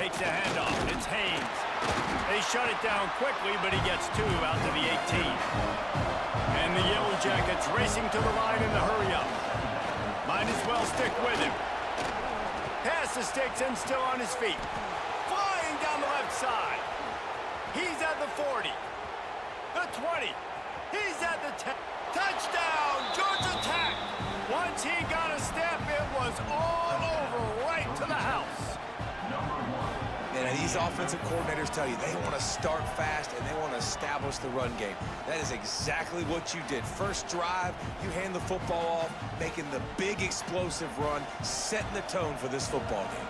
Takes a handoff. It's Haynes. They shut it down quickly, but he gets 2 out to the 18. And the Yellow Jackets racing to the line in the hurry-up. Might as well stick with him. Pass the sticks and still on his feet. Flying down the left side. He's at the 40. The 20. He's at the 10. Touchdown! Georgia Tech! Once he got a step, it was all over, right to the house. And these offensive coordinators tell you they want to start fast and they want to establish the run game. That is exactly what you did. First drive, you hand the football off, making the big explosive run, setting the tone for this football game.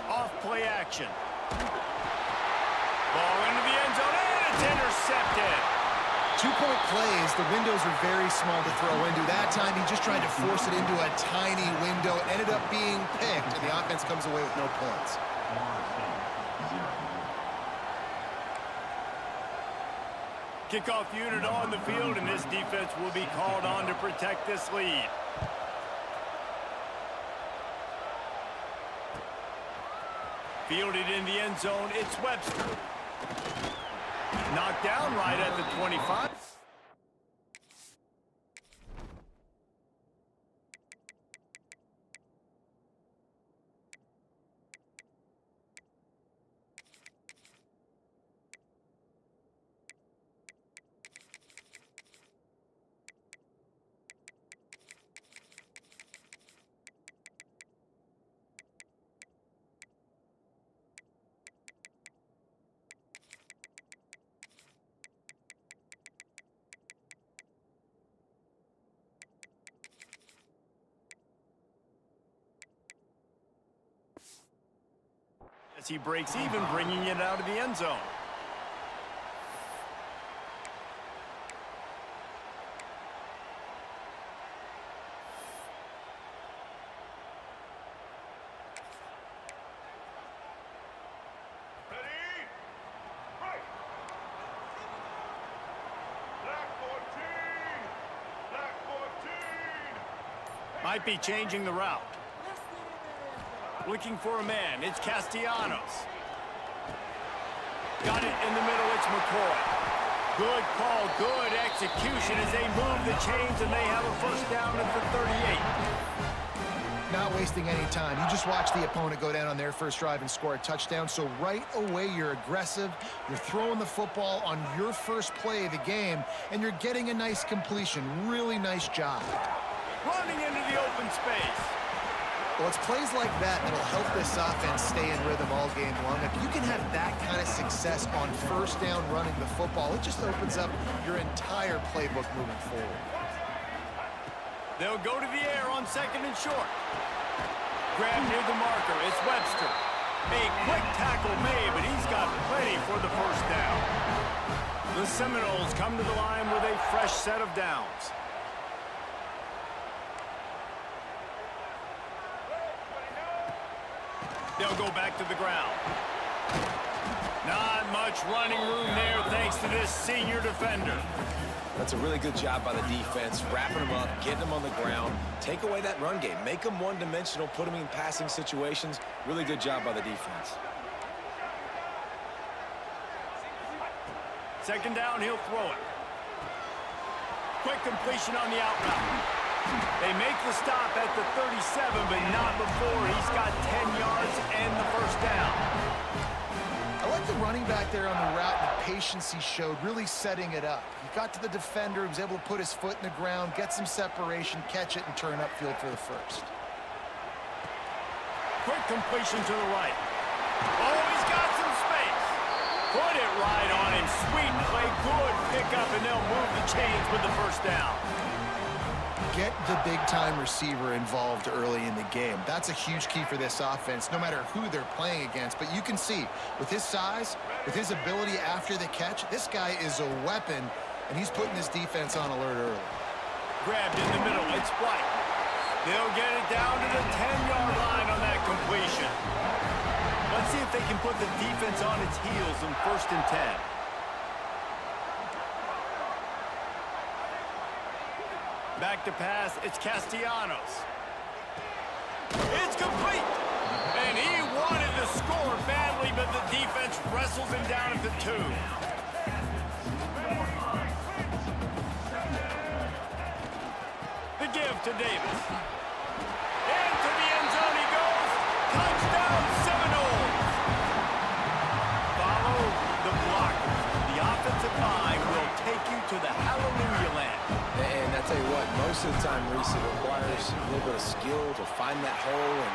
Off play action. Ball into the end zone, and it's intercepted. 2-point plays, the windows are very small to throw into. That time, he just tried to force it into a tiny window. It ended up being picked, and the offense comes away with no points. Kickoff unit on the field, and this defense will be called on to protect this lead. Fielded in the end zone, it's Webster. Knocked down right at the 25. As he breaks even, bringing it out of the end zone. Might be changing the route. Looking for a man, it's Castellanos. Got it in the middle, it's McCoy. Good call, good execution as they move the chains and they have a first down at the 38. Not wasting any time. You just watch the opponent go down on their first drive and score a touchdown. So right away, you're aggressive. You're throwing the football on your first play of the game, and you're getting a nice completion. Really nice job. Running into the open space. Well, it's plays like that that'll help this offense stay in rhythm all game long. If you can have that kind of success on first down running the football, it just opens up your entire playbook moving forward. They'll go to the air on second and short. Grab near the marker, it's Webster. A quick tackle made, but he's got plenty for the first down. The Seminoles come to the line with a fresh set of downs. They'll go back to the ground. Not much running room there thanks to this senior defender. That's a really good job by the defense, wrapping them up, getting them on the ground. Take away that run game. Make them one-dimensional, put them in passing situations. Really good job by the defense. Second down, he'll throw it. Quick completion on the out route. They make the stop at the 37, but not before he's got 10 yards and the first down. I like the running back there on the route, the patience he showed, really setting it up. He got to the defender, he was able to put his foot in the ground, get some separation, catch it, and turn upfield for the first. Quick completion to the right. Oh, he's got some space. Put it right on him. Sweet play, good pickup, and they'll move the chains with the first down. Get the big-time receiver involved early in the game. That's a huge key for this offense, no matter who they're playing against. But you can see, with his size, with his ability after the catch, this guy is a weapon, and he's putting this defense on alert early. Grabbed in the middle, it's White. They'll get it down to the 10-yard line on that completion. Let's see if they can put the defense on its heels in 1st and 10. Back to pass, it's Castellanos. It's complete. but the defense wrestles him down at the 2. The give to Davis. Into the end zone he goes. Touchdown Seminoles. Follow the blockers. The offensive line will take you to the hallelujah land. And I tell you what, most of the time, Reese, it requires a little bit of skill to find that hole and,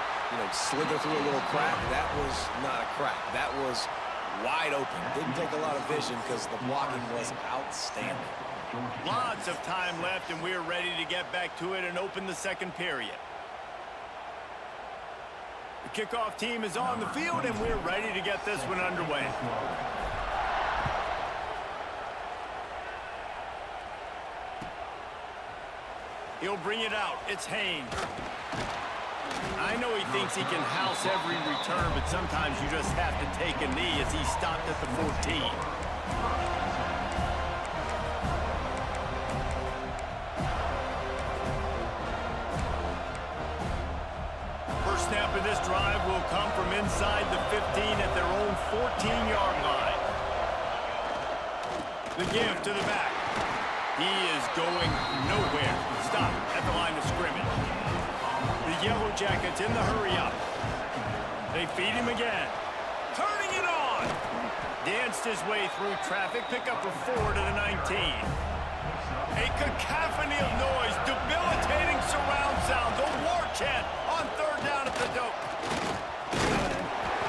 slither through a little crack. That was not a crack. That was wide open. Didn't take a lot of vision because the blocking was outstanding. Lots of time left, and we're ready to get back to it and open the second period. The kickoff team is on the field, and we're ready to get this one underway. He'll bring it out. It's Haynes. I know he thinks he can house every return, but sometimes you just have to take a knee as he stopped at the 14. First snap of this drive will come from inside the 15 at their own 14-yard line. The give to the back. He is going nowhere. Stop at the line of scrimmage. The Yellow Jackets in the hurry-up. They feed him again. Turning it on. Danced his way through traffic. Pick up a 4 to the 19. A cacophony of noise. Debilitating surround sound. The war chant on third down at the dope.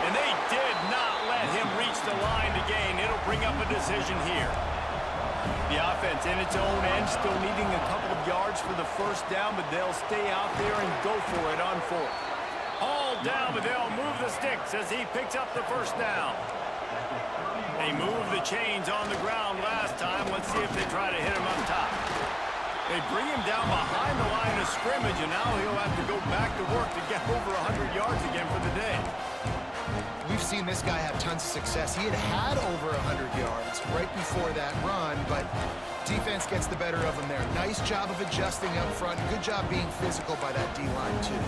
And they did not let him reach the line to gain. It'll bring up a decision here. The offense in its own end, still needing a couple of yards for the first down, but they'll stay out there and go for it on 4th. All down, but they'll move the sticks as he picks up the first down. They moved the chains on the ground last time. Let's see if they try to hit him up top. They bring him down behind the line of scrimmage, and now he'll have to go back to work to get over 100 yards again for the day. We've seen this guy have tons of success. He had over 100 yards right before that run, but defense gets the better of him there. Nice job of adjusting up front. Good job being physical by that D-line, too.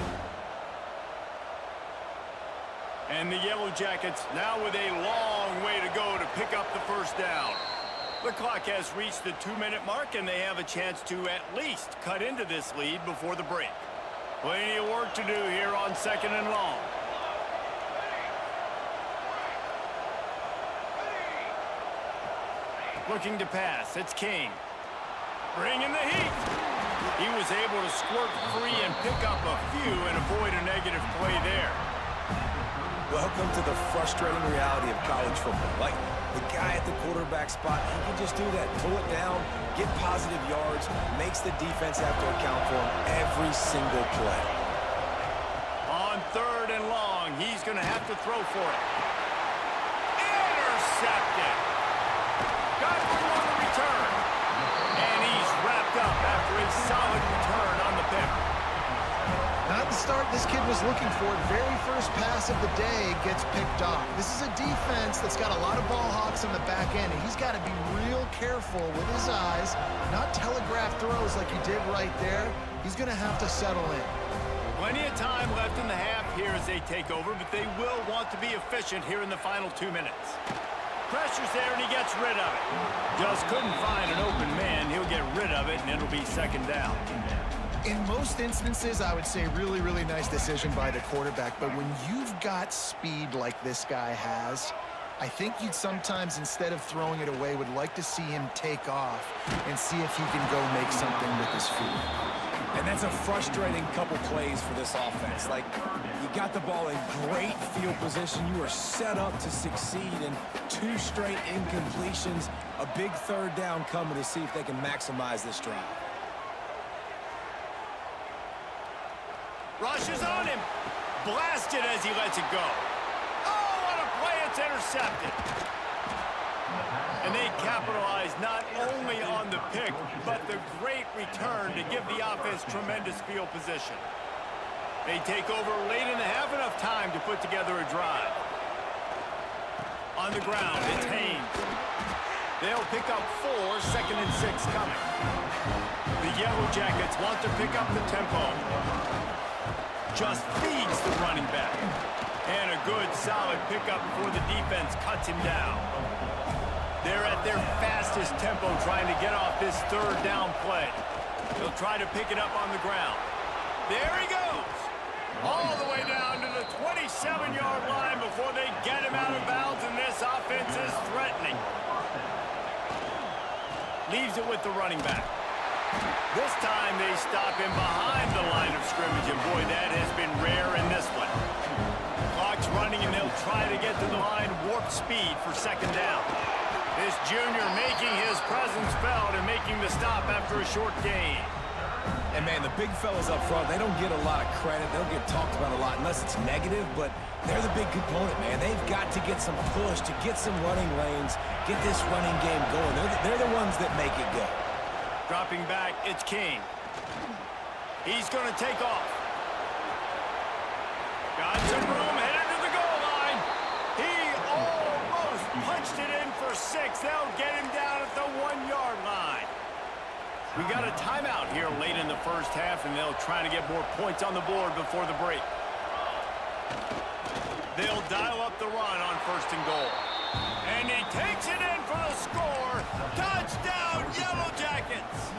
And the Yellow Jackets now with a long way to go to pick up the first down. The clock has reached the 2-minute mark, and they have a chance to at least cut into this lead before the break. Plenty of work to do here on 2nd and long. Looking to pass. It's King. Bringing the heat. He was able to squirt free and pick up a few and avoid a negative play there. Welcome to the frustrating reality of college football. Like, the guy at the quarterback spot, he can just do that. Pull it down, get positive yards, makes the defense have to account for him every single play. On 3rd and long, he's going to have to throw for it. Intercepted. Got through on the return. And he's wrapped up after a solid return on the pick. Not the start this kid was looking for. Very first pass of the day gets picked off. This is a defense that's got a lot of ball hawks on the back end, and he's got to be real careful with his eyes, not telegraph throws like he did right there. He's going to have to settle in. Plenty of time left in the half here as they take over, but they will want to be efficient here in the final 2 minutes. Pressure's there, and he gets rid of it. Just couldn't find an open man. He'll get rid of it, and it'll be 2nd down. In most instances, I would say really, really nice decision by the quarterback. But when you've got speed like this guy has, I think you'd sometimes, instead of throwing it away, would like to see him take off and see if he can go make something with his feet. And that's a frustrating couple plays for this offense. Like, you got the ball in great field position. You are set up to succeed, and 2 straight incompletions. A big 3rd down coming to see if they can maximize this drive. Rushes on him. Blasted as he lets it go. Oh, what a play. It's intercepted. And they capitalize not only on the pick, but the great return to give the offense tremendous field position. They take over late in the half, enough time to put together a drive. On the ground, it's Haynes. They'll pick up 4, 2nd and 6 coming. The Yellow Jackets want to pick up the tempo. Just feeds the running back. And a good solid pickup before the defense cuts him down. They're at their fastest tempo trying to get off this third down play. They'll try to pick it up on the ground. There he goes. All the way down to the 27-yard line before they get him out of bounds, and this offense is threatening. Leaves it with the running back. This time they stop him behind the line of scrimmage, and boy, that has been rare in this one. Clock's running, and they'll try to get to the line warp speed for second down. This junior making his presence felt and making the stop after a short gain. And, man, the big fellas up front, they don't get a lot of credit. They don't get talked about a lot unless it's negative, but they're the big component, man. They've got to get some push, to get some running lanes, get this running game going. They're the ones that make it go. Dropping back, it's King. He's going to take off. Got some room, headed to the goal line. He almost punched it in for 6. They'll get him down at the 1-yard line. We got a timeout here late in the first half, and they'll try to get more points on the board before the break. They'll dial up the run on 1st and goal. And he takes it in for the score. Touchdown, Yellow Jackets!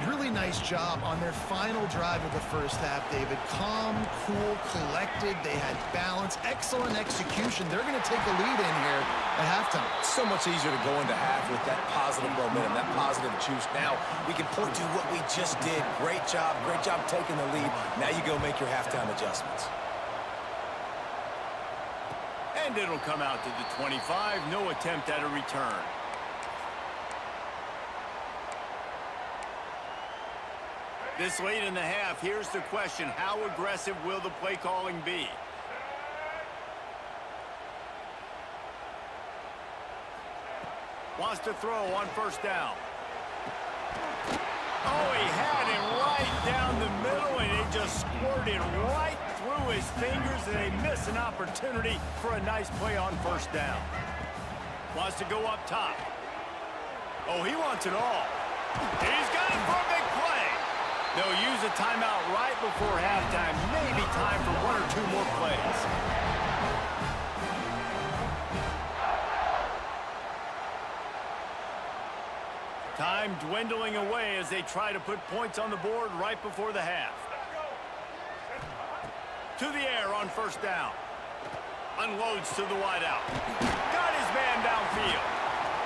Really nice job on their final drive of the first half, David. Calm, cool, collected. They had balance, excellent execution. They're going to take the lead in here at halftime. It's so much easier to go into half with that positive momentum, that positive juice. Now we can point to what we just did. Great job taking the lead. Now you go make your halftime adjustments. And it'll come out to the 25. No attempt at a return. This late in the half, here's the question. How aggressive will the play calling be? Wants to throw on 1st down. Oh, he had it right down the middle, and it just squirted right through his fingers, and they miss an opportunity for a nice play on 1st down. Wants to go up top. Oh, he wants it all. He's got it for a big play. They'll use a timeout right before halftime. Maybe time for 1 or 2 more plays. Time dwindling away as they try to put points on the board right before the half. To the air on 1st down. Unloads to the wideout. Got his man downfield.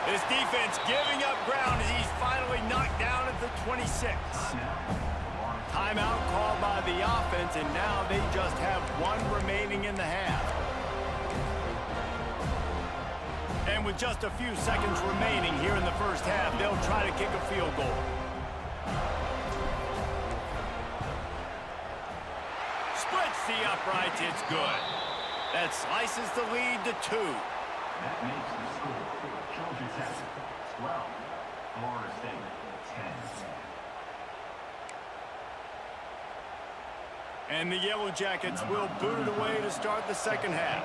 This defense giving up ground as he's finally knocked down at the 26. Timeout called by the offense, and now they just have 1 remaining in the half. And with just a few seconds remaining here in the first half, they'll try to kick a field goal. Splits the uprights, it's good. That slices the lead to 2. That makes the score for Georgia Tech 12, Florida State 10. And the Yellow Jackets will boot it away to start the second half.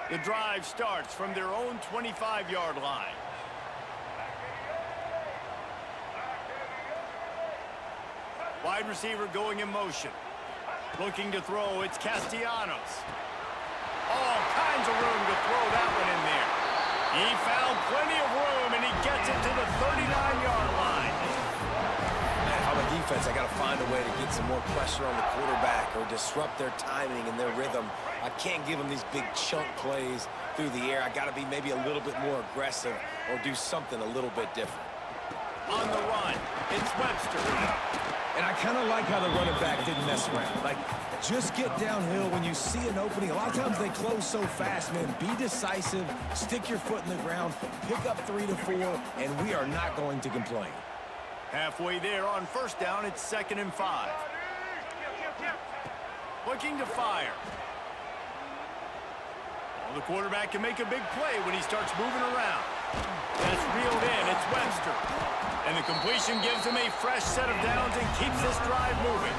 The drive starts from their own 25-yard line. Wide receiver going in motion. Looking to throw, it's Castellanos. All kinds of room to throw that one in there. He found plenty of room, and he gets it to the 39-yard line. Man, how about defense? I got to find a way to get some more pressure on the quarterback or disrupt their timing and their rhythm. I can't give them these big chunk plays through the air. I got to be maybe a little bit more aggressive or do something a little bit different. On the run, it's Webster. And I kind of like how the running back didn't mess around. Like, just get downhill when you see an opening. A lot of times they close so fast, man. Be decisive, stick your foot in the ground, pick up 3 to 4, and we are not going to complain. Halfway there on 1st down, it's 2nd and 5. Looking to fire. Well, the quarterback can make a big play when he starts moving around. That's reeled in. It's Webster. And the completion gives him a fresh set of downs and keeps this drive moving.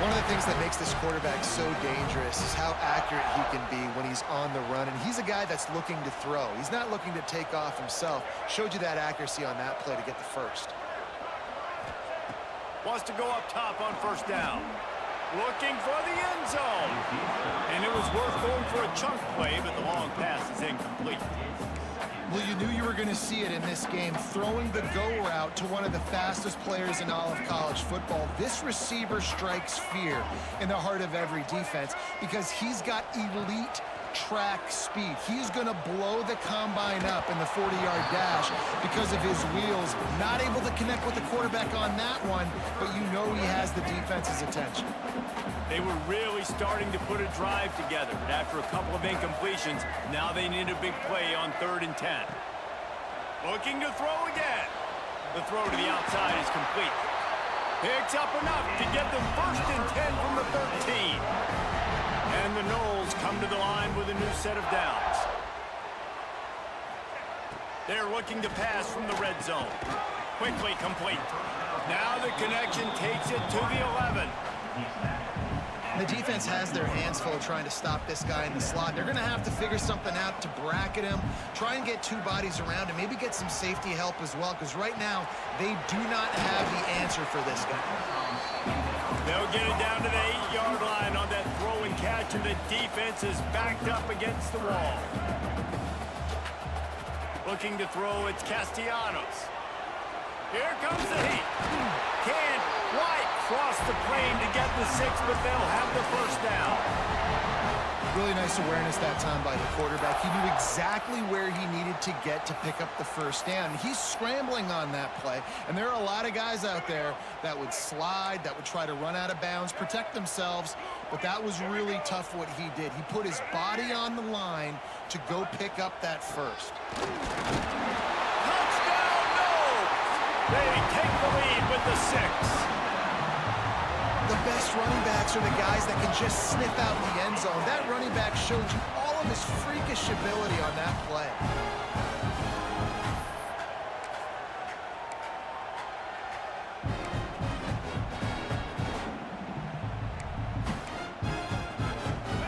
One of the things that makes this quarterback so dangerous is how accurate he can be when he's on the run. And he's a guy that's looking to throw. He's not looking to take off himself. Showed you that accuracy on that play to get the first. Wants to go up top on first down. Looking for the end zone. And it was worth going for a chunk play, but the long pass is incomplete. Well, you knew you were going to see it in this game, throwing the go route to one of the fastest players in all of college football. This receiver strikes fear in the heart of every defense because he's got elite track speed. He's going to blow the combine up in the 40-yard dash because of his wheels. Not able to connect with the quarterback on that one, but you know he has the defense's attention. They were really starting to put a drive together, but after a couple of incompletions, now they need a big play on 3rd and 10. Looking to throw again. The throw to the outside is complete. Picks up enough to get them 1st and 10 from the 13. And the Noles come to the line with a new set of downs. They're looking to pass from the red zone. Quickly complete. Now the connection takes it to the 11. The defense has their hands full trying to stop this guy in the slot. They're going to have to figure something out to bracket him, try and get 2 bodies around him, maybe get some safety help as well, because right now they do not have the answer for this guy. They'll get it down to the 8-yard line on that throw and catch, and the defense is backed up against the wall. Looking to throw, it's Castellanos. Here comes the heat. Can't quite cross the plane to get the 6, but they'll have the 1st down. Really nice awareness that time by the quarterback. He knew exactly where he needed to get to pick up the 1st down. He's scrambling on that play, and there are a lot of guys out there that would slide, that would try to run out of bounds, protect themselves, but that was really tough what he did. He put his body on the line to go pick up that 1st. They take the lead with the 6. The best running backs are the guys that can just sniff out the end zone. That running back showed you all of his freakish ability on that play.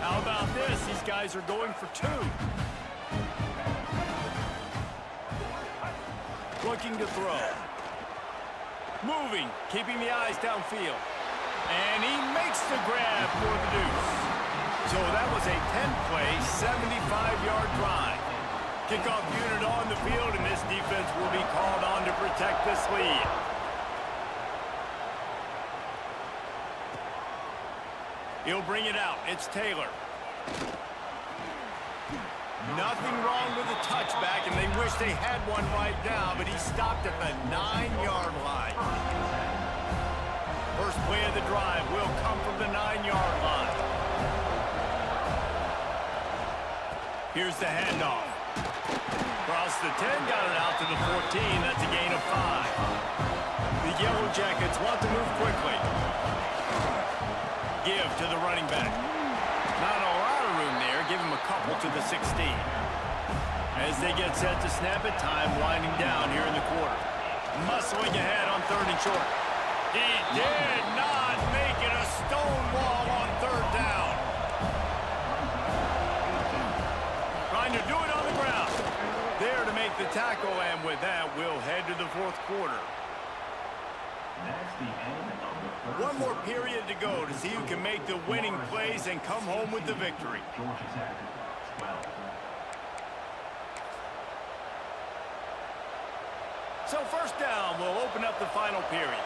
How about this? These guys are going for 2. Looking to throw. Moving, keeping the eyes downfield. And he makes the grab for the deuce. So that was a 10-play, 75-yard drive. Kickoff unit on the field, and this defense will be called on to protect this lead. He'll bring it out. It's Taylor. Nothing wrong with the touchback, and they wish they had one right now, but he stopped at the 9-yard line. First play of the drive will come from the 9-yard line. Here's the handoff. Across the 10, got it out to the 14. That's a gain of 5. The Yellow Jackets want to move quickly. Give to the running back. Not a lot of room there. Give him a couple to the 16. As they get set to snap it, time winding down here in the quarter. Muscling ahead on 3rd and short. He did not make it a stone wall on 3rd down. Trying to do it on the ground. There to make the tackle, and with that, we'll head to the 4th quarter. That's the end of the 3rd. One more period to go to see who can make the winning plays and come home with the victory. Georgia Tech, 12. So 1st down will open up the final period.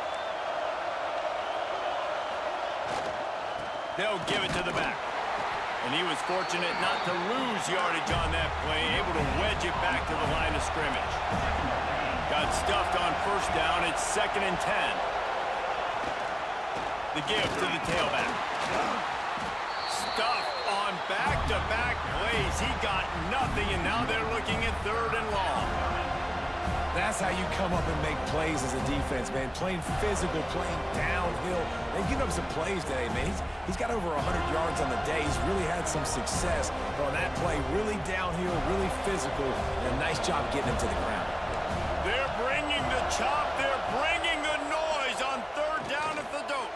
They'll give it to the back. And he was fortunate not to lose yardage on that play, able to wedge it back to the line of scrimmage. Got stuffed on 1st down. It's 2nd and 10. The give to the tailback. Stuffed on back-to-back plays. He got nothing, and now they're looking at 3rd and long. That's how you come up and make plays as a defense, man. Playing physical, playing downhill. They've given up some plays today, man. He's got over 100 yards on the day. He's really had some success. But on that play, really downhill, really physical, and a nice job getting him to the ground. They're bringing the chop. They're bringing the noise on 3rd down at the dope.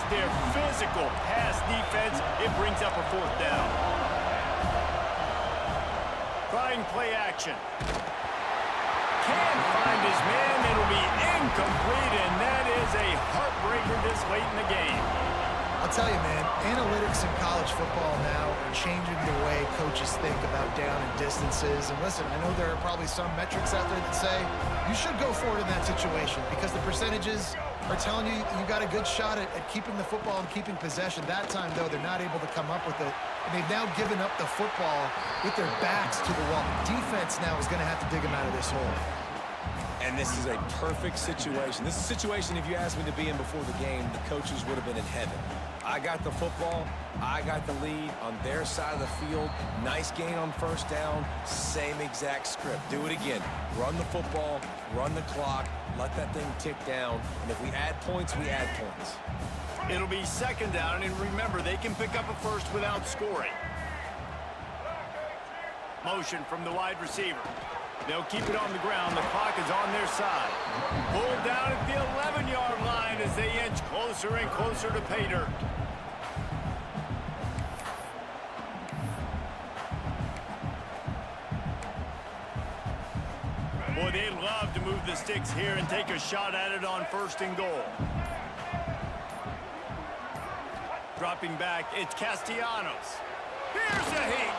their physical pass defense, it brings up a fourth down. Trying play action. Can't find his man. It'll be incomplete, and that is a heartbreaker this late in the game. I'll tell you, man, analytics in college football now are changing the way coaches think about down and distances. And listen, I know there are probably some metrics out there that say you should go for it in that situation because the percentages are telling you you got a good shot at keeping the football and keeping possession. That time, though, they're not able to come up with it. And they've now given up the football with their backs to the wall. Defense now is going to have to dig them out of this hole. And this is a perfect situation. This is a situation, if you asked me to be in before the game, the coaches would have been in heaven. I got the football. I got the lead on their side of the field. Nice gain on first down. Same exact script. Do it again. Run the football, run the clock, let that thing tick down. And if we add points, we add points. It'll be second down, and remember, they can pick up a first without scoring. Motion from the wide receiver. They'll keep it on the ground. The clock is on their side. Pulled down at the 11-yard line as they inch closer and closer to pay dirt. Boy, they'd love to move the sticks here and take a shot at it on first and goal. Dropping back, it's Castellanos. Here's a hit.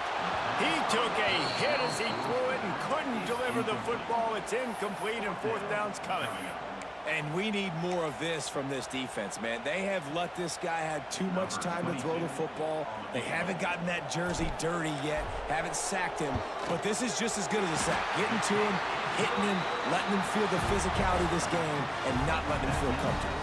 He took a hit as he threw it and couldn't deliver the football. It's incomplete and fourth down's coming. And we need more of this from this defense, man. They have let this guy have too much time to throw the football. They haven't gotten that jersey dirty yet, haven't sacked him. But this is just as good as a sack. Getting to him, hitting him, letting him feel the physicality of this game, and not letting him feel comfortable.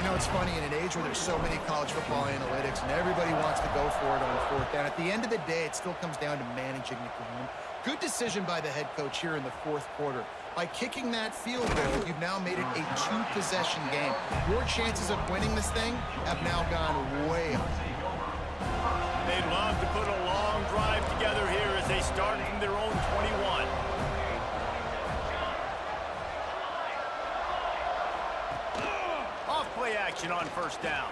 You know, it's funny, in an age where there's so many college football analytics and everybody wants to go for it on fourth down, at the end of the day, it still comes down to managing the game. Good decision by the head coach here in the fourth quarter. By kicking that field goal, you've now made it a two-possession game. Your chances of winning this thing have now gone way up. They'd love to put a long drive together here as they start from their own 21. Play action on first down.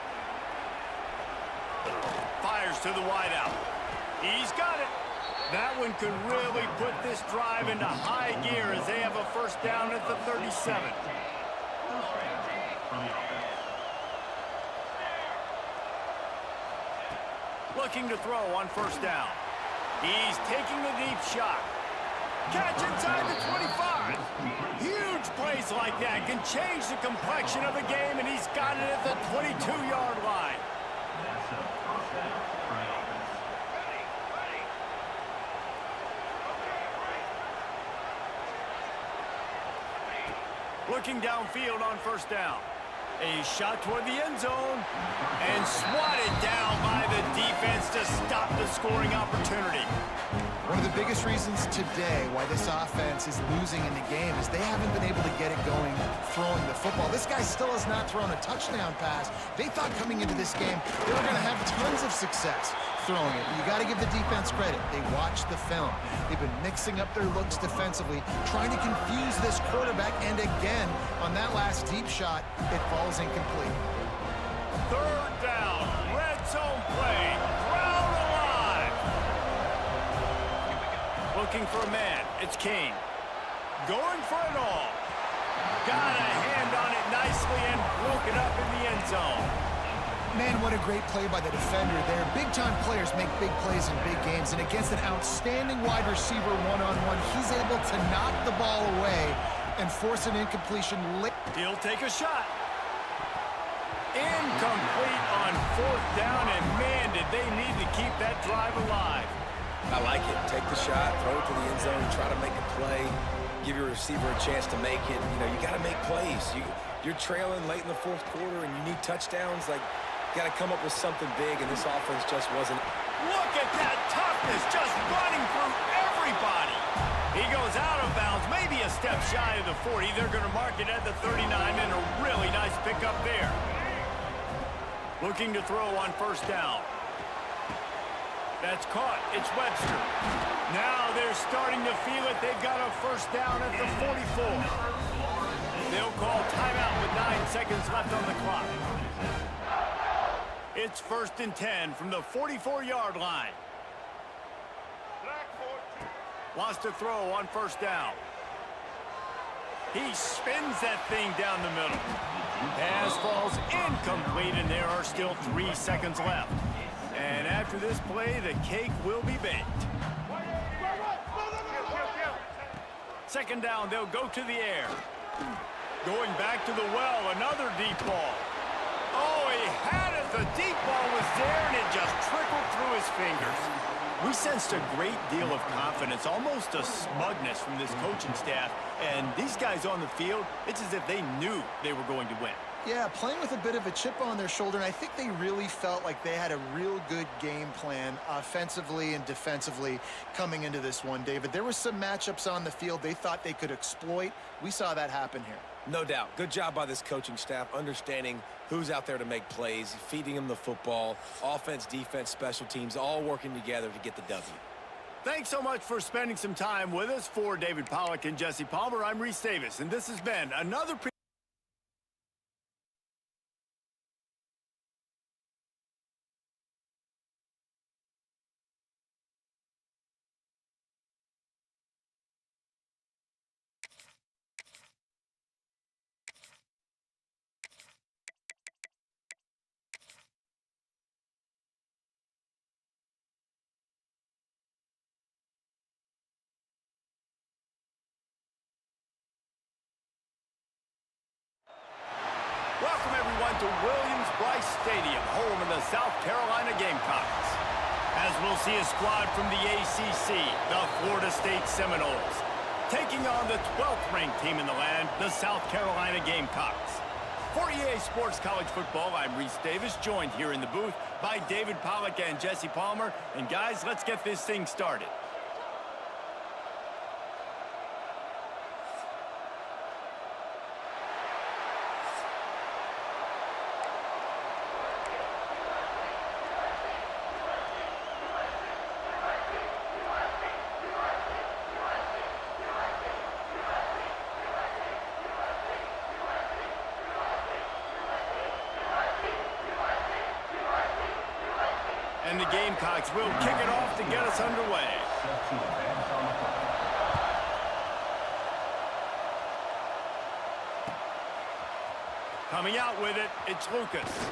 Fires to the wideout. He's got it. That one could really put this drive into high gear as they have a first down at the 37. Looking to throw on first down. He's taking the deep shot. Catch inside the 25. Huge plays like that can change the complexion of a game, and he's got it at the 22-yard line. Looking downfield on first down. A shot toward the end zone and swatted down by the defense to stop the scoring opportunity. One of the biggest reasons today why this offense is losing in the game is they haven't been able to get it going throwing the football. This guy still has not thrown a touchdown pass. They thought coming into this game they were going to have tons of success throwing it. You got to give the defense credit. They watched the film. They've been mixing up their looks defensively, trying to confuse this quarterback, and again, on that last deep shot, it falls incomplete. Third down, red zone play, crowd alive. Looking for a man, it's King. Going for it all. Got a hand on it nicely and broke it up in the end zone. Man, what a great play by the defender there. Big-time players make big plays in big games, and against an outstanding wide receiver one-on-one, he's able to knock the ball away and force an incompletion late. He'll take a shot. Incomplete on fourth down, and man, did they need to keep that drive alive. I like it. Take the shot, throw it to the end zone, try to make a play, give your receiver a chance to make it. You know, you got to make plays. You're trailing late in the fourth quarter, and you need touchdowns. Like, got to come up with something big, and this offense just wasn't. Look at that toughness, just running through everybody. He goes out of bounds, maybe a step shy of the 40. They're going to mark it at the 39, and a really nice pickup there. Looking to throw on first down. That's caught. It's Webster. Now they're starting to feel it. They've got a first down at the 44. They'll call timeout with 9 seconds left on the clock. It's 1st and 10 from the 44-yard line. Lost a throw on 1st down. He spins that thing down the middle. Pass falls incomplete, and there are still 3 seconds left. And after this play, the cake will be baked. 2nd down, they'll go to the air. Going back to the well, another deep ball. Oh, he had it. The deep ball was there, and it just trickled through his fingers. We sensed a great deal of confidence, almost a smugness from this coaching staff. And these guys on the field, it's as if they knew they were going to win. Yeah, playing with a bit of a chip on their shoulder, and I think they really felt like they had a real good game plan offensively and defensively coming into this one, David. There were some matchups on the field they thought they could exploit. We saw that happen here. No doubt. Good job by this coaching staff, understanding who's out there to make plays, feeding them the football, offense, defense, special teams, all working together to get the W. Thanks so much for spending some time with us. For David Pollack and Jesse Palmer, I'm Reese Davis, and this has been another Welcome, everyone, to Williams-Brice Stadium, home of the South Carolina Gamecocks. As we'll see a squad from the ACC, the Florida State Seminoles, taking on the 12th-ranked team in the land, the South Carolina Gamecocks. For EA Sports College Football, I'm Reese Davis, joined here in the booth by David Pollack and Jesse Palmer. And guys, let's get this thing started. And the Gamecocks will kick it off to get us underway. Coming out with it, it's Lucas.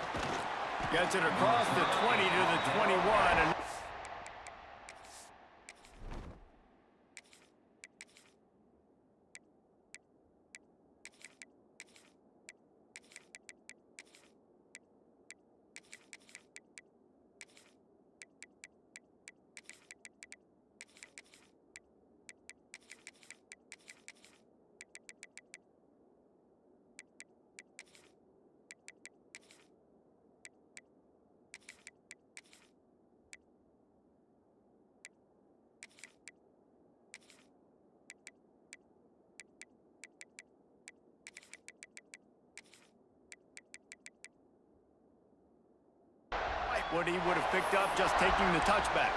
Gets it across the 20 to the 21. And what he would have picked up just taking the touchback.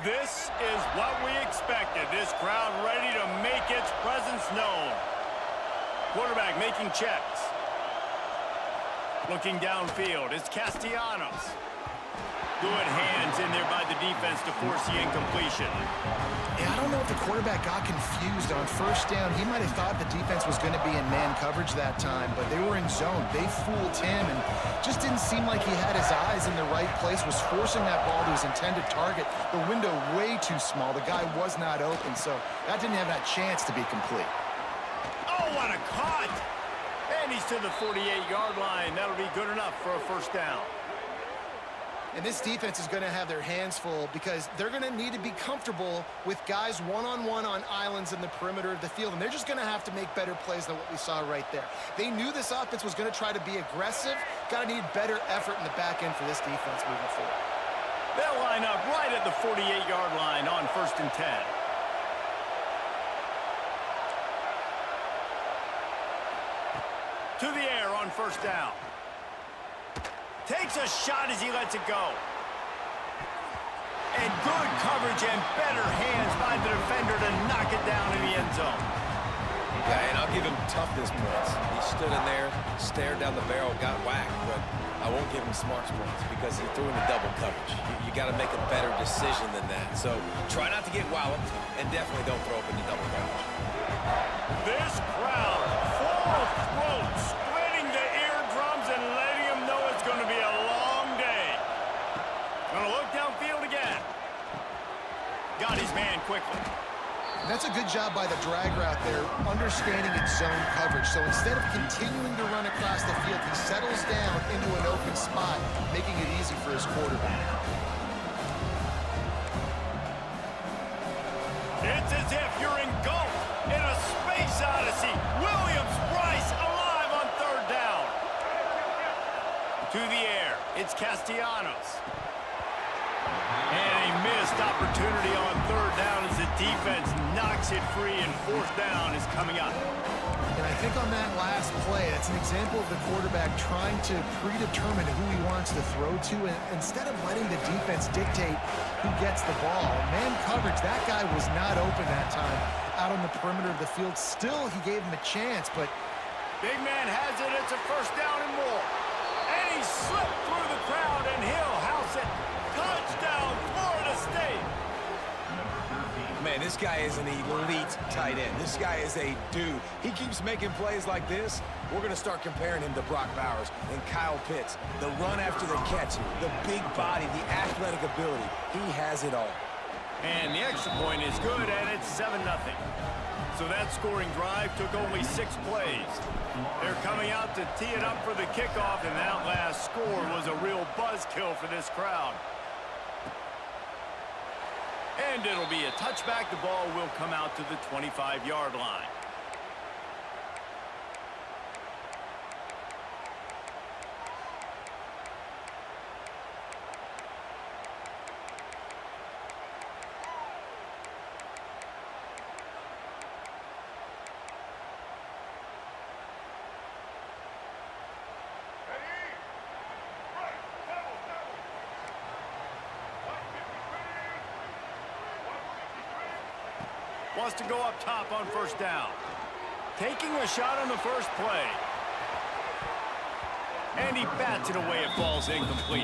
This is what we expected. This crowd ready to make its presence known. Quarterback making checks. Looking downfield, it's Castellanos. Good hands in there by the defense to force the incompletion. Yeah, I don't know if the quarterback got confused on 1st down. He might have thought the defense was going to be in man coverage that time, but they were in zone. They fooled him and just didn't seem like he had his eyes in the right place, was forcing that ball to his intended target. The window way too small. The guy was not open, so that didn't have that chance to be complete. Oh, what a cut! And he's to the 48-yard line. That'll be good enough for a 1st down. And this defense is going to have their hands full because they're going to need to be comfortable with guys one-on-one on islands in the perimeter of the field. And they're just going to have to make better plays than what we saw right there. They knew this offense was going to try to be aggressive. Got to need better effort in the back end for this defense moving forward. They'll line up right at the 48-yard line on 1st and 10. To the air on first down. Takes a shot as he lets it go. And good coverage and better hands by the defender to knock it down in the end zone. Yeah, and I'll give him toughness points. He stood in there, stared down the barrel, got whacked, but I won't give him smarts points because he threw into double coverage. You got to make a better decision than that. So try not to get walloped, and definitely don't throw up into double coverage. This crowd full of throats, splitting the eardrums and letting them know it's going to be a long day. Going to look downfield again. Got his man quickly. That's a good job by the drag route there, understanding its zone coverage. So instead of continuing to run across the field, he settles down into an open spot, making it easy for his quarterback. It's as if you're engulfed in a space odyssey. Williams-Brice alive on third down. To the air, it's Castellanos. And a missed opportunity on third down as the defense knocks it free, and fourth down is coming up. And I think on that last play, that's an example of the quarterback trying to predetermine who he wants to throw to, and instead of letting the defense dictate who gets the ball. Man coverage, that guy was not open that time out on the perimeter of the field. Still, he gave him a chance, but Big man has it. It's a first down and more. And he slipped through the crowd, and he'll house it. Touchdown, Florida State. Man, this guy is an elite tight end. This guy is a dude. He keeps making plays like this. We're going to start comparing him to Brock Bowers and Kyle Pitts. The run after the catch, the big body, the athletic ability. He has it all. And the extra point is good, and it's 7-0. So that scoring drive took only 6 plays. They're coming out to tee it up for the kickoff, and that last score was a real buzzkill for this crowd. And it'll be a touchback. The ball will come out to the 25-yard line. Wants to go up top on first down. Taking a shot on the first play. And he bats it away. It falls incomplete.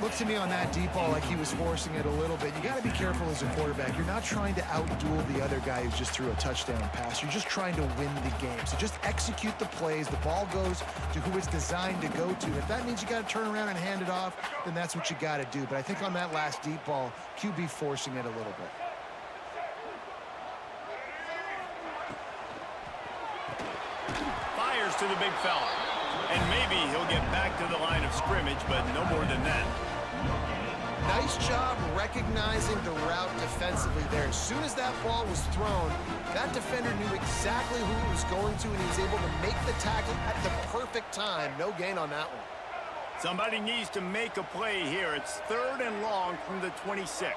looks to me on that deep ball like he was forcing it a little bit. You got to be careful as a quarterback. You're not trying to outduel the other guy who just threw a touchdown pass. You're just trying to win the game. So just execute the plays. The ball goes to who it's designed to go to. If that means you got to turn around and hand it off, then that's what you got to do. But I think on that last deep ball, QB forcing it a little bit. Fires to the big fella. And maybe he'll get back to the line of scrimmage, but no more than that. Nice job recognizing the route defensively there. As soon as that ball was thrown, that defender knew exactly who he was going to, and he was able to make the tackle at the perfect time. No gain on that one. Somebody needs to make a play here. It's 3rd and long from the 26.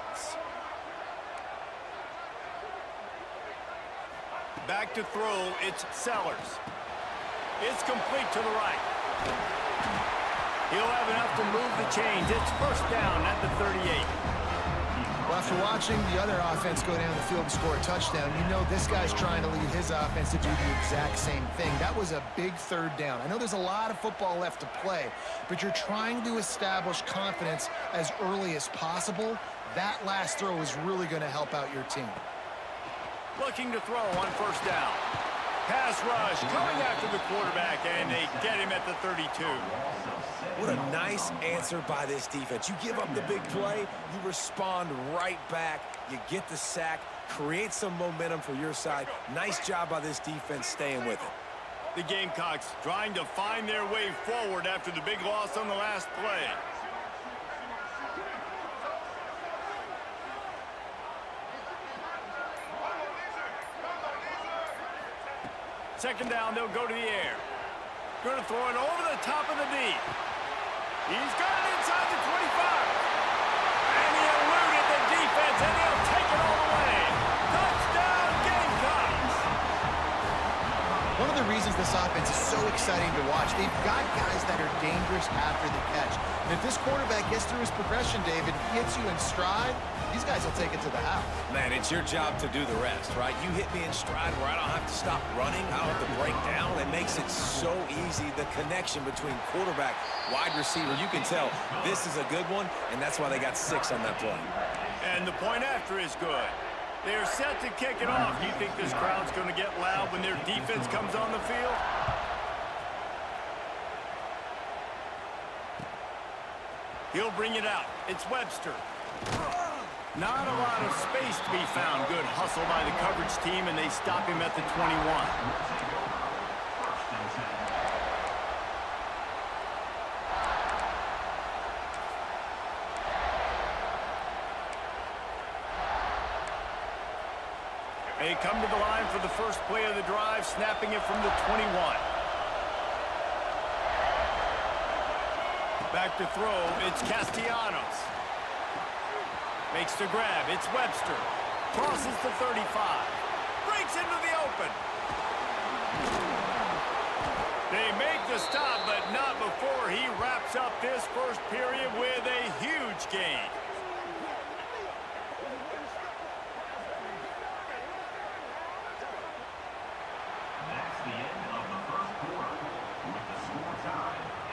Back to throw, it's Sellers. It's complete to the right. He'll have enough to move the chains. It's first down at the 38. Well, after watching the other offense go down the field and score a touchdown, you know this guy's trying to lead his offense to do the exact same thing. That was a big 3rd down. I know there's a lot of football left to play, but you're trying to establish confidence as early as possible. That last throw is really going to help out your team. Looking to throw on first down. Pass rush coming after the quarterback, and they get him at the 32. What a nice answer by this defense. You give up the big play, you respond right back, you get the sack, create some momentum for your side. Nice job by this defense staying with it. The Gamecocks trying to find their way forward after the big loss on the last play. Second down, they'll go to the air. Going to throw it over the top of the D. He's got it inside the 25. And he eluded the defense, and he'll take it all the way. Touchdown, Gamecocks! One of the reasons reasons this offense is so exciting to watch. They've got guys that are dangerous after the catch. And if this quarterback gets through his progression, David, hits you in stride, these guys will take it to the house. Man, it's your job to do the rest, right? You hit me in stride where I don't have to stop running. I don't have to break down. It makes it so easy. The connection between quarterback, wide receiver, you can tell this is a good one, and that's why they got 6 on that play. And the point after is good. They're set to kick it off. Do you think this crowd's going to get loud when their defense comes on the field? He'll bring it out. It's Webster. Not a lot of space to be found. Good hustle by the coverage team, and they stop him at the 21. They come to the line for the first play of the drive, snapping it from the 21. Back to throw, it's Castellanos. Makes the grab, it's Webster. Crosses the 35. Breaks into the open. They make the stop, but not before he wraps up this first period with a huge gain.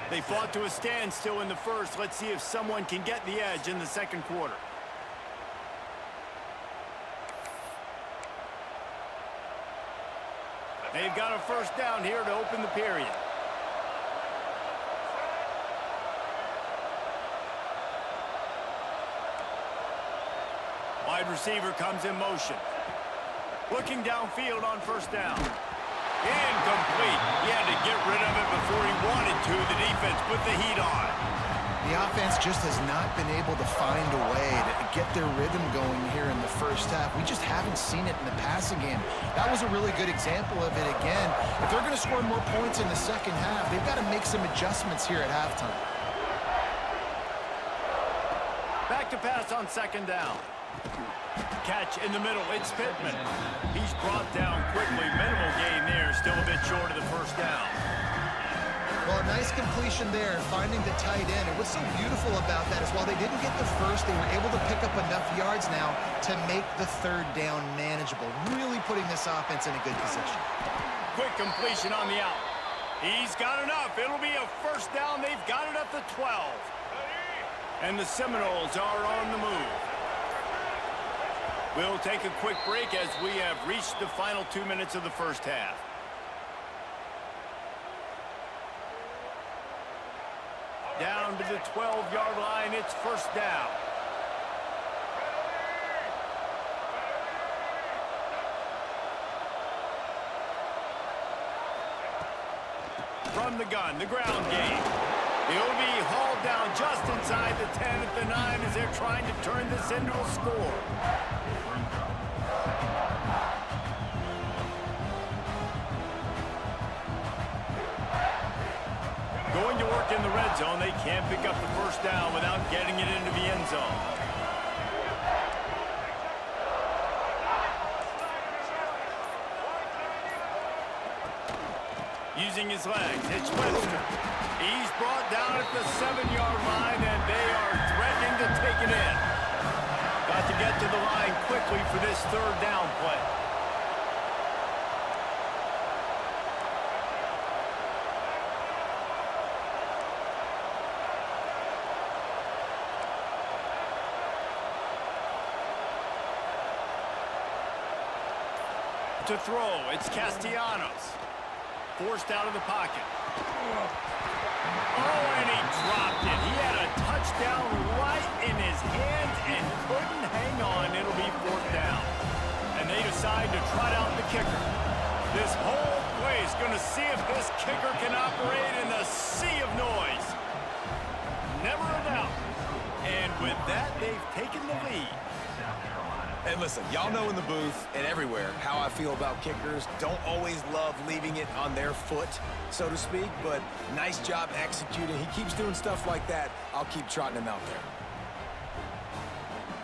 They fought to a standstill in the first. Let's see if someone can get the edge in the second quarter. They've got a first down here to open the period. Wide receiver comes in motion. Looking downfield on first down. Incomplete. He had to get rid of it before he wanted to. The defense put the heat on. The offense just has not been able to find a way to get their rhythm going here in the first half. We just haven't seen it in the passing game. That was a really good example of it again. If they're going to score more points in the second half, they've got to make some adjustments here at halftime. Back to pass on second down. Catch in the middle, it's Pittman. He's brought down quickly. Minimal gain there, still a bit short of the first down. Well, a nice completion there, finding the tight end. And what's so beautiful about that is while they didn't get the first, they were able to pick up enough yards now to make the third down manageable. Really putting this offense in a good position. Quick completion on the out. He's got enough. It'll be a first down. They've got it at the 12. And the Seminoles are on the move. We'll take a quick break as we have reached the final 2 minutes of the first half. Down to the 12-yard line, it's first down. From the gun, the ground game. He'll be hauled down just inside the 10 at the 9 as they're trying to turn this into a score. Going to work in the red zone. They can't pick up the first down without getting it into the end zone. Using his legs, it's Webster. He's brought down at the 7-yard line, and they are threatening to take it in. Got to get to the line quickly for this third down play. To throw, it's Castellanos. Forced out of the pocket. Oh, and he dropped it. He had a touchdown right in his hands and couldn't hang on. It'll be fourth down. And they decide to trot out the kicker. This whole play is going to see if this kicker can operate in the sea of noise. Never a doubt. And with that, they've taken the lead. And listen, y'all know in the booth and everywhere how I feel about kickers. Don't always love leaving it on their foot, so to speak, but nice job executing. He keeps doing stuff like that. I'll keep trotting him out there.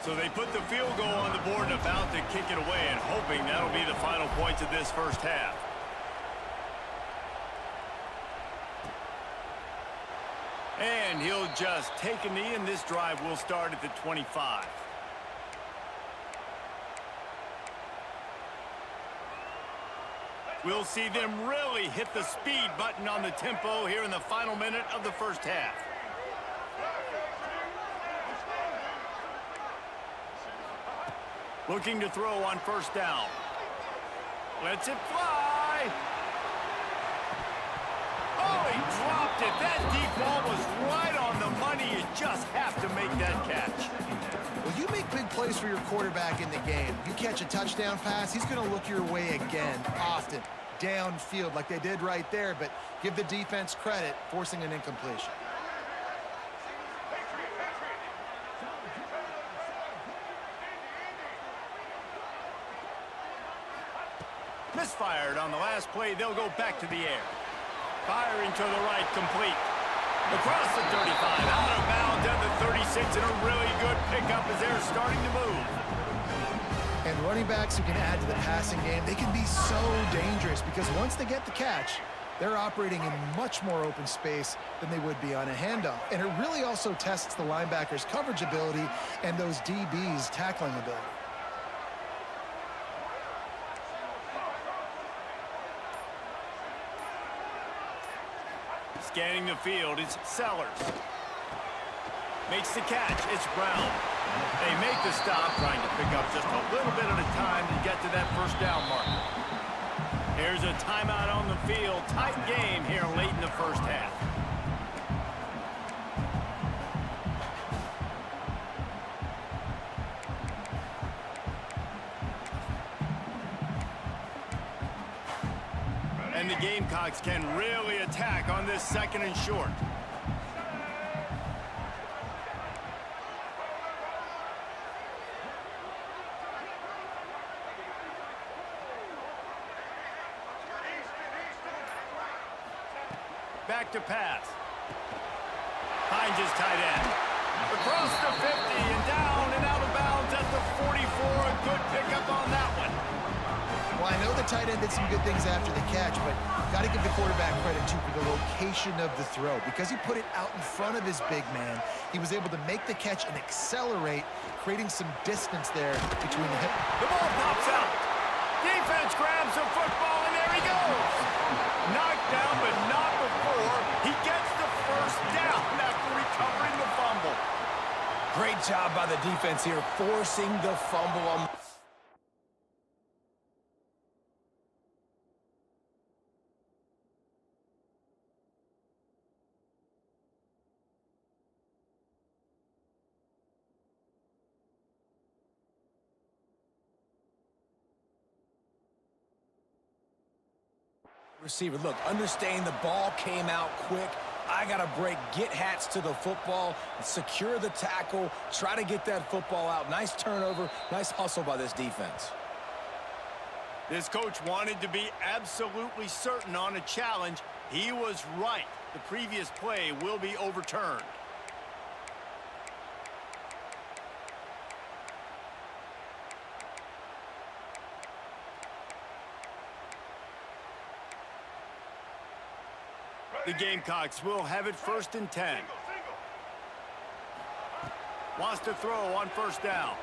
So they put the field goal on the board and about to kick it away and hoping that'll be the final points of this first half. And he'll just take a knee, and this drive will start at the 25. We'll see them really hit the speed button on the tempo here in the final minute of the first half. Looking to throw on first down. Lets it fly. Oh, he dropped it. That deep ball was right on the money. You just have to make that catch. Well, you make big plays for your quarterback in the game. You catch a touchdown pass, he's going to look your way again, often, downfield like they did right there, but give the defense credit, forcing an incompletion. Misfired on the last play. They'll go back to the air. Firing to the right, complete. Across the 35, out of bounds at the 36, and a really good pickup as they're starting to move. And running backs who can add to the passing game, they can be so dangerous because once they get the catch, they're operating in much more open space than they would be on a handoff. And it really also tests the linebackers' coverage ability and those DBs' tackling ability. Scanning the field, it's Sellers. Makes the catch, it's Brown. They make the stop, trying to pick up just a little bit at a time to get to that first down marker. Here's a timeout on the field. Tight game here late in the first half. And the Gamecocks can really attack on this second and short. Back to pass. Finds his tight end. Across the 50 and down and out of bounds at the 44. A good pickup on that one. Well, I know the tight end did some good things after the catch, but got to give the quarterback credit, too, for the location of the throw. Because he put it out in front of his big man, he was able to make the catch and accelerate, creating some distance there between the hip. The ball pops out. Defense grabs the football, and there he goes. Knocked down, but not before. He gets the first down after recovering the fumble. Great job by the defense here, forcing the fumble on. Receiver, look, understand the ball came out quick. I got to break, get hats to the football, secure the tackle, try to get that football out. Nice turnover, nice hustle by this defense. This coach wanted to be absolutely certain on a challenge. He was right. The previous play will be overturned. The Gamecocks will have it 1st and 10. Wants to throw on first down.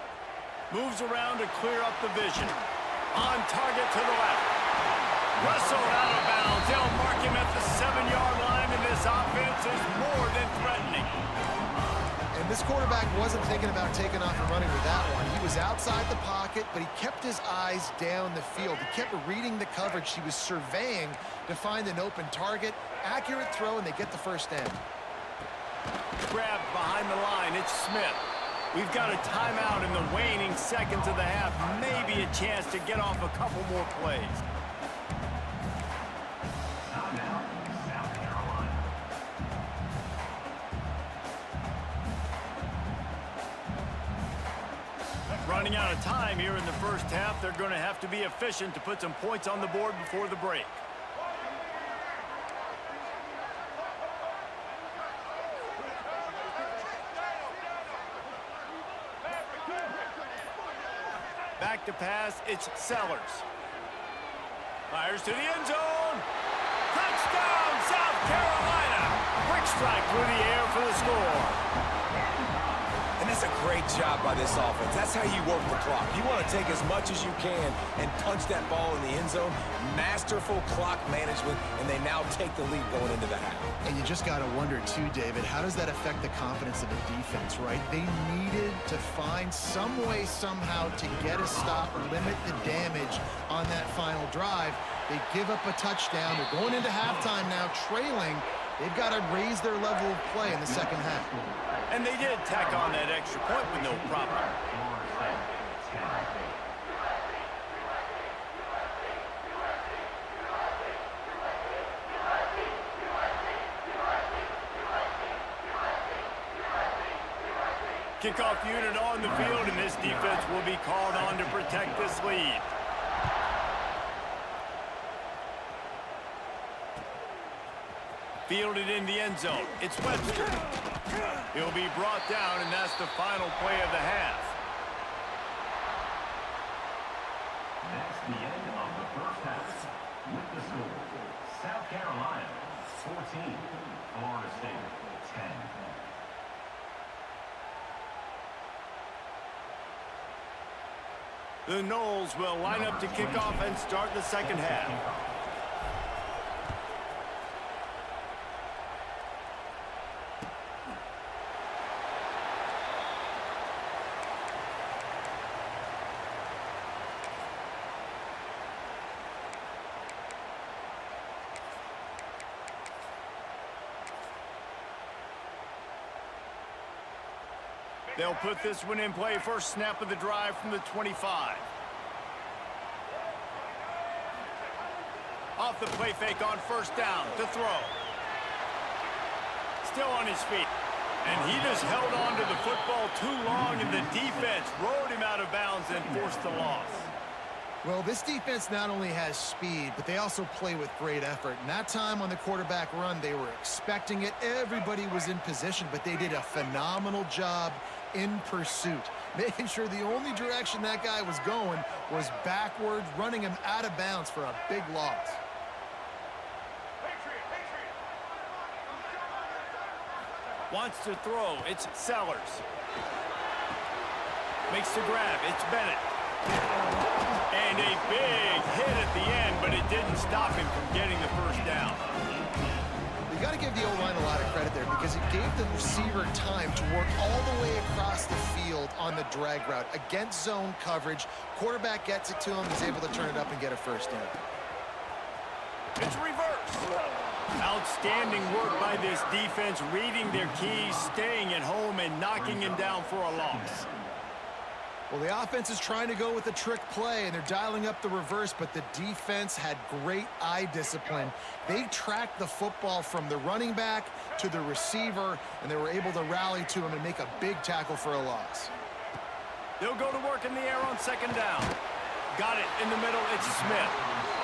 Moves around to clear up the vision. On target to the left. Wrestled out of bounds. They'll mark him at the 7-yard line, and this offense is more than threatening. And this quarterback wasn't thinking about taking off and running with that one. He was outside the pocket, but he kept his eyes down the field. He kept reading the coverage. He was surveying to find an open target. Accurate throw, and they get the first down. Grabbed behind the line. It's Smith. We've got a timeout in the waning seconds of the half. Maybe a chance to get off a couple more plays. Timeout, South Carolina. Running out of time here in the first half. They're going to have to be efficient to put some points on the board before the break. Back to pass, it's Sellers. Fires to the end zone. Touchdown, South Carolina. Backstrike through the air for the score. And that's a great job by this offense. That's how you work the clock. You want to take as much as you can and punch that ball in the end zone. Masterful clock management, and they now take the lead going into the half. And you just got to wonder, too, David, how does that affect the confidence of the defense, right? They needed to find some way, somehow, to get a stop, limit the damage on that final drive. They give up a touchdown. They're going into halftime now, trailing. They've got to raise their level of play in the second half. And they did tack on that extra point with no problem. Kickoff unit on the field, and this defense will be called on to protect this lead. Fielded in the end zone. It's Webster. He'll be brought down, and that's the final play of the half. That's the end of the first half. With the score, South Carolina 14, Florida State 10. The Noles will line up to kick off and start the second half. They'll put this one in play. First snap of the drive from the 25. Off the play fake on first down to throw. Still on his feet. And he just held on to the football too long, and the defense rode him out of bounds and forced the loss. Well, this defense not only has speed, but they also play with great effort. And that time on the quarterback run, they were expecting it. Everybody was in position, but they did a phenomenal job in pursuit, making sure the only direction that guy was going was backwards, running him out of bounds for a big loss. Wants to throw. It's Sellers. Makes the grab. It's Bennett. And a big hit at the end, but it didn't stop him from getting the first down. You got to give the O-line a lot of credit there because it gave the receiver time to work all the way across the field on the drag route against zone coverage. Quarterback gets it to him. He's able to turn it up and get a first down. It's reverse. Outstanding work by this defense, reading their keys, staying at home, and knocking him down for a loss. Well, the offense is trying to go with a trick play, and they're dialing up the reverse, but the defense had great eye discipline. They tracked the football from the running back to the receiver, and they were able to rally to him and make a big tackle for a loss. They'll go to work in the air on second down. Got it in the middle. It's Smith.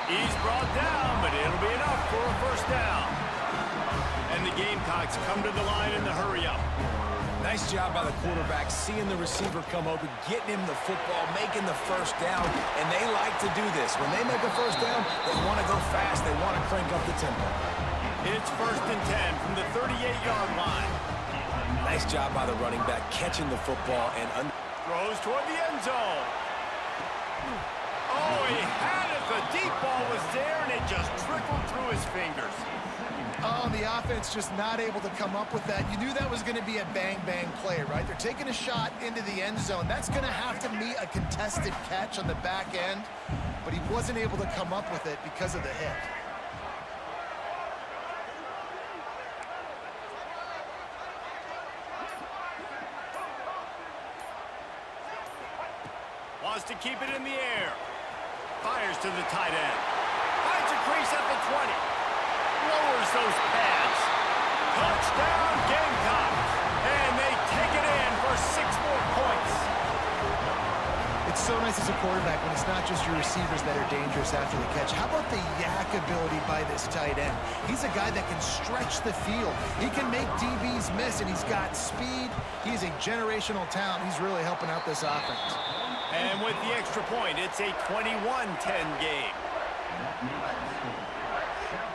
He's brought down, but it'll be enough for a first down. And the Gamecocks come to the line in the hurry-up. Nice job by the quarterback, seeing the receiver come open, getting him the football, making the first down, and they like to do this. When they make a first down, they want to go fast. They want to crank up the tempo. It's 1st and 10 from the 38-yard line. Nice job by the running back, catching the football and throws toward the end zone. Oh, he had it. The deep ball was there, and it just trickled through his fingers. Oh, the offense just not able to come up with that. You knew that was going to be a bang-bang play, right? They're taking a shot into the end zone. That's going to have to meet a contested catch on the back end, but he wasn't able to come up with it because of the hit. Wants to keep it in the air. Fires to the tight end. Finds a crease at the 20. Lowers those pads. Touchdown, Gamecocks. And they take it in for 6 more points. It's so nice as a quarterback when it's not just your receivers that are dangerous after the catch. How about the yak ability by this tight end? He's a guy that can stretch the field. He can make DBs miss, and he's got speed. He's a generational talent. He's really helping out this offense. And with the extra point, it's a 21-10 game.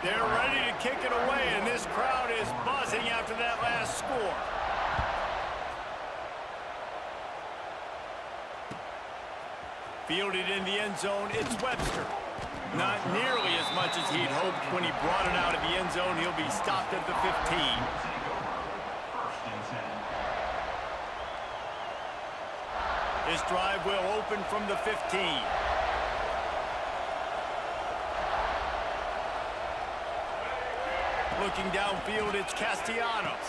They're ready to kick it away, and this crowd is buzzing after that last score. Fielded in the end zone, it's Webster. Not nearly as much as he'd hoped when he brought it out of the end zone. He'll be stopped at the 15. This drive will open from the 15. Looking downfield, it's Castellanos.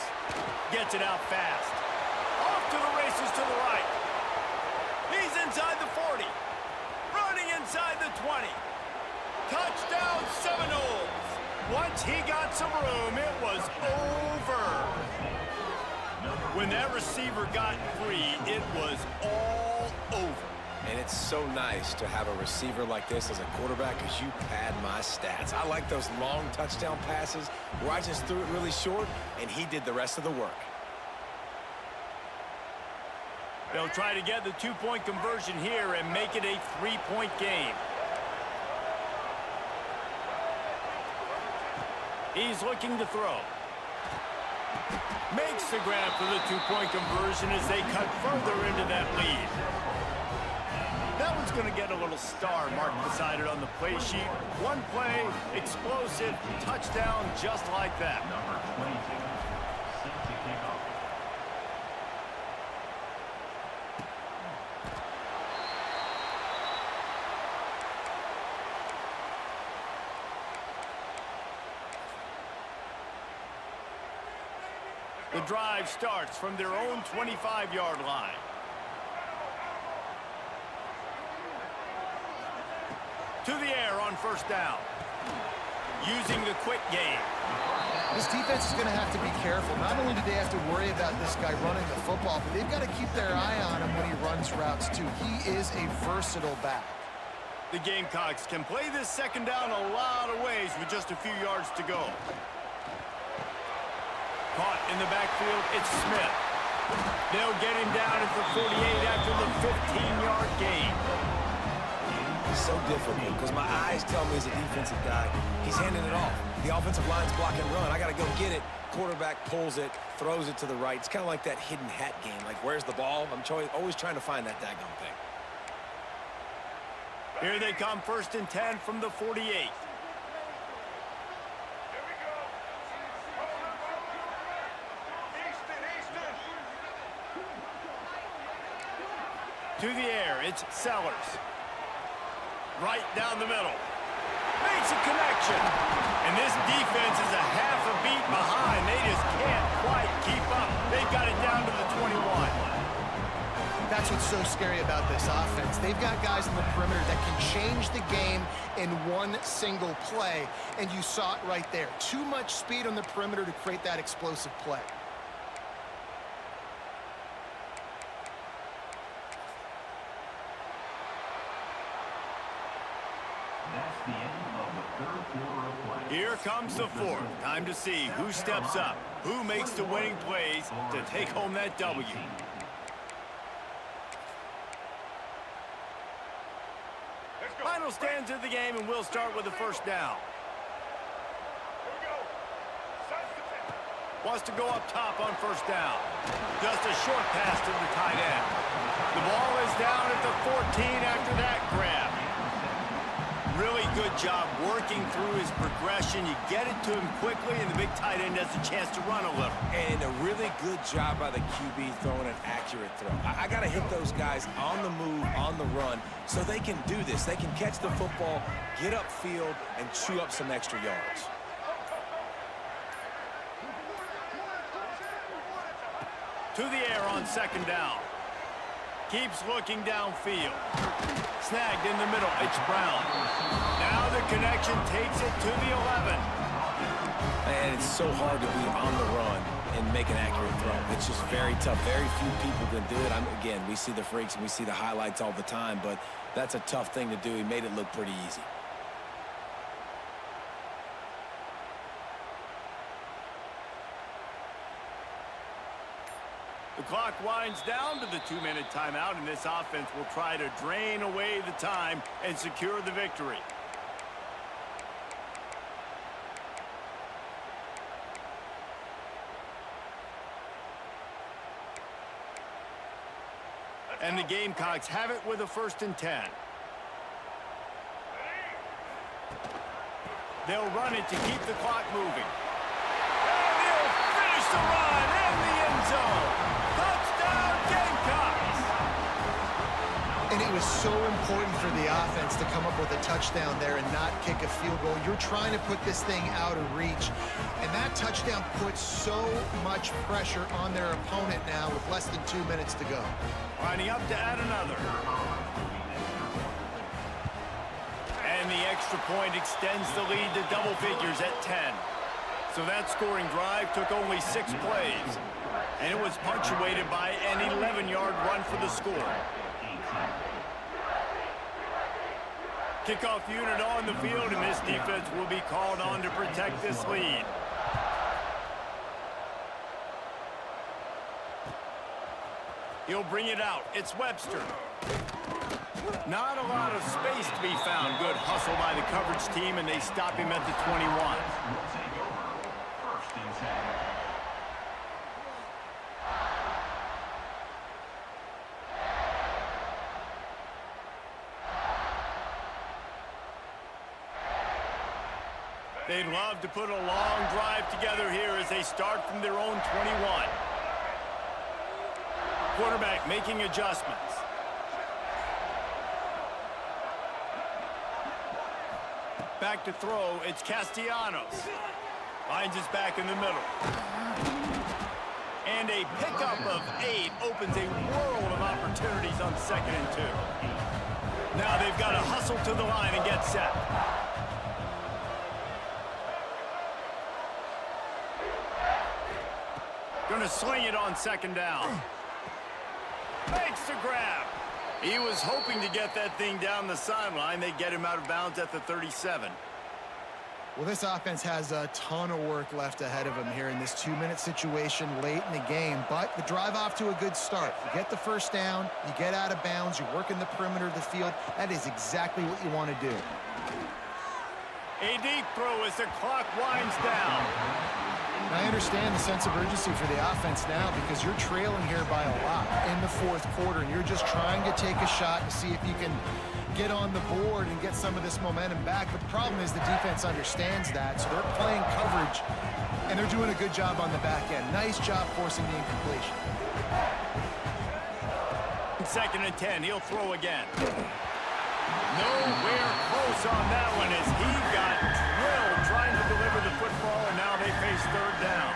Gets it out fast. Off to the races to the right. He's inside the 40. Running inside the 20. Touchdown Seminoles. Once he got some room, it was over. When that receiver got free, it was all over. And it's so nice to have a receiver like this as a quarterback because you pad my stats. I like those long touchdown passes where I just threw it really short and he did the rest of the work. They'll try to get the two-point conversion here and make it a three-point game. He's looking to throw. Makes the grab for the two-point conversion as they cut further into that lead. That one's going to get a little star marked beside it on the play sheet. One play, explosive, touchdown just like that. Number 22, set to kick off. The drive starts from their own 25-yard line. To the air on first down. Using the quick game. This defense is going to have to be careful. Not only do they have to worry about this guy running the football, but they've got to keep their eye on him when he runs routes, too. He is a versatile back. The Gamecocks can play this second down a lot of ways with just a few yards to go. Caught in the backfield, it's Smith. They'll get him down at the 48 after the 15-yard gain. It's so difficult because my eyes tell me as a defensive guy, he's handing it off. The offensive line's block and run. I got to go get it. Quarterback pulls it, throws it to the right. It's kind of like that hidden hat game. Like, where's the ball? I'm always trying to find that daggone thing. Here they come, 1st and 10 from the 48. To the air, it's Sellers. Right down the middle. Makes a connection. And this defense is a half a beat behind. They just can't quite keep up. They've got it down to the 21. That's what's so scary about this offense. They've got guys in the perimeter that can change the game in one single play. And you saw it right there. Too much speed on the perimeter to create that explosive play. That's the end of the third quarter of play. Here comes the fourth. Time to see who steps up, who makes the winning plays to take home that W. Final stands of the game, and we'll start with the first down. Wants to go up top on first down. Just a short pass to the tight end. The ball is down at the 14 after that grab. Really good job working through his progression. You get it to him quickly, and the big tight end has a chance to run a little. And a really good job by the QB throwing an accurate throw. I got to hit those guys on the move, on the run, so they can do this. They can catch the football, get upfield, and chew up some extra yards. To the air on second down. Keeps looking downfield. Snagged in the middle. It's Brown. Now the connection takes it to the 11. And it's so hard to be on the run and make an accurate throw. It's just very tough. Very few people can do it. Again, we see the freaks and we see the highlights all the time, but that's a tough thing to do. He made it look pretty easy. The clock winds down to the 2-minute timeout, and this offense will try to drain away the time and secure the victory. And the Gamecocks have it with a 1st and 10. They'll run it to keep the clock moving. And they'll finish the run in the end zone. Touchdown, Gamecocks! And it was so important for the offense to come up with a touchdown there and not kick a field goal. You're trying to put this thing out of reach. And that touchdown puts so much pressure on their opponent now with less than 2 minutes to go. Lining up to add another. And the extra point extends the lead to double figures at 10. So that scoring drive took only 6 plays. And it was punctuated by an 11-yard run for the score. Kickoff unit on the field, and this defense will be called on to protect this lead. He'll bring it out. It's Webster. Not a lot of space to be found. Good hustle by the coverage team, and they stop him at the 21. Will take over. 1st and 10. They'd love to put a long drive together here as they start from their own 21. Quarterback making adjustments. Back to throw, it's Castellanos. Finds his back in the middle. And a pickup of 8 opens a world of opportunities on 2nd and 2. Now they've got to hustle to the line and get set. Gonna sling it on 2nd down. Makes the grab. He was hoping to get that thing down the sideline. They get him out of bounds at the 37. Well, this offense has a ton of work left ahead of them here in this 2-minute situation late in the game, but the drive off to a good start. You get the 1st down, you get out of bounds, you work in the perimeter of the field. That is exactly what you want to do. A deep throw as the clock winds down. I understand the sense of urgency for the offense now because you're trailing here by a lot in the 4th quarter, and you're just trying to take a shot and see if you can get on the board and get some of this momentum back. But the problem is the defense understands that, so they're playing coverage, and they're doing a good job on the back end. Nice job forcing the incompletion. 2nd and 10, he'll throw again. Nowhere close on that one as he got drilled trying to deliver the football, and now they face 3rd down.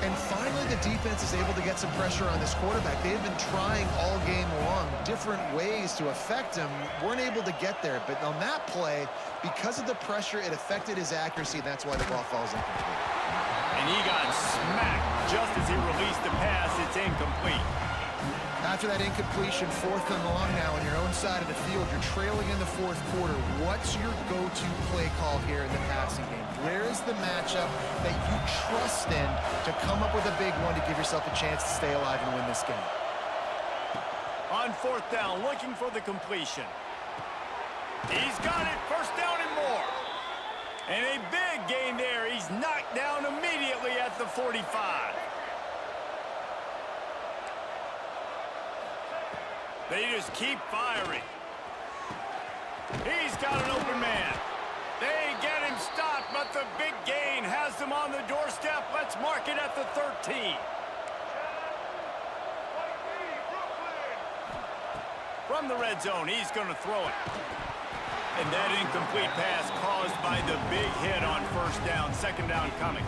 And finally, the defense is able to get some pressure on this quarterback. They've been trying all game long different ways to affect him. Weren't able to get there, but on that play, because of the pressure, it affected his accuracy, and that's why the ball falls incomplete. And he got smacked just as he released the pass. It's incomplete. After that incompletion, 4th and long now on your own side of the field, you're trailing in the 4th quarter. What's your go-to play call here in the passing game? Where is the matchup that you trust in to come up with a big one to give yourself a chance to stay alive and win this game? On 4th down, looking for the completion. He's got it, 1st down and more. And a big gain there. He's knocked down immediately at the 45. They just keep firing. He's got an open man. They get him stopped, but the big gain has them on the doorstep. Let's mark it at the 13. From the red zone, he's going to throw it. And that incomplete pass caused by the big hit on 1st down. 2nd down coming.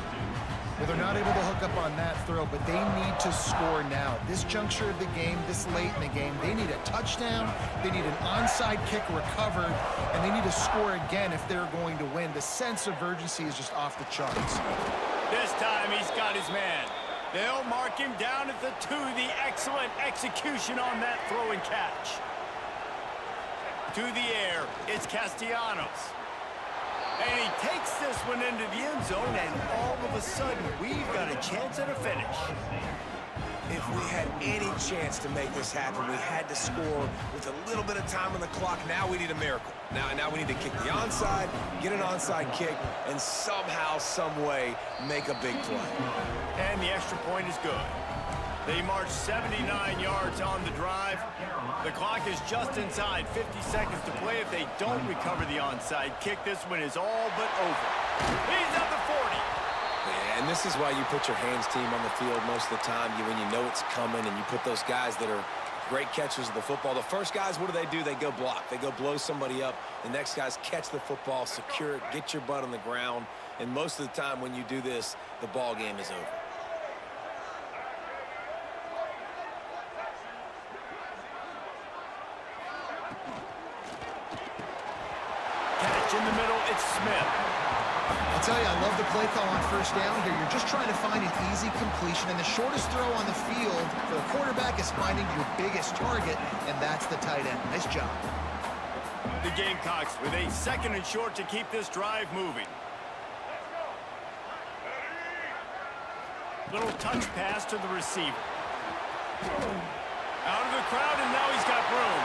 Well, they're not able to hook up on that throw, but they need to score now. This juncture of the game, this late in the game, they need a touchdown, they need an onside kick recovered, and they need to score again if they're going to win. The sense of urgency is just off the charts. This time he's got his man. They'll mark him down at the 2. The excellent execution on that throw and catch. To the air, it's Castellanos. And he takes this one into the end zone, and all of a sudden, we've got a chance at a finish. If we had any chance to make this happen, we had to score with a little bit of time on the clock. Now we need a miracle. Now we need to kick the onside, get an onside kick, and somehow, some way, make a big play. And the extra point is good. They march 79 yards on the drive. The clock is just inside 50 seconds to play. If they don't recover the onside kick, this one is all but over. He's at the 40. Yeah, and this is why you put your hands team on the field most of the time. When you know it's coming, and you put those guys that are great catchers of the football. The first guys, what do? They go block. They go blow somebody up. The next guys catch the football, secure it, get your butt on the ground. And most of the time when you do this, the ball game is over. Catch in the middle, it's Smith. I'll tell you, I love the play call on first down here. You're just trying to find an easy completion, and the shortest throw on the field for the quarterback is finding your biggest target, and that's the tight end. Nice job. The Gamecocks with a 2nd and short to keep this drive moving. Little touch pass to the receiver. Out of the crowd, and now he's got room.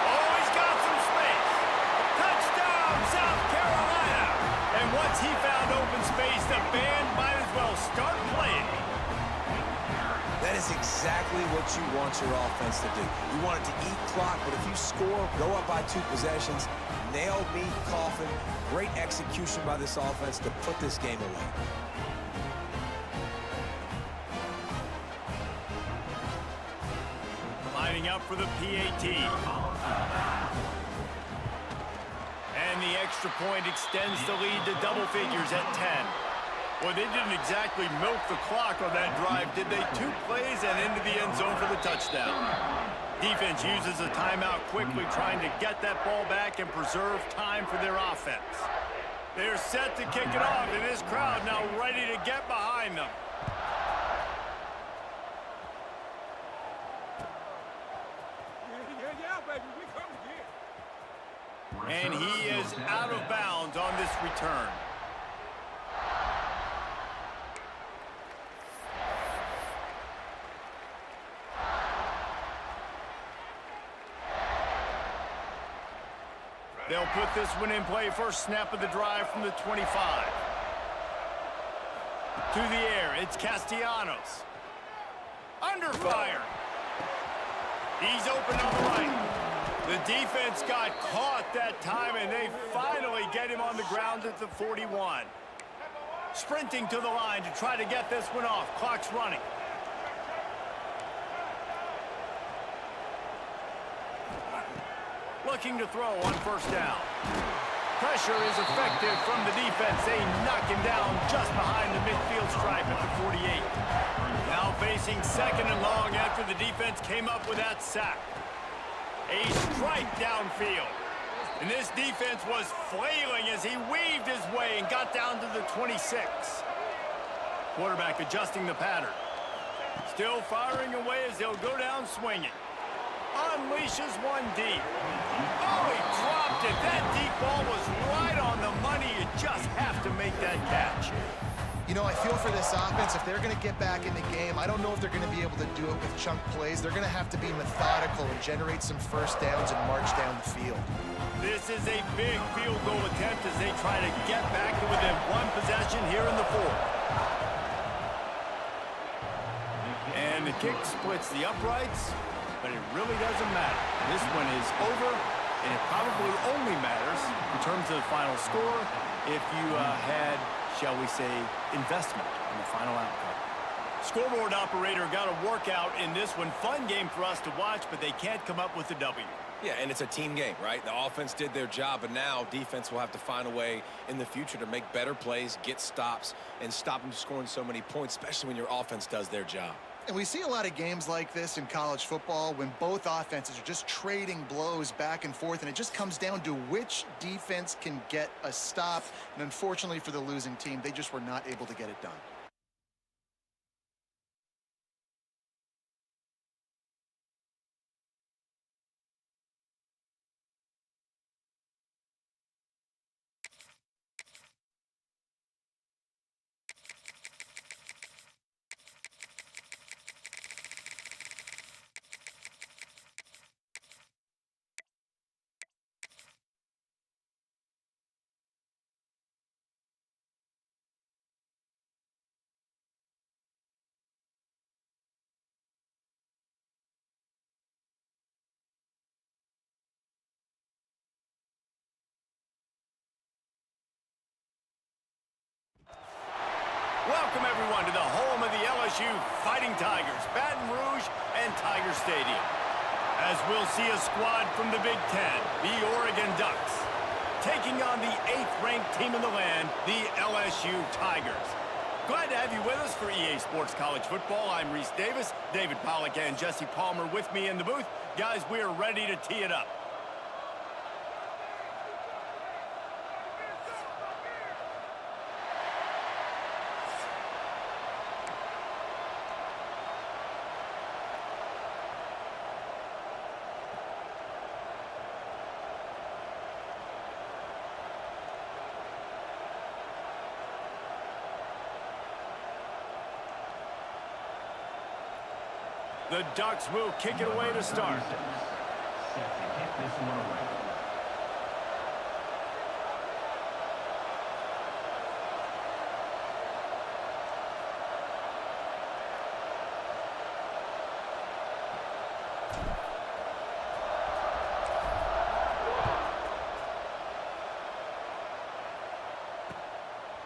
Oh, he's got some space. Touchdown, South Carolina. And once he found open space, the band might as well start playing. That is exactly what you want your offense to do. You want it to eat clock, but if you score, go up by 2 possessions, nail me, coffin, great execution by this offense to put this game away. Lining up for the PAT. And the extra point extends the lead to double figures at 10. Well, they didn't exactly milk the clock on that drive, did they? 2 plays and into the end zone for the touchdown. Defense uses a timeout quickly, trying to get that ball back and preserve time for their offense. They're set to kick it off, and this crowd now ready to get behind them. And he is out of bounds on this return. They'll put this one in play. First snap of the drive from the 25. To the air, it's Castellanos. Under fire. He's open on the right. The defense got caught that time, and they finally get him on the ground at the 41. Sprinting to the line to try to get this one off. Clock's running. Looking to throw on first down. Pressure is effective from the defense. They knock him down just behind the midfield stripe at the 48. Now facing 2nd and long after the defense came up with that sack. A strike downfield. And this defense was flailing as he weaved his way and got down to the 26. Quarterback adjusting the pattern. Still firing away as they'll go down swinging. Unleashes one deep. Oh, he dropped it. That deep ball was right on the money. You just have to make that catch. You know, I feel for this offense. If they're going to get back in the game, I don't know if they're going to be able to do it with chunk plays. They're going to have to be methodical and generate some first downs and march down the field. This is a big field goal attempt as they try to get back to within 1 possession here in the 4th. And the kick splits the uprights, but it really doesn't matter. This one is over, and it probably only matters in terms of the final score if you had, shall we say, investment in the final outcome. Scoreboard operator got a workout in this one. Fun game for us to watch, but they can't come up with a W. Yeah, and it's a team game, right? The offense did their job, but now defense will have to find a way in the future to make better plays, get stops, and stop them scoring so many points, especially when your offense does their job. And we see a lot of games like this in college football when both offenses are just trading blows back and forth, and it just comes down to which defense can get a stop. And unfortunately for the losing team, they just were not able to get it done. Welcome, everyone, to the home of the LSU Fighting Tigers, Baton Rouge and Tiger Stadium. As we'll see a squad from the Big Ten, the Oregon Ducks, taking on the 8th-ranked team in the land, the LSU Tigers. Glad to have you with us for EA Sports College Football. I'm Reese Davis, David Pollack and Jesse Palmer with me in the booth. Guys, we are ready to tee it up. The Ducks will kick it away to start. Set to kick this one away.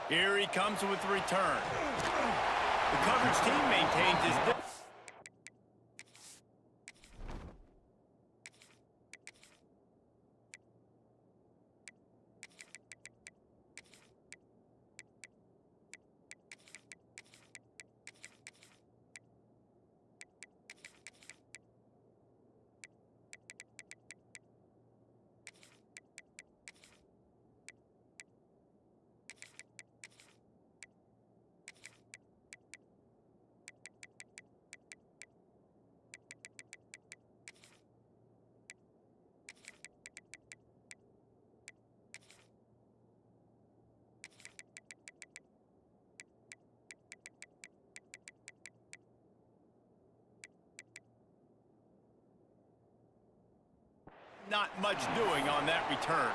Here he comes with the return. The coverage team maintains his distance. Not much doing on that return.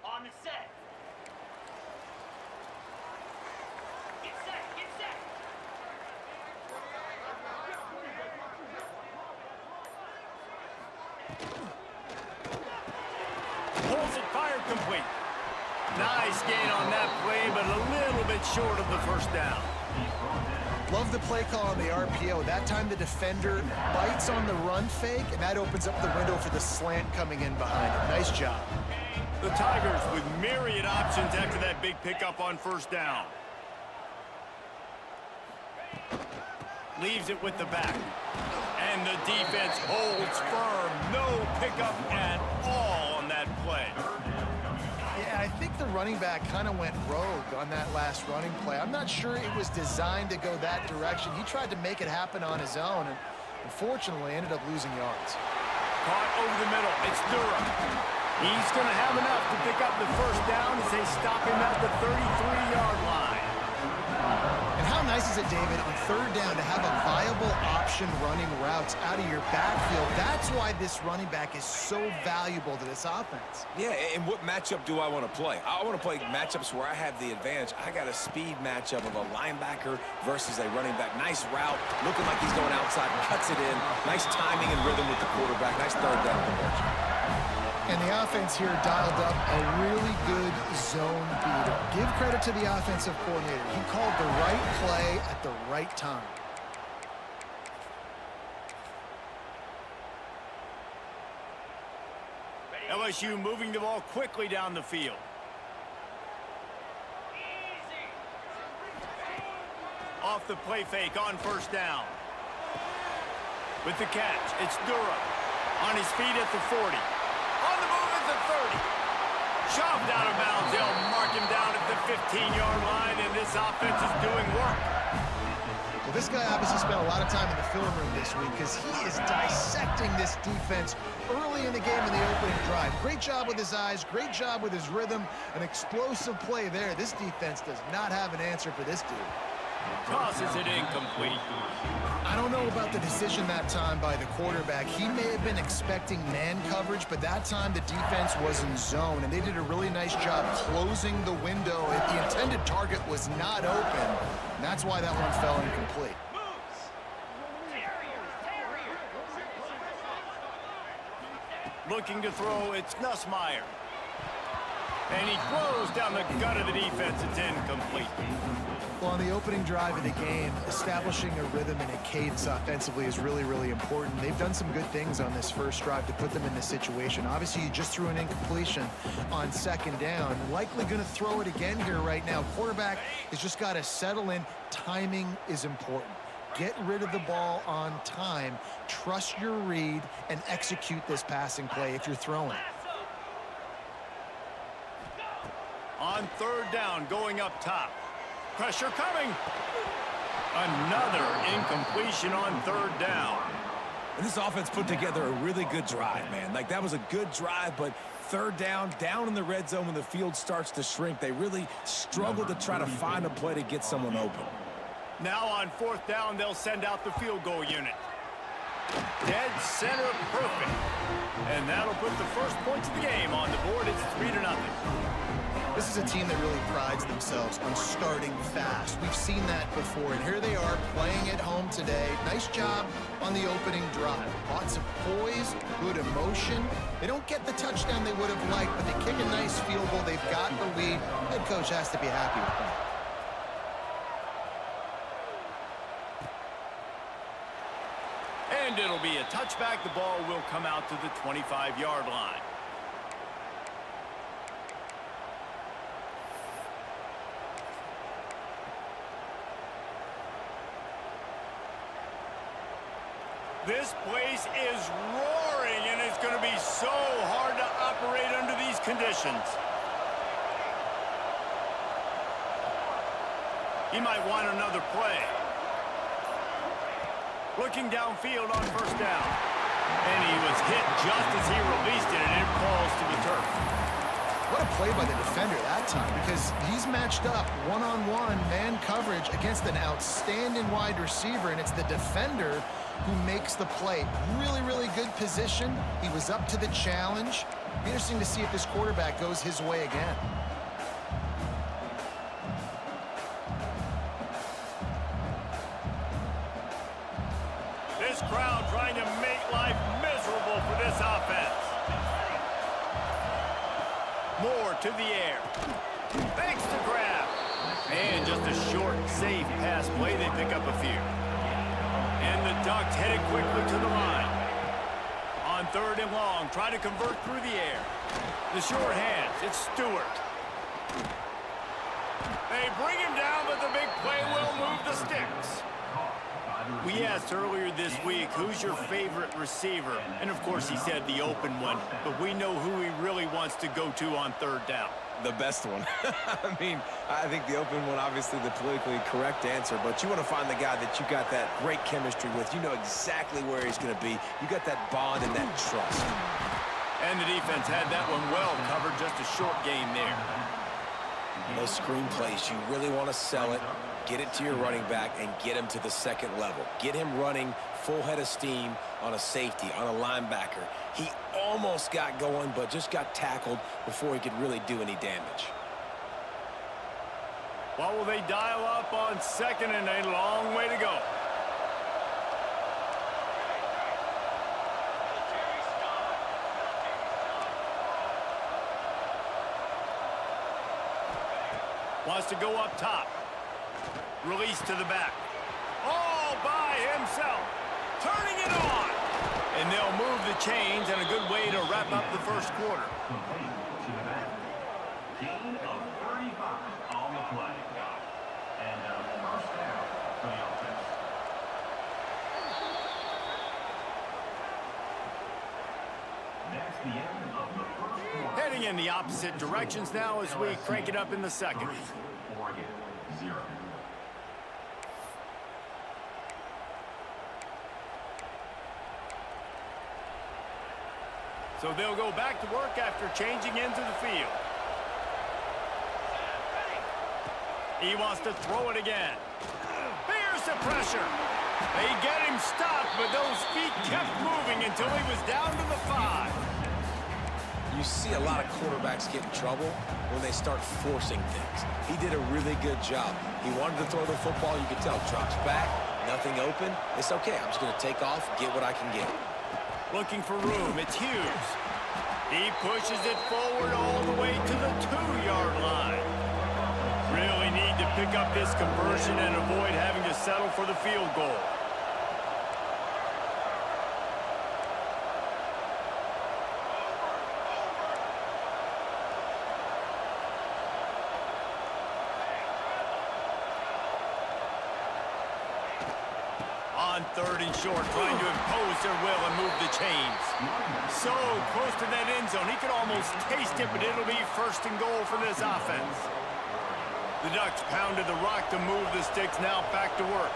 On the set. Get set, get set. Pulls it, fired complete. Nice gain on that play, but a little bit short of the first down. Love the play call on the RPO. That time the defender bites on the run fake, and that opens up the window for the slant coming in behind him. Nice job. The Tigers with myriad options after that big pickup on first down. Leaves it with the back. And the defense holds firm. No pickup at all on that play. Yeah, I think the running back kind of went rogue on that last running play. I'm not sure it was designed to go that direction. He tried to make it happen on his own, and unfortunately ended up losing yards. Caught over the middle. It's Durham. He's going to have enough to pick up the first down as they stop him at the 33-yard line. And how nice is it, David, on third down to have a viable option running routes out of your backfield? That's why this running back is so valuable to this offense. Yeah, and what matchup do I want to play? I want to play matchups where I have the advantage. I got a speed matchup of a linebacker versus a running back. Nice route, looking like he's going outside, cuts it in. Nice timing and rhythm with the quarterback. Nice third down conversion. And the offense here dialed up a really good zone beater. Give credit to the offensive coordinator. He called the right play at the right time. LSU moving the ball quickly down the field. Off the play fake on first down. With the catch, it's Durham. On his feet at the 40. On the move at the 30. Shoved out of bounds. They'll mark him down at the 15-yard line, and this offense is doing work. The This guy obviously spent a lot of time in the film room this week because he is dissecting this defense early in the game in the opening drive. Great job with his eyes, great job with his rhythm, an explosive play there. This defense does not have an answer for this dude. Tosses it incomplete. I don't know about the decision that time by the quarterback. He may have been expecting man coverage, but that time the defense was in zone, and they did a really nice job closing the window. The intended target was not open, and that's why that one fell incomplete. Looking to throw, it's Nussmeier. And he throws down the gut of the defense. It's incomplete. Well, on the opening drive of the game, establishing a rhythm and a cadence offensively is really, really important. They've done some good things on this first drive to put them in this situation. Obviously, you just threw an incompletion on second down. Likely going to throw it again here right now. Quarterback has just got to settle in. Timing is important. Get rid of the ball on time. Trust your read and execute this passing play if you're throwing. On third down, going up top. Pressure coming. Another incompletion on third down. And this offense put together a really good drive, man. Like, that was a good drive, but third down in the red zone when the field starts to shrink, they really struggle to try to find a play to get someone open. Now on fourth down, they'll send out the field goal unit. Dead center perfect. And that'll put the first points of the game on the board. It's 3-0. This is a team that really prides themselves on starting fast. We've seen that before, and here they are playing at home today. Nice job on the opening drive. Lots of poise, good emotion. They don't get the touchdown they would have liked, but they kick a nice field goal. They've got the lead. Head coach has to be happy with that. And it'll be a touchback. The ball will come out to the 25-yard line. This place is roaring, and it's going to be so hard to operate under these conditions. He might want another play. Looking downfield on first down. And he was hit just as he released it, and it falls to the turf. What a play by the defender that time, because he's matched up one-on-one man coverage against an outstanding wide receiver, and it's the defender who makes the play. Really, really good position. He was up to the challenge. Be interesting to see if this quarterback goes his way again. This crowd trying to make life miserable for this offense. More to the air. Thanks to grab. And just a short, safe pass play. They pick up a few. And the Ducks headed quickly to the line. On third and long, try to convert through the air. The short hands, it's Stewart. They bring him down, but the big play will move the sticks. We asked earlier this week, who's your favorite receiver? And of course he said the open one, but we know who he really wants to go to on third down. The best one. I mean, I think the open one, obviously the politically correct answer, but you want to find the guy that you got that great chemistry with. You know exactly where he's going to be. You got that bond and that trust. And the defense had that one well covered, just a short gain there. Those screen plays, you really want to sell it, get it to your running back, and get him to the second level. Get him running full head of steam on a safety, on a linebacker. He almost got going, but just got tackled before he could really do any damage. What will they dial up on second, and a long way to go? Wants to go up top. Release to the back. All by himself. Turning it on. And they'll move the chains, and a good way to wrap up the first quarter. Gain of 35 on the play. And a first down for the offense. That's the end of the first quarter. Heading in the opposite directions now as we crank it up in the second. Oregon 0. So they'll go back to work after changing into the field. He wants to throw it again. Here's the pressure. They get him stopped, but those feet kept moving until he was down to the 5. You see a lot of quarterbacks get in trouble when they start forcing things. He did a really good job. He wanted to throw the football. You could tell. Drops back, nothing open. It's okay. I'm just going to take off, get what I can get. Looking for room. It's Hughes. He pushes it forward all the way to the 2-yard line. Really need to pick up this conversion and avoid having to settle for the field goal. On 3rd and short, trying to impose their will and move the chains. So close to that end zone, he could almost taste it, but it'll be 1st and goal for this offense. The Ducks pounded the rock to move the sticks, now back to work.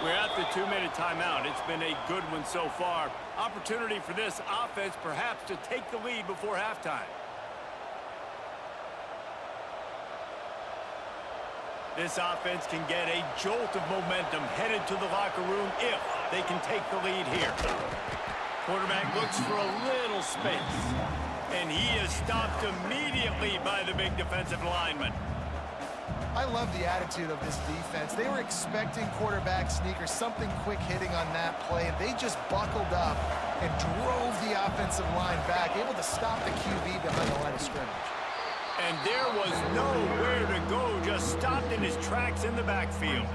We're at the 2-minute timeout. It's been a good one so far. Opportunity for this offense perhaps to take the lead before halftime. This offense can get a jolt of momentum headed to the locker room if they can take the lead here. Quarterback looks for a little space, and he is stopped immediately by the big defensive lineman. I love the attitude of this defense. They were expecting quarterback sneakers, something quick hitting on that play, and they just buckled up and drove the offensive line back, able to stop the QB behind the line of scrimmage. And there was nowhere to go, just stopped in his tracks in the backfield.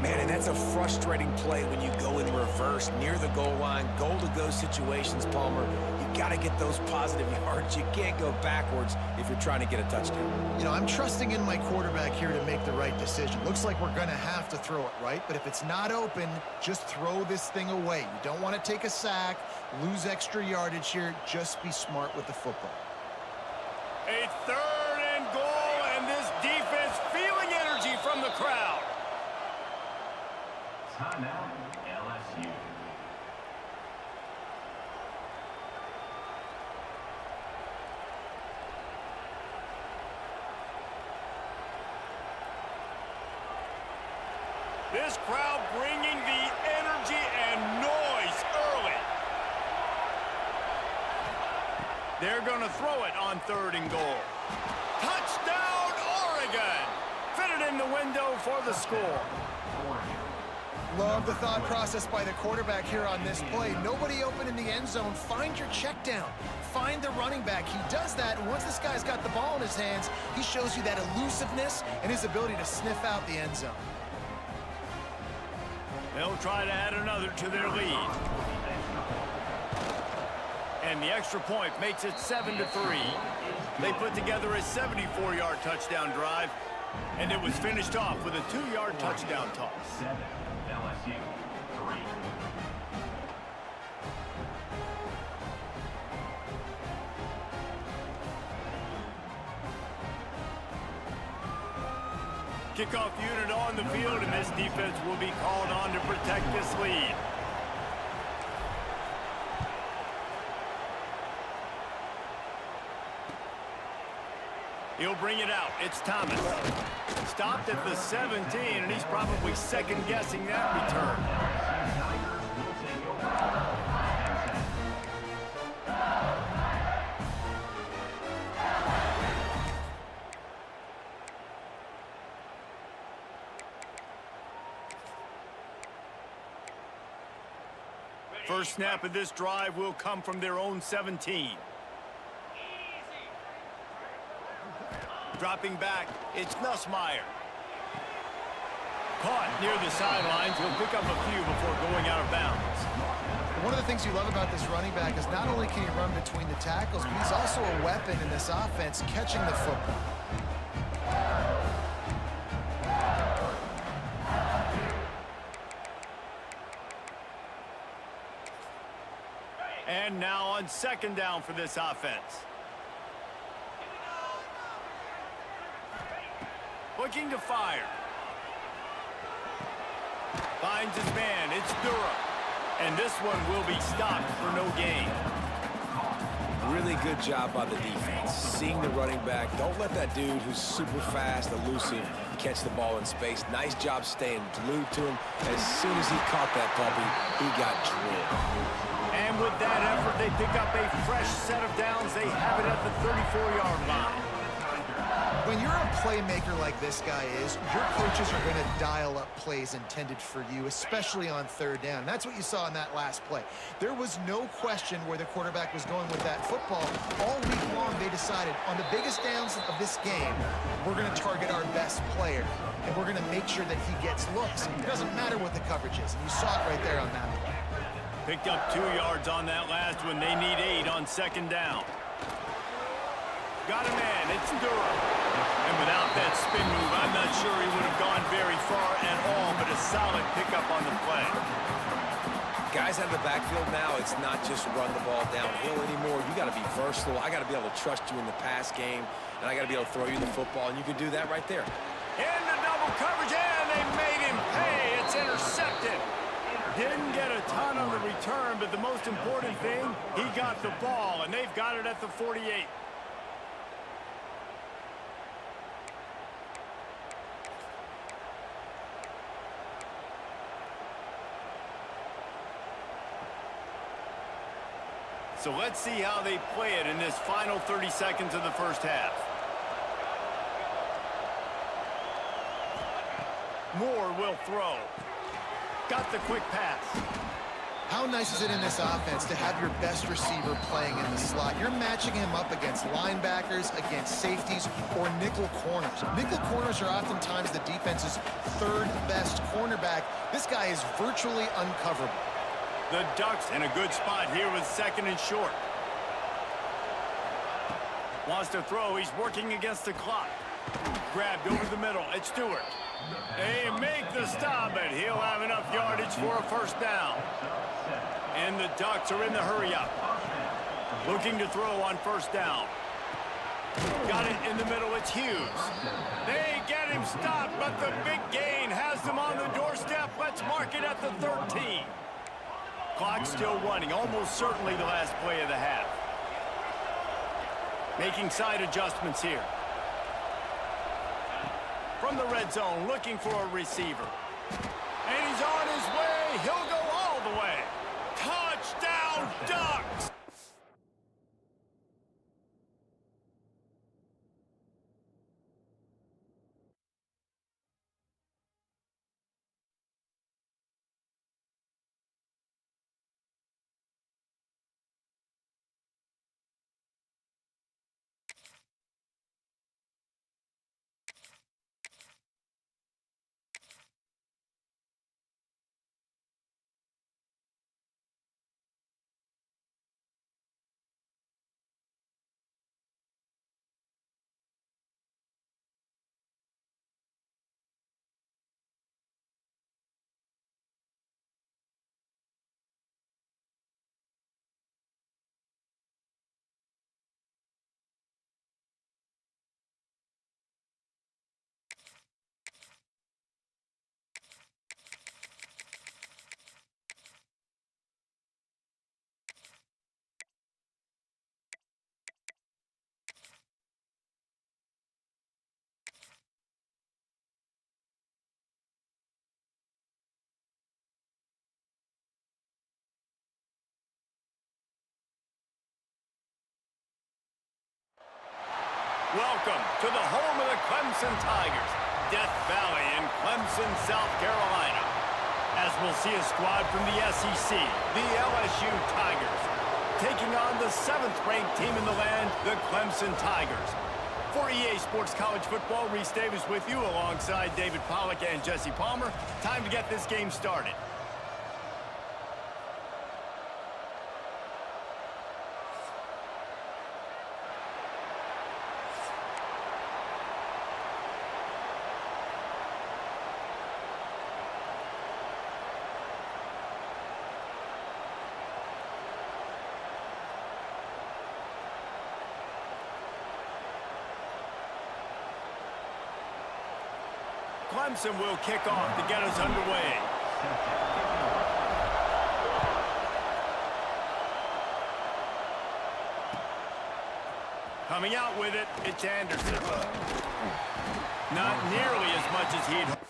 Man, and that's a frustrating play when you go in reverse near the goal line, goal-to-go situations, Palmer. You got to get those positive yards. You can't go backwards if you're trying to get a touchdown. You know, I'm trusting in my quarterback here to make the right decision. Looks like we're going to have to throw it, right? But if it's not open, just throw this thing away. You don't want to take a sack, lose extra yardage here. Just be smart with the football. A 3rd and goal, and this defense feeling energy from the crowd. Timeout, LSU. This crowd bringing the energy and noise early. They're going to throw it on 3rd and goal. Touchdown, Oregon! Fitted in the window for the score. Love the thought process by the quarterback here on this play. Nobody open in the end zone. Find your check down. Find the running back. He does that, and once this guy's got the ball in his hands, he shows you that elusiveness and his ability to sniff out the end zone. They'll try to add another to their lead. And the extra point makes it 7-3. They put together a 74-yard touchdown drive, and it was finished off with a 2-yard touchdown toss. 7, LSU, 3. Kickoff unit on the field, and this defense will be called on to protect this lead. He'll bring it out. It's Thomas. Stopped at the 17, and he's probably second-guessing that return. First snap of this drive will come from their own 17. Dropping back, it's Nussmeier. Caught near the sidelines. He'll pick up a few before going out of bounds. One of the things you love about this running back is not only can he run between the tackles, but he's also a weapon in this offense, catching the football. And now on second down for this offense. Looking to fire. Finds his man. It's Durham. And this one will be stopped for no gain. Really good job by the defense. Seeing the running back. Don't let that dude who's super fast, elusive, catch the ball in space. Nice job staying glued to him. As soon as he caught that puppy, he got drilled. And with that effort, they pick up a fresh set of downs. They have it at the 34-yard line. When you're a playmaker like this guy is, your coaches are going to dial up plays intended for you, especially on third down. That's what you saw in that last play. There was no question where the quarterback was going with that football. All week long, they decided on the biggest downs of this game, we're going to target our best player, and we're going to make sure that he gets looks. It doesn't matter what the coverage is, and you saw it right there on that play. Picked up 2 yards on that last one. They need 8 on second down. Got a man. It's Durham. And without that spin move, I'm not sure he would have gone very far at all, but a solid pickup on the play. Guys out of the backfield now, it's not just run the ball downhill anymore. You got to be versatile. I got to be able to trust you in the pass game, and I got to be able to throw you the football, and you can do that right there. Into double coverage, and they made him pay. It's intercepted. Didn't get a ton on the return, but the most important thing, he got the ball, and they've got it at the 48. So let's see how they play it in this final 30 seconds of the first half. Moore will throw. Got the quick pass. How nice is it in this offense to have your best receiver playing in the slot? You're matching him up against linebackers, against safeties, or nickel corners. Nickel corners are oftentimes the defense's third best cornerback. This guy is virtually uncoverable. The Ducks in a good spot here with second and short. Wants to throw. He's working against the clock. Grabbed over the middle. It's Stewart. They make the stop, but he'll have enough yardage for a first down. And the Ducks are in the hurry-up. Looking to throw on first down. Got it in the middle. It's Hughes. They get him stopped, but the big gain has them on the doorstep. Let's mark it at the 13. Clock still running, almost certainly the last play of the half. Making side adjustments here. From the red zone, looking for a receiver. And he's on his way. He'll go all the way. Touchdown, Ducks! Welcome to the home of the Clemson Tigers, Death Valley in Clemson, South Carolina. As we'll see a squad from the SEC, the LSU Tigers, taking on the 7th-ranked team in the land, the Clemson Tigers. For EA Sports College Football, Reese Davis with you alongside David Pollack and Jesse Palmer. Time to get this game started. Clemson will kick off to get us underway. Coming out with it, it's Anderson. Not nearly as much as he'd hoped.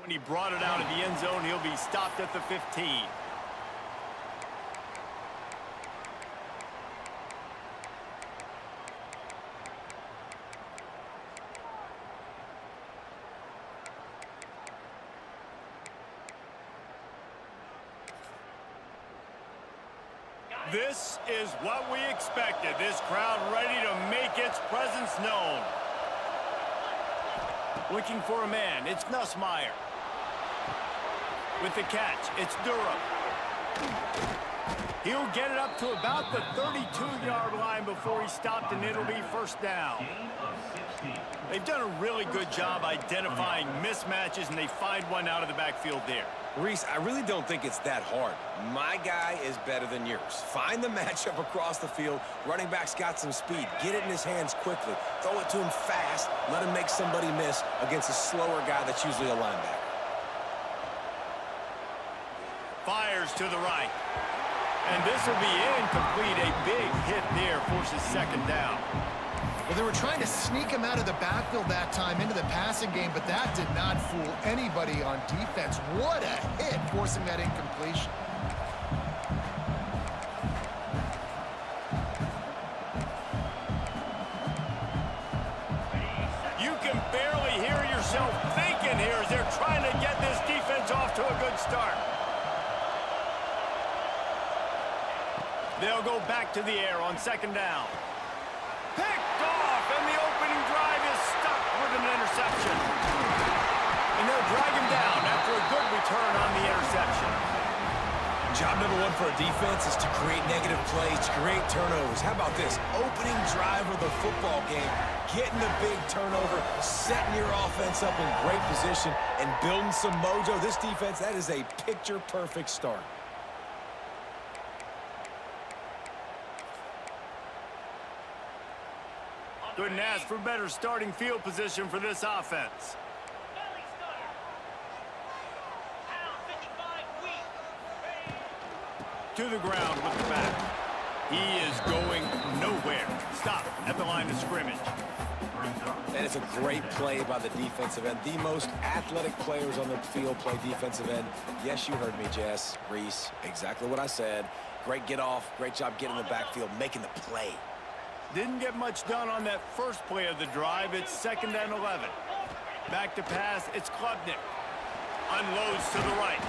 When he brought it out of the end zone, he'll be stopped at the 15. This is what we expected. This crowd ready to make its presence known. Looking for a man, it's Nussmeier. With the catch, it's Durham. He'll get it up to about the 32-yard line before he's stopped, and it'll be first down. They've done a really good job identifying mismatches, and they find one out of the backfield there. Reese, I really don't think it's that hard. My guy is better than yours. Find the matchup across the field. Running back's got some speed. Get it in his hands quickly. Throw it to him fast. Let him make somebody miss against a slower guy that's usually a linebacker. Fires to the right. And this will be incomplete. A big hit there forces second down. Well, they were trying to sneak him out of the backfield that time into the passing game, but that did not fool anybody on defense. What a hit, forcing that incompletion. You can barely hear yourself thinking here as they're trying to get this defense off to a good start. They'll go back to the air on second down. Picked off, and the opening drive is stuck with an interception. And they'll drag him down after a good return on the interception. Job number one for a defense is to create negative plays, to create turnovers. How about this? Opening drive of the football game, getting the big turnover, setting your offense up in great position, and building some mojo. This defense, that is a picture-perfect start. Couldn't ask for better starting field position for this offense. Belly starter. Pound 55 weak. To the ground with the back. He is going nowhere. Stop at the line of scrimmage. That is a great play by the defensive end. The most athletic players on the field play defensive end. Yes, you heard me, Jess, Reese. Exactly what I said. Great get off. Great job getting in the backfield, making the play. Didn't get much done on that first play of the drive. It's 2nd and 11. Back to pass, it's Klubnik. Unloads to the right.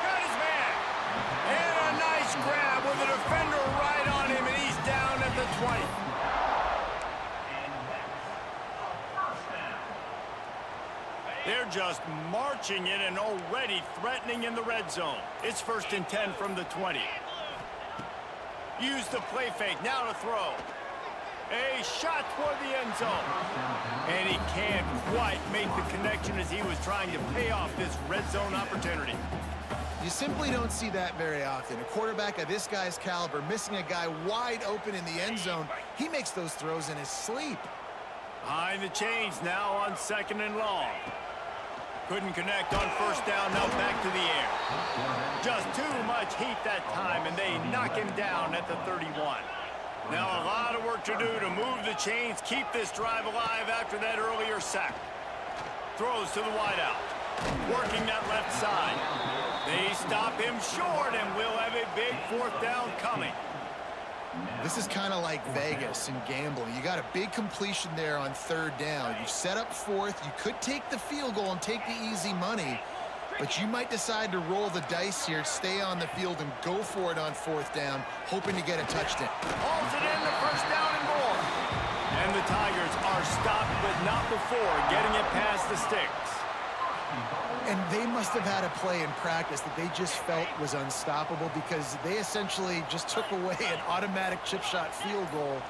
Got his man. And a nice grab with a defender right on him, and he's down at the 20. They're just marching in and already threatening in the red zone. It's 1st and 10 from the 20. Use the play fake, now to throw. A shot toward the end zone. And he can't quite make the connection as he was trying to pay off this red zone opportunity. You simply don't see that very often. A quarterback of this guy's caliber missing a guy wide open in the end zone. He makes those throws in his sleep. Behind the chains now on 2nd and long. Couldn't connect on first down, now back to the air. Just too much heat that time, and they knock him down at the 31. Now a lot of work to do to move the chains, keep this drive alive after that earlier sack. Throws to the wideout. Working that left side. They stop him short, and we'll have a big fourth down coming. This is kind of like Vegas and gambling. You got a big completion there on third down. You set up fourth. You could take the field goal and take the easy money, but you might decide to roll the dice here, stay on the field, and go for it on fourth down, hoping to get a touchdown. Hauls it in, the first down and more. And the Tigers are stopped, but not before getting it past the sticks. And they must have had a play in practice that they just felt was unstoppable, because they essentially just took away an automatic chip shot field goal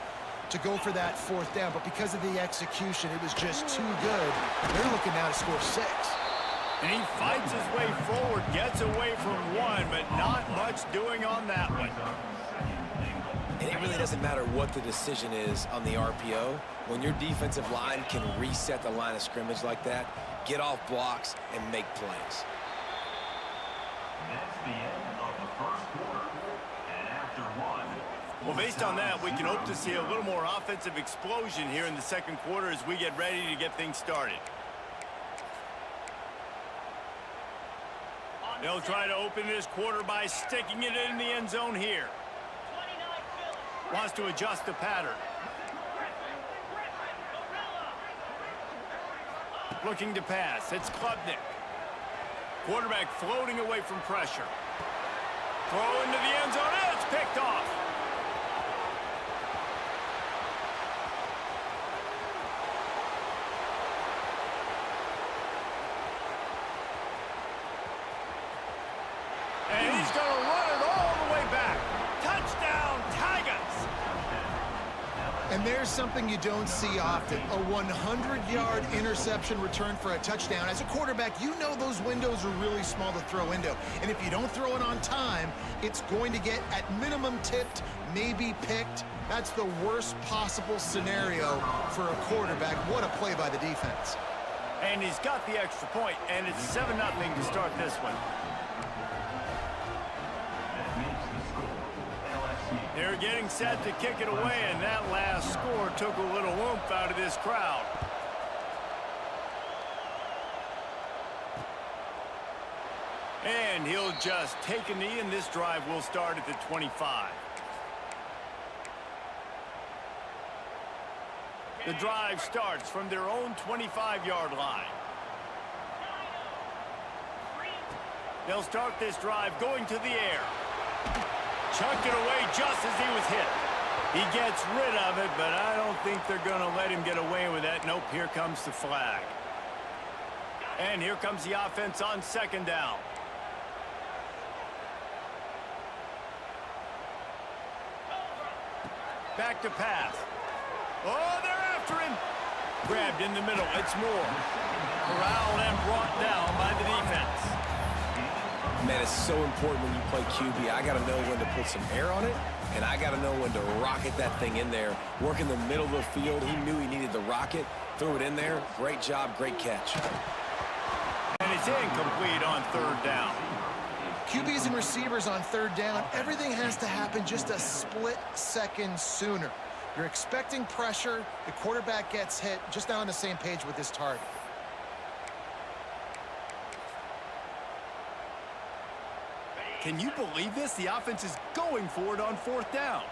to go for that fourth down. But because of the execution, it was just too good. They're looking now to score 6. And he fights his way forward, gets away from one, but not much doing on that one. And it really doesn't matter what the decision is on the RPO. When your defensive line can reset the line of scrimmage like that, get off blocks, and make plays. That's the end of the first quarter. And after one. Well, based on that, we can hope to see a little more offensive explosion here in the second quarter as we get ready to get things started. They'll try to open this quarter by sticking it in the end zone here. Wants to adjust the pattern. Looking to pass. It's Klubnik. Quarterback floating away from pressure. Throw into the end zone. It's picked off. And he's going to run it all the way back. Touchdown, Tigers! And there's something you don't see often, a 100-yard interception return for a touchdown. As a quarterback, you know those windows are really small to throw into. And if you don't throw it on time, it's going to get at minimum tipped, maybe picked. That's the worst possible scenario for a quarterback. What a play by the defense. And he's got the extra point, and it's 7-0 to start this one. They're getting set to kick it away, and that last score took a little oomph out of this crowd. And he'll just take a knee, and this drive will start at the 25. The drive starts from their own 25-yard line. They'll start this drive going to the air. Chucked it away just as he was hit. He gets rid of it, but I don't think they're going to let him get away with that. Nope, here comes the flag. And here comes the offense on second down. Back to pass. Oh, they're after him. Grabbed in the middle. It's Moore. Corralled and brought down by the defense. Man, it's so important when you play QB. I got to know when to put some air on it, and I got to know when to rocket that thing in there. Work in the middle of the field. He knew he needed the rocket. Threw it in there. Great job, great catch. And it's incomplete on third down. QBs and receivers on third down, everything has to happen just a split second sooner. You're expecting pressure. The quarterback gets hit. Just not on the same page with his target. Can you believe this? The offense is going for it on fourth down.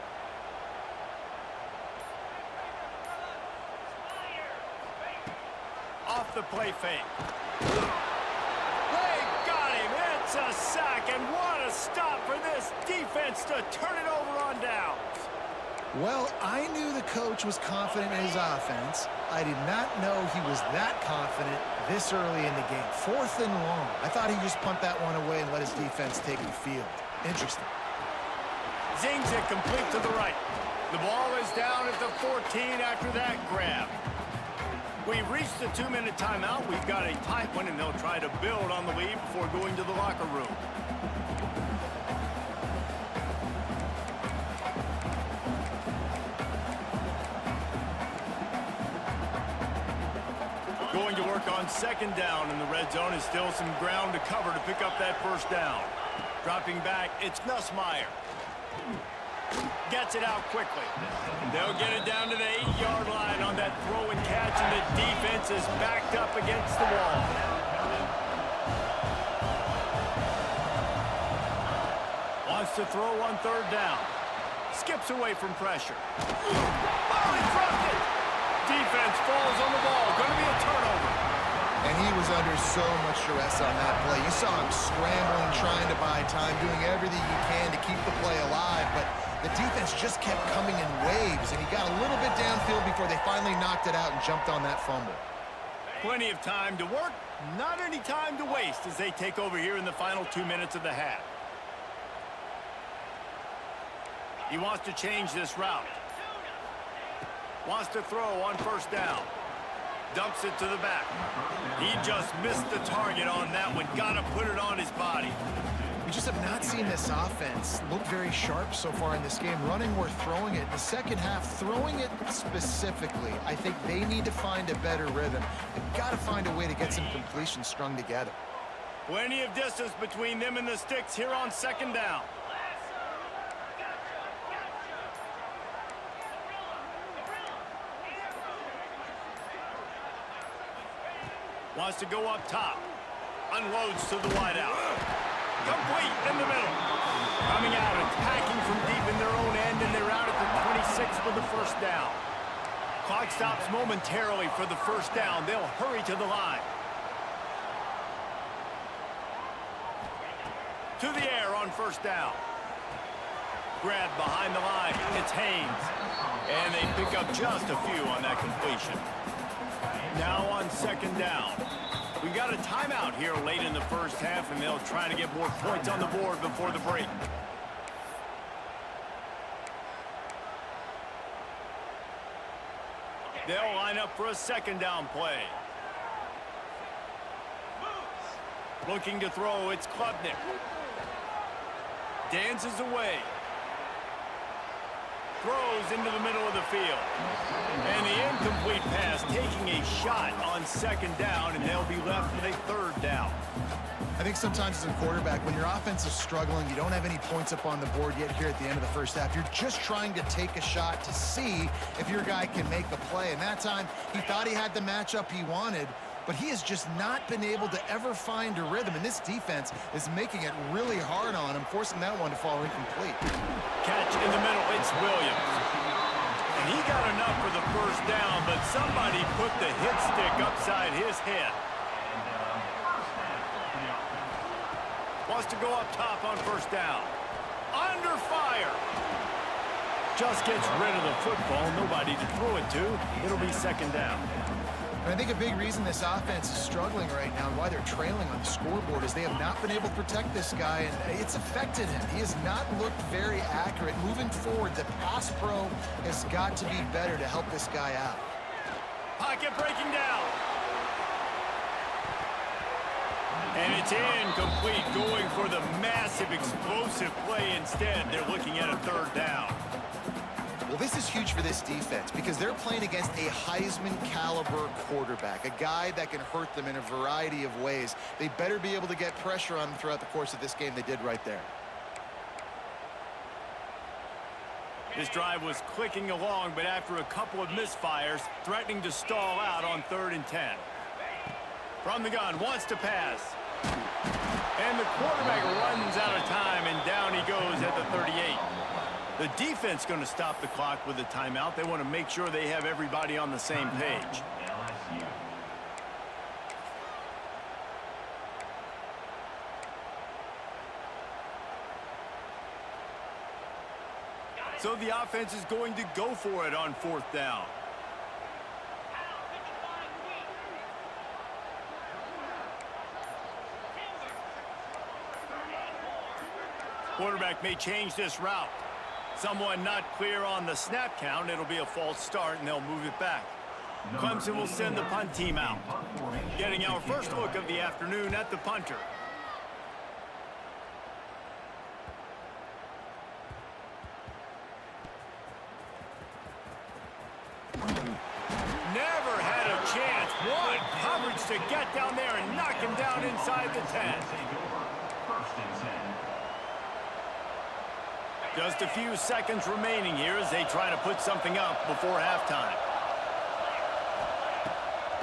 Off the play fake. They got him. It's a sack, and what a stop for this defense to turn it over on downs. Well, I knew the coach was confident in his offense. I did not know he was that confident this early in the game. 4th and long. I thought he just pumped that one away and let his defense take the field. Interesting. Zings it complete to the right. The ball is down at the 14 after that grab. We've reached the 2-minute timeout. We've got a tight one, and they'll try to build on the lead before going to the locker room. Going going to work on second down in the red zone. Is still some ground to cover to pick up that first down. Dropping back, it's Nussmeier. Gets it out quickly. They'll get it down to the 8-yard line on that throw and catch, and the defense is backed up against the wall. Wants to throw on third down. Skips away from pressure. Oh, he dropped it! Defense falls on the ball. Going to be a turnover. And he was under so much duress on that play. You saw him scrambling, trying to buy time, doing everything he can to keep the play alive, but the defense just kept coming in waves, and he got a little bit downfield before they finally knocked it out and jumped on that fumble. Plenty of time to work, not any time to waste as they take over here in the final 2 minutes of the half. He wants to change this route. Wants to throw on first down. Dumps it to the back. He just missed the target on that one. Got to put it on his body. We just have not seen this offense look very sharp so far in this game, running or throwing it. In the second half, throwing it specifically, I think they need to find a better rhythm. They've got to find a way to get some completions strung together. Plenty of distance between them and the sticks here on second down. Wants to go up top. Unloads to the wideout. Complete in the middle. Coming out, attacking from deep in their own end, and they're out at the 26 for the first down. Clock stops momentarily for the first down. They'll hurry to the line. To the air on first down. Grab behind the line. It's Haynes. And they pick up just a few on that completion. Now on second down. We got a timeout here late in the first half, and they'll try to get more points on the board before the break. They'll line up for a second down play. Looking to throw, it's Klubnik. Dances away. Throws into the middle of the field. And the incomplete pass taking a shot on second down, and they'll be left with a third down. I think sometimes as a quarterback, when your offense is struggling, you don't have any points up on the board yet here at the end of the first half. You're just trying to take a shot to see if your guy can make a play. And that time, he thought he had the matchup he wanted, but he has just not been able to ever find a rhythm. And this defense is making it really hard on him, forcing that one to fall incomplete. Catch in the middle, it's Williams. And he got enough for the first down, but somebody put the hit stick upside his head. Wants to go up top on first down. Under fire. Just gets rid of the football. Nobody to throw it to. It'll be second down. And I think a big reason this offense is struggling right now and why they're trailing on the scoreboard is they have not been able to protect this guy, and it's affected him. He has not looked very accurate. Moving forward, the pass pro has got to be better to help this guy out. Pocket breaking down. And it's incomplete, going for the massive explosive play instead. They're looking at a third down. Well, this is huge for this defense because they're playing against a Heisman-caliber quarterback, a guy that can hurt them in a variety of ways. They better be able to get pressure on them throughout the course of this game. They did right there. This drive was clicking along, but after a couple of misfires, threatening to stall out on 3rd and 10. From the gun, wants to pass. And the quarterback runs out of time, and down he goes at the 38. The defense going to stop the clock with a timeout. They want to make sure they have everybody on the same page. So the offense is going to go for it on 4th down. Quarterback may change this route. Someone not clear on the snap count. It'll be a false start, and they'll move it back. Clemson will send the punt team out. Getting our first look of the afternoon at the punter. Never had a chance. What coverage to get down there and knock him down inside the 10. First and 10. Just a few seconds remaining here as they try to put something up before halftime.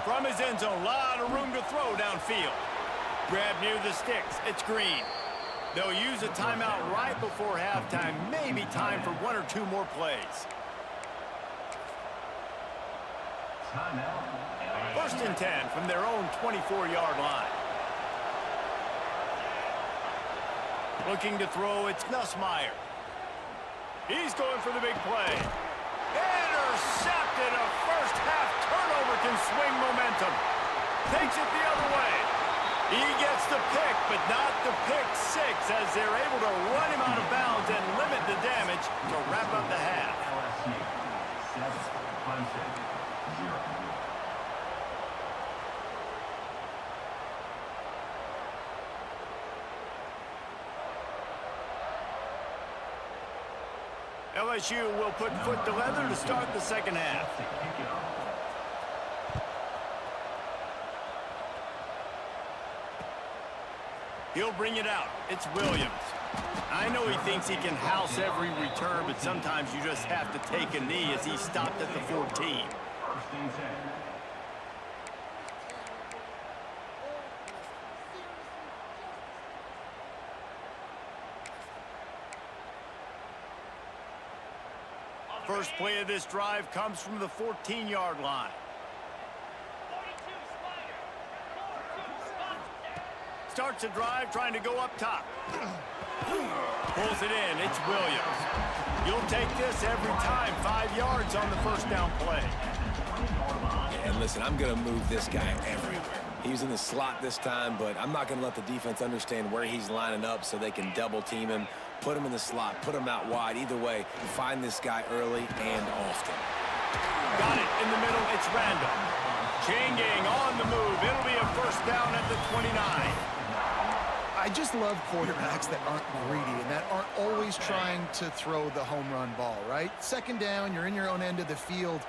From his end zone, a lot of room to throw downfield. Grab near the sticks. It's Green. They'll use a timeout right before halftime. Maybe time for one or two more plays. Timeout. First and 10 from their own 24-yard line. Looking to throw, it's Nussmeier. He's going for the big play. Intercepted. A first-half turnover can swing momentum. Takes it the other way. He gets the pick, but not the pick six, as they're able to run him out of bounds and limit the damage to wrap up the half. LSU 7, Clemson 0. LSU will put foot to leather to start the second half. To kick it off. He'll bring it out. It's Williams. I know he thinks he can house every return, but sometimes you just have to take a knee as he stopped at the 14. First and 10. First play of this drive comes from the 14-yard line. 42 Slider. 4-2 Scott. Starts a drive trying to go up top. Pulls it in. It's Williams. You'll take this every time. 5 yards on the first down play. And listen, I'm going to move this guy everywhere. He's in the slot this time, but I'm not going to let the defense understand where he's lining up so they can double team him, put him in the slot, put him out wide. Either way, find this guy early and often. Got it in the middle. It's Randall. Chain gang on the move. It'll be a first down at the 29. I just love quarterbacks that aren't greedy and that aren't always trying to throw the home run ball, right? Second down, you're in your own end of the field.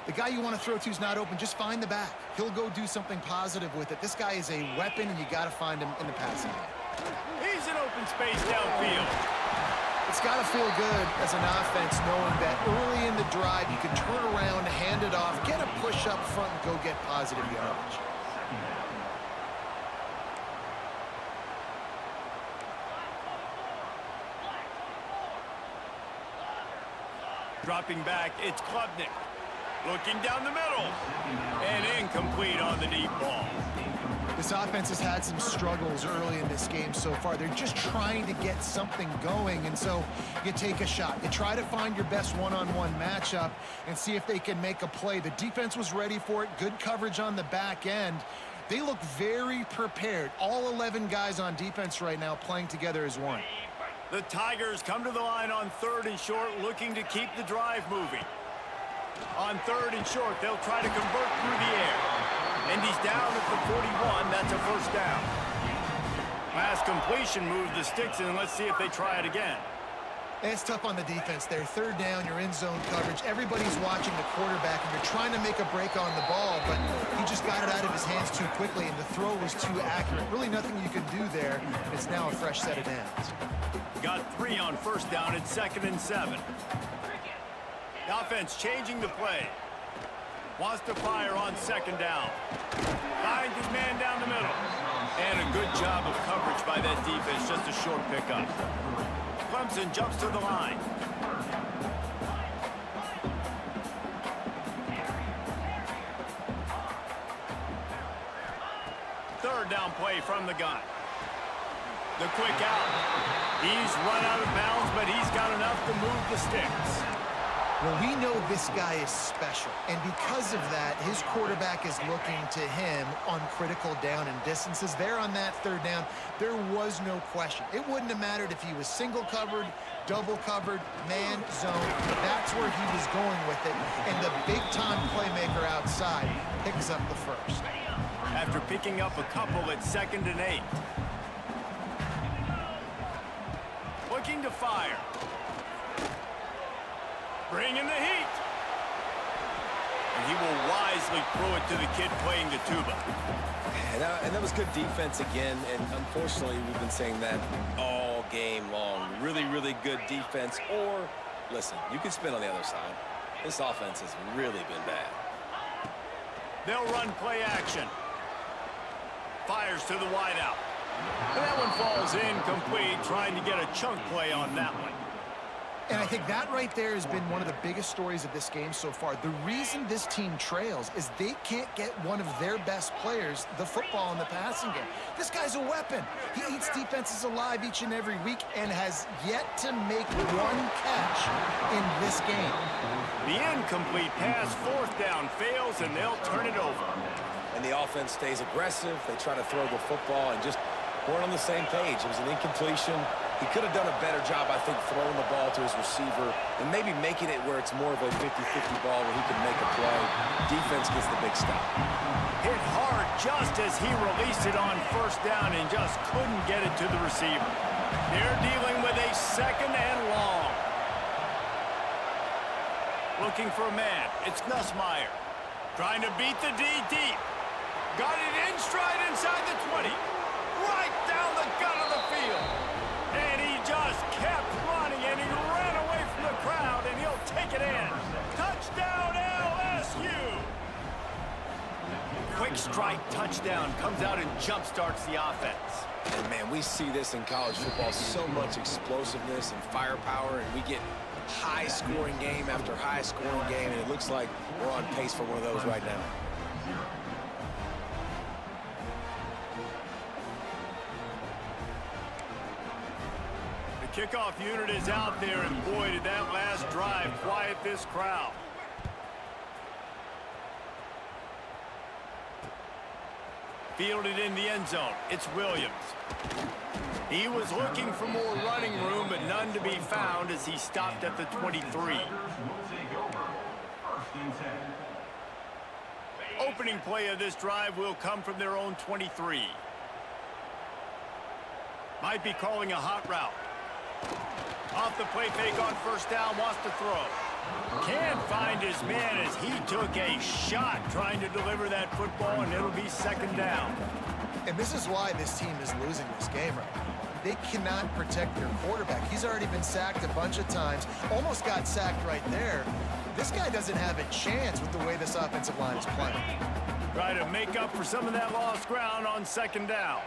The guy you want to throw to is not open. Just find the back. He'll go do something positive with it. This guy is a weapon, and you got to find him in the passing game. He's in open space downfield. It's got to feel good as an offense knowing that early in the drive you can turn around, hand it off, get a push up front, and go get positive yardage. Dropping back, it's Klubnik. Looking down the middle. And incomplete on the deep ball. This offense has had some struggles early in this game so far. They're just trying to get something going, and so you take a shot. You try to find your best one-on-one matchup and see if they can make a play. The defense was ready for it. Good coverage on the back end. They look very prepared. All 11 guys on defense right now playing together as one. The Tigers come to the line on 3rd and short, looking to keep the drive moving. On 3rd and short, they'll try to convert through the air. And he's down at the 41. That's a first down. Pass completion moved the sticks, and let's see if they try it again. It's tough on the defense there. 3rd down, you're in zone coverage. Everybody's watching the quarterback, and you're trying to make a break on the ball, but he just got it out of his hands too quickly, and the throw was too accurate. Really nothing you can do there. It's now a fresh set of downs. Got 3 on first down. It's 2nd and 7. The offense changing the play. Wants to fire on 2nd down. Finds his man down the middle. And a good job of coverage by that defense. Just a short pickup. Clemson jumps to the line. Third down play from the gun. The quick out. He's run out of bounds, but he's got enough to move the sticks. Well, we know this guy is special, and because of that, his quarterback is looking to him on critical down and distances. There on that 3rd down, there was no question. It wouldn't have mattered if he was single covered, double covered, man, zone. That's where he was going with it, and the big-time playmaker outside picks up the first. After picking up a couple at 2nd and 8. Looking to fire. Bringing the heat. And he will wisely throw it to the kid playing the tuba. And that was good defense again, and unfortunately, we've been saying that all game long. Really, really good defense, or, listen, you can spin on the other side. This offense has really been bad. They'll run play action. Fires to the wideout. And that one falls incomplete, trying to get a chunk play on that one. And I think that right there has been one of the biggest stories of this game so far. The reason this team trails is they can't get one of their best players the football in the passing game. This guy's a weapon. He eats defenses alive each and every week and has yet to make one catch in this game. The incomplete pass, fourth down, fails, and they'll turn it over. And the offense stays aggressive. They try to throw the football and just weren't on the same page. It was an incompletion. He could have done a better job, I think, throwing the ball to his receiver and maybe making it where it's more of a 50-50 ball where he can make a play. Defense gets the big stop. Hit hard just as he released it on first down and just couldn't get it to the receiver. They're dealing with a second and long. Looking for a man. It's Nussmeier. Trying to beat the D deep. Got it in stride inside the 20. Right down the gut of the field. And he just kept running, and he ran away from the crowd, and he'll take it in. Touchdown, LSU! Quick strike touchdown comes out and jump-starts the offense. And, man, we see this in college football, so much explosiveness and firepower, and we get high-scoring game after high-scoring game, and it looks like we're on pace for one of those right now. Kickoff unit is out there, and boy, did that last drive quiet this crowd. Fielded in the end zone. It's Williams. He was looking for more running room, but none to be found as he stopped at the 23. Opening play of this drive will come from their own 23. Might be calling a hot route. Off the play fake on first down, wants to throw. Can't find his man as he took a shot trying to deliver that football, and it'll be second down. And this is why this team is losing this game right now. They cannot protect their quarterback. He's already been sacked a bunch of times, almost got sacked right there. This guy doesn't have a chance with the way this offensive line is playing. Try to make up for some of that lost ground on second down.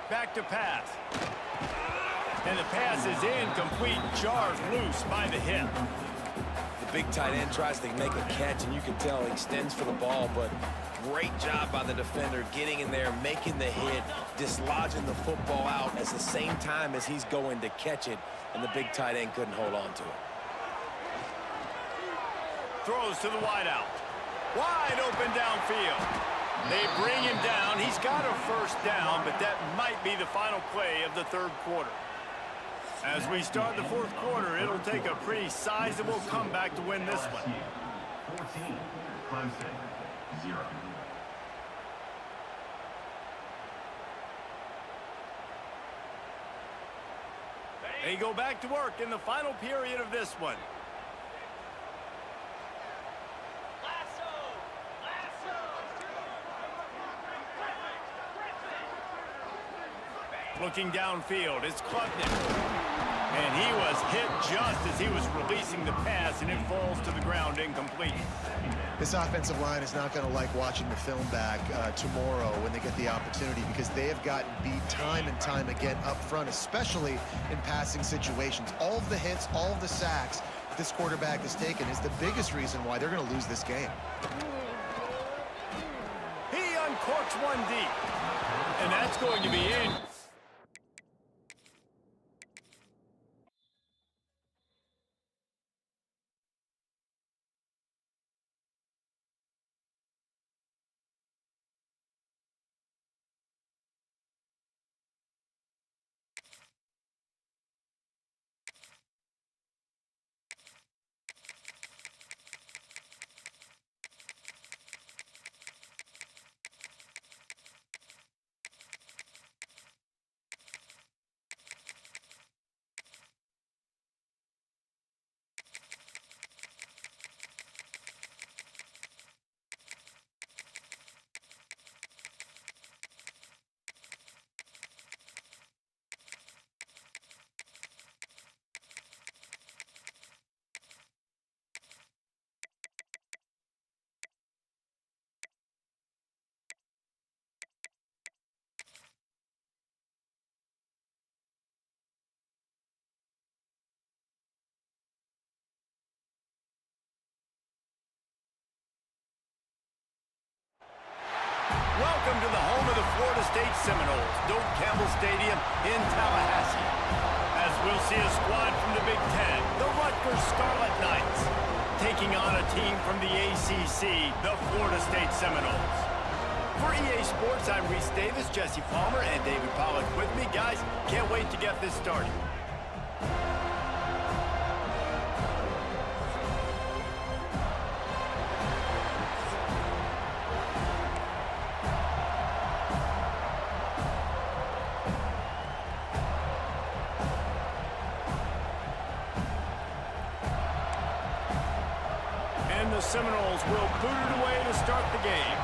Back to pass. And the pass is incomplete, jarred loose by the hip. The big tight end tries to make a catch, and you can tell he extends for the ball, but great job by the defender getting in there, making the hit, dislodging the football out at the same time as he's going to catch it, and the big tight end couldn't hold on to it. Throws to the wideout. Wide open downfield. They bring him down. He's got a first down, but that might be the final play of the third quarter. As we start the fourth quarter, it'll take a pretty sizable comeback to win this one. 14, Clemson, 0. They go back to work in the final period of this one. Looking downfield, it's Klubnik. And he was hit just as he was releasing the pass, and it falls to the ground incomplete. This offensive line is not going to like watching the film back tomorrow when they get the opportunity, because they have gotten beat time and time again up front, especially in passing situations. All of the hits, all of the sacks that this quarterback has taken is the biggest reason why they're going to lose this game. He uncorks one deep, and that's going to be in. Welcome to the home of the Florida State Seminoles, Doak Campbell Stadium in Tallahassee. As we'll see a squad from the Big Ten, the Rutgers Scarlet Knights, taking on a team from the ACC, the Florida State Seminoles. For EA Sports, I'm Reese Davis, Jesse Palmer, and David Pollack with me. Guys, can't wait to get this started. And the Seminoles will boot it away to start the game.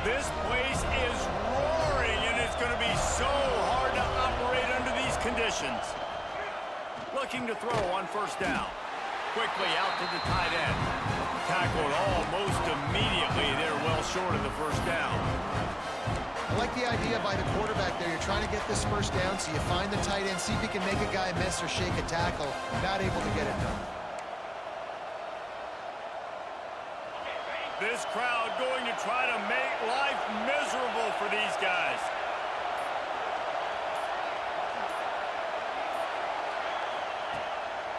This place is roaring, and it's going to be so hard to operate under these conditions. Looking to throw on first down. Quickly out to the tight end. Tackled almost immediately. They're well short of the first down. I like the idea by the quarterback there. You're trying to get this first down, so you find the tight end, see if he can make a guy miss or shake a tackle. Not able to get it done. This crowd going to try to make life miserable for these guys.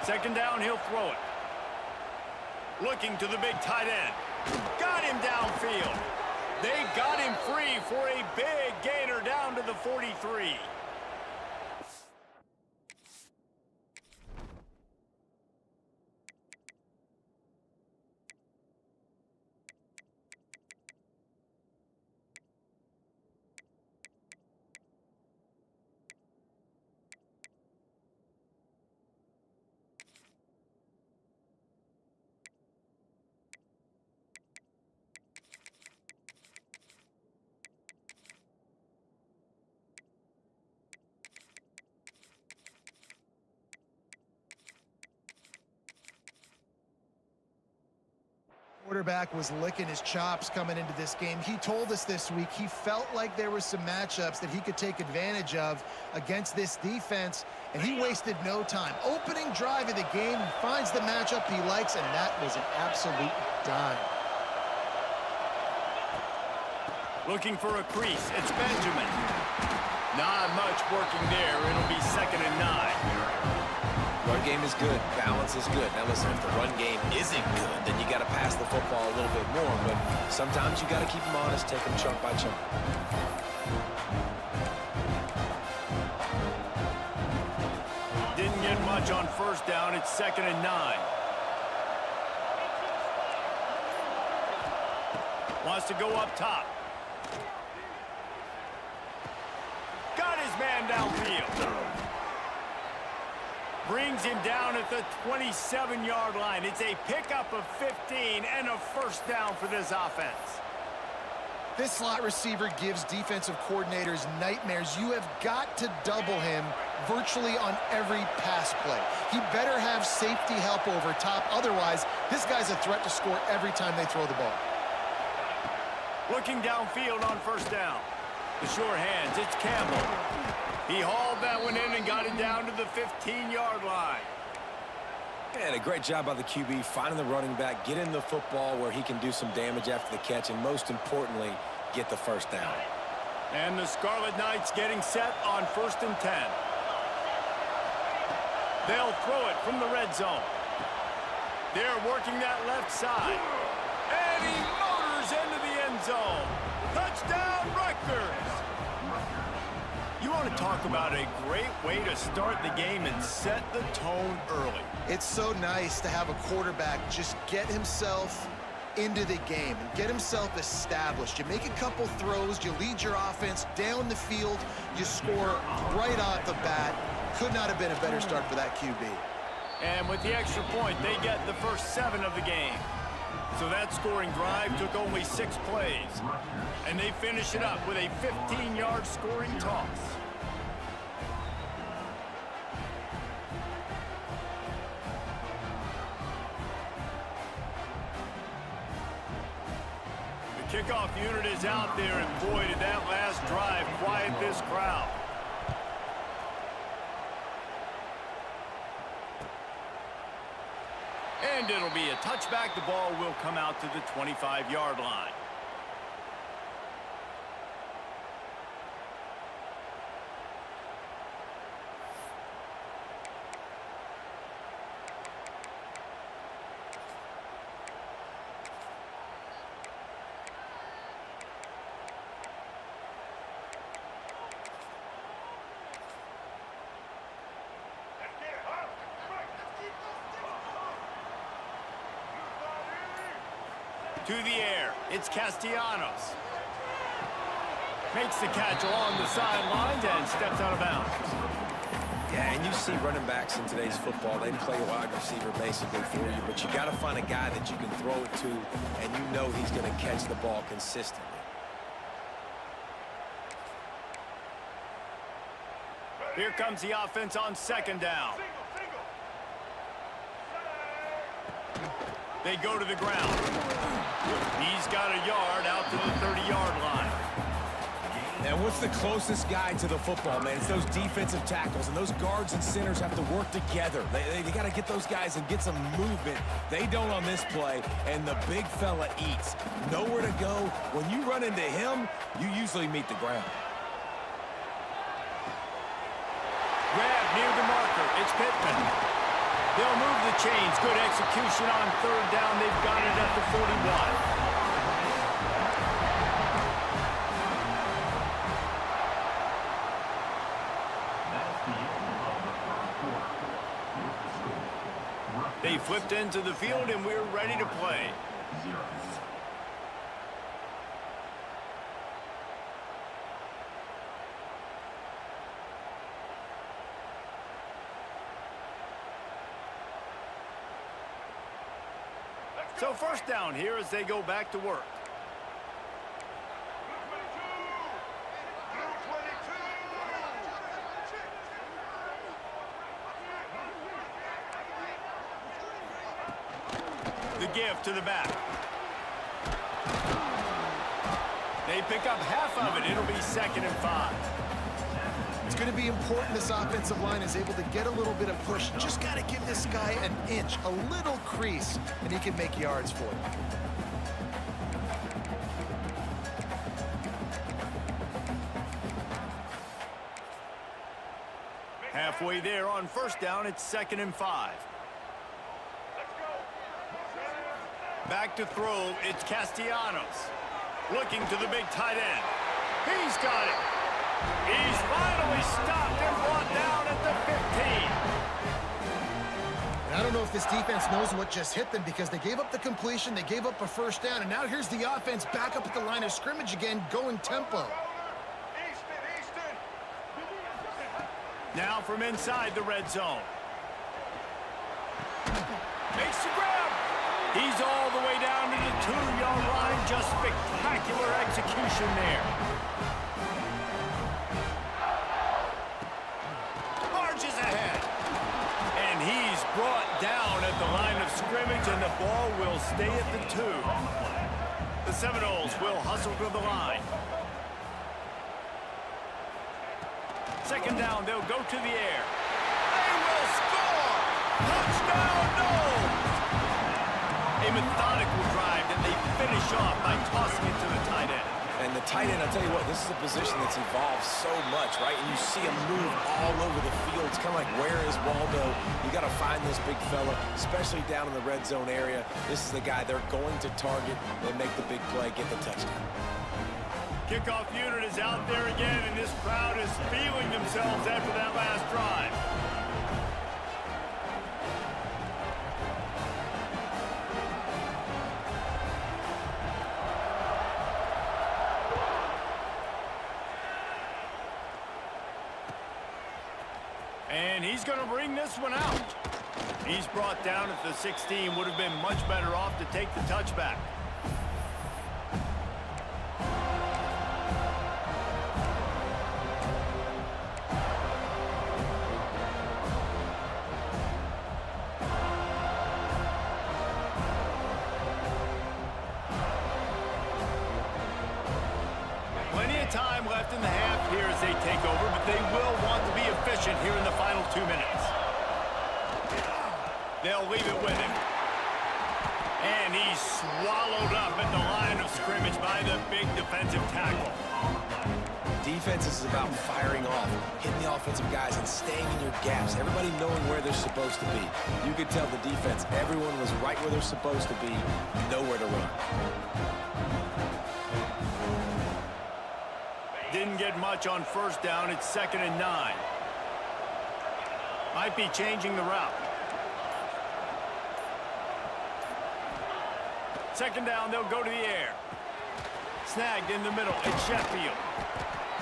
Second down, he'll throw it. Looking to the big tight end. Got him downfield. They got him free for a big gainer down to the 43. Quarterback was licking his chops coming into this game. He told us this week he felt like there were some matchups that he could take advantage of against this defense, and he wasted no time. Opening drive of the game, he finds the matchup he likes, and that was an absolute dime. Looking for a crease. It's Benjamin. Not much working there. It'll be 2nd and 9. Run game is good. Balance is good. Now listen, if the run game isn't good, then you got to pass the football a little bit more. But sometimes you got to keep them honest, take them chunk by chunk. Didn't get much on first down. It's 2nd and 9. Wants to go up top. Got his man downfield. Brings him down at the 27-yard line. It's a pickup of 15 and a first down for this offense. This slot receiver gives defensive coordinators nightmares. You have got to double him virtually on every pass play. He better have safety help over top. Otherwise, this guy's a threat to score every time they throw the ball. Looking downfield on first down. The sure hands, it's Campbell. He hauled that one in and got it down to the 15-yard line. And a great job by the QB finding the running back, getting the football where he can do some damage after the catch, and most importantly, get the first down. And the Scarlet Knights getting set on 1st and 10. They'll throw it from the red zone. They're working that left side. And he motors into the end zone. Touchdown, Rutgers! You want to talk about a great way to start the game and set the tone early. It's so nice to have a quarterback just get himself into the game and get himself established. You make a couple throws, you lead your offense down the field, you score right off the bat. Could not have been a better start for that QB. And with the extra point, they get the first 7 of the game. So that scoring drive took only 6 plays. And they finish it up with a 15-yard scoring toss. The kickoff unit is out there, and boy, did that last drive quiet this crowd. And it'll be a touchback. The ball will come out to the 25-yard line. To the air, it's Castellanos. Makes the catch along the sidelines and steps out of bounds. Yeah, and you see running backs in today's football, they play a wide receiver basically for you, but you got to find a guy that you can throw it to, and you know he's going to catch the ball consistently. Here comes the offense on 2nd down. They go to the ground. He's got a yard out to the 30-yard line. And what's the closest guy to the football, man? It's those defensive tackles, and those guards and centers have to work together. They got to get those guys and get some movement. They don't on this play, and the big fella eats. Nowhere to go. When you run into him, you usually meet the ground. Grab near the marker. It's Pittman. They'll move the chains. Good execution on 3rd down. They've got it at the 41. They flipped into the field, and we're ready to play. So 1st down here as they go back to work. The give to the back. They pick up half of it. It'll be 2nd and 5. It's going to be important this offensive line is able to get a little bit of push. Just got to give this guy an inch, a little crease, and he can make yards for you. Halfway there on 1st down, it's 2nd and 5. Back to throw, it's Castellanos. Looking to the big tight end. He's got it. He's finally stopped and brought down at the 15. And I don't know if this defense knows what just hit them because they gave up the completion, they gave up a 1st down, and now here's the offense back up at the line of scrimmage again, going tempo. Now from inside the red zone. Makes the grab. He's all the way down to the 2-yard line. Just spectacular execution there. Marches ahead. And he's brought down at the line of scrimmage, and the ball will stay at the 2. The Seminoles will hustle to the line. Second down, they'll go to the air. They will score! Touchdown, Noles! A methodical drive that they finish off by tossing it to the tight end. And the tight end, I'll tell you what, this is a position that's evolved so much, right? And you see him move all over the field. It's kind of like, where is Waldo? You got to find this big fella, especially down in the red zone area. This is the guy they're going to target and make the big play, get the touchdown. Kickoff unit is out there again, and this crowd is feeling themselves after that last drive. And he's going to bring this one out. He's brought down at the 16. Would have been much better off to take the touchback. Time left in the half here as they take over, but they will want to be efficient here in the final 2 minutes. They'll leave it with him. And he's swallowed up at the line of scrimmage by the big defensive tackle. Defense is about firing off, hitting the offensive guys, and staying in your gaps. Everybody knowing where they're supposed to be. You could tell the defense, everyone was right where they're supposed to be, nowhere to run. Didn't get much on first down. It's 2nd and 9. Might be changing the route. Second down, they'll go to the air. Snagged in the middle. It's Sheffield.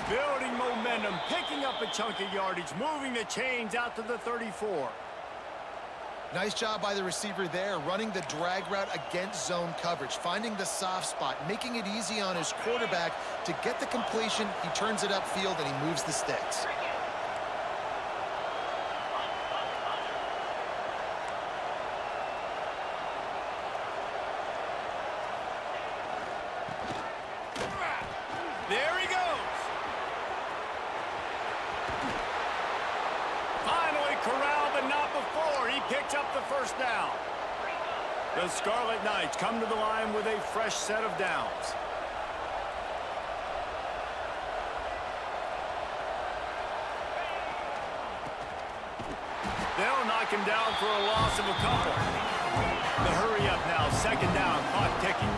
Building momentum, picking up a chunk of yardage, moving the chains out to the 34. Nice job by the receiver there, running the drag route against zone coverage, finding the soft spot, making it easy on his quarterback to get the completion. He turns it upfield, and he moves the sticks. There he goes. Finally corralled, but not before. He picks up the first down. The Scarlet Knights come to the line with a fresh set of downs. They'll knock him down for a loss of a couple. The hurry up now, second down, clock ticking.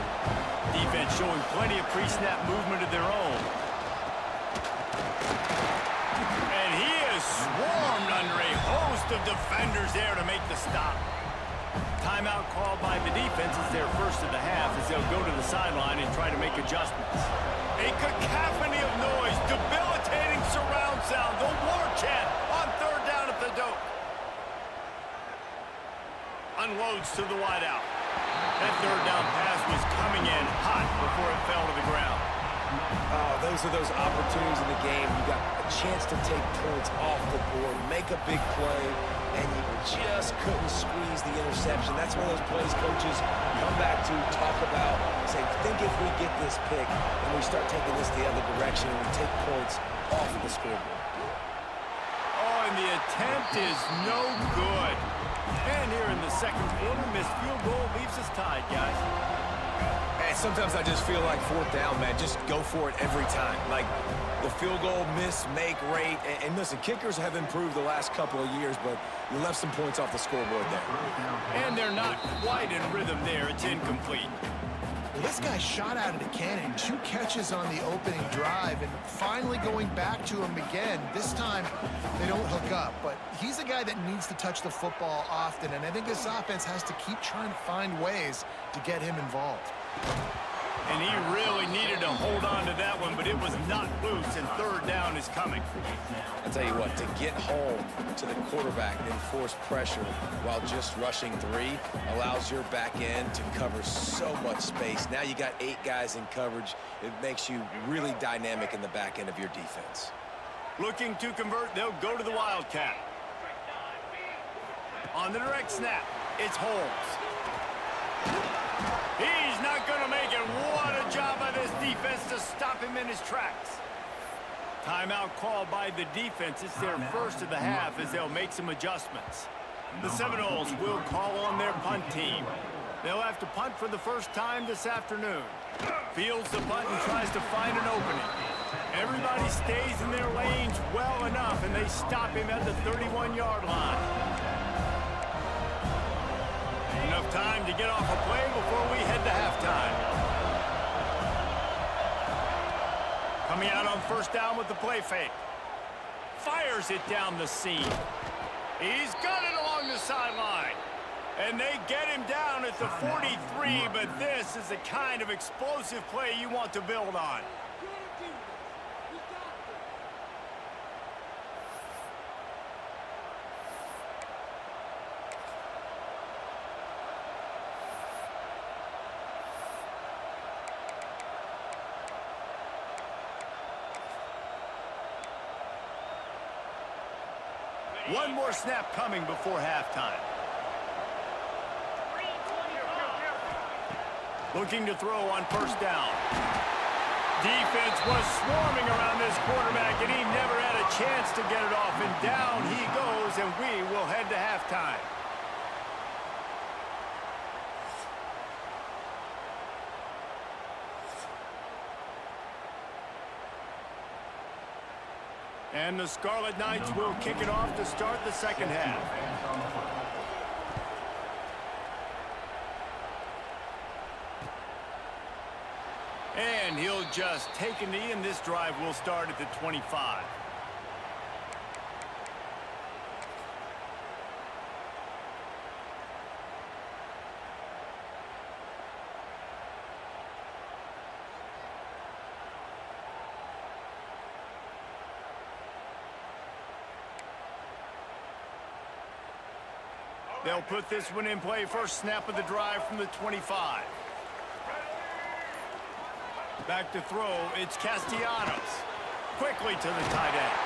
Defense showing plenty of pre-snap movement of their own. And he is swarmed under a host of defenders there to make the stop. Timeout called by the defense is their first of the half as they'll go to the sideline and try to make adjustments. A cacophony of noise, debilitating surround sound, the war chant on third down at the dope. Unloads to the wideout. That third down pass was coming in hot before it fell to the ground. Oh, those are those opportunities in the game. You got a chance to take points off the board, make a big play, and you just couldn't squeeze the interception. That's one of those plays coaches come back to talk about, say, think if we get this pick and we start taking this the other direction and we take points off of the scoreboard. Oh, and the attempt is no good. And here in the second quarter, missed field goal leaves us tied, guys. And sometimes I just feel like fourth down, man, just go for it every time. Like the field goal miss, make rate. And listen, kickers have improved the last couple of years, but you left some points off the scoreboard there. And they're not quite in rhythm there. It's incomplete. Well, this guy shot out of the cannon, 2 catches on the opening drive, and finally going back to him again. This time, they don't hook up, but he's a guy that needs to touch the football often, and I think this offense has to keep trying to find ways to get him involved. And he really needed to hold on to that one, but it was not loose, and third down is coming. I'll tell you what, to get home to the quarterback and force pressure while just rushing 3 allows your back end to cover so much space. Now you got 8 guys in coverage. It makes you really dynamic in the back end of your defense. Looking to convert, they'll go to the Wildcat. On the direct snap, it's Holmes. He's not going to make it. What a just stop him in his tracks. Timeout called by the defense. It's their first of the half as they'll make some adjustments. The Seminoles will call on their punt team. They'll have to punt for the first time this afternoon. Fields the punt and tries to find an opening. Everybody stays in their lanes well enough, and they stop him at the 31-yard line. Enough time to get off a play before we head to halftime. Coming out on first down with the play fake. Fires it down the seam. He's got it along the sideline. And they get him down at the 43, but this is the kind of explosive play you want to build on. One more snap coming before halftime. Looking to throw on first down. Defense was swarming around this quarterback, and he never had a chance to get it off. And down he goes, and we will head to halftime. And the Scarlet Knights will kick it off to start the second half. And he'll just take a knee, and this drive will start at the 25. They'll put this one in play. First snap of the drive from the 25. Back to throw, it's Castellanos. Quickly to the tight end.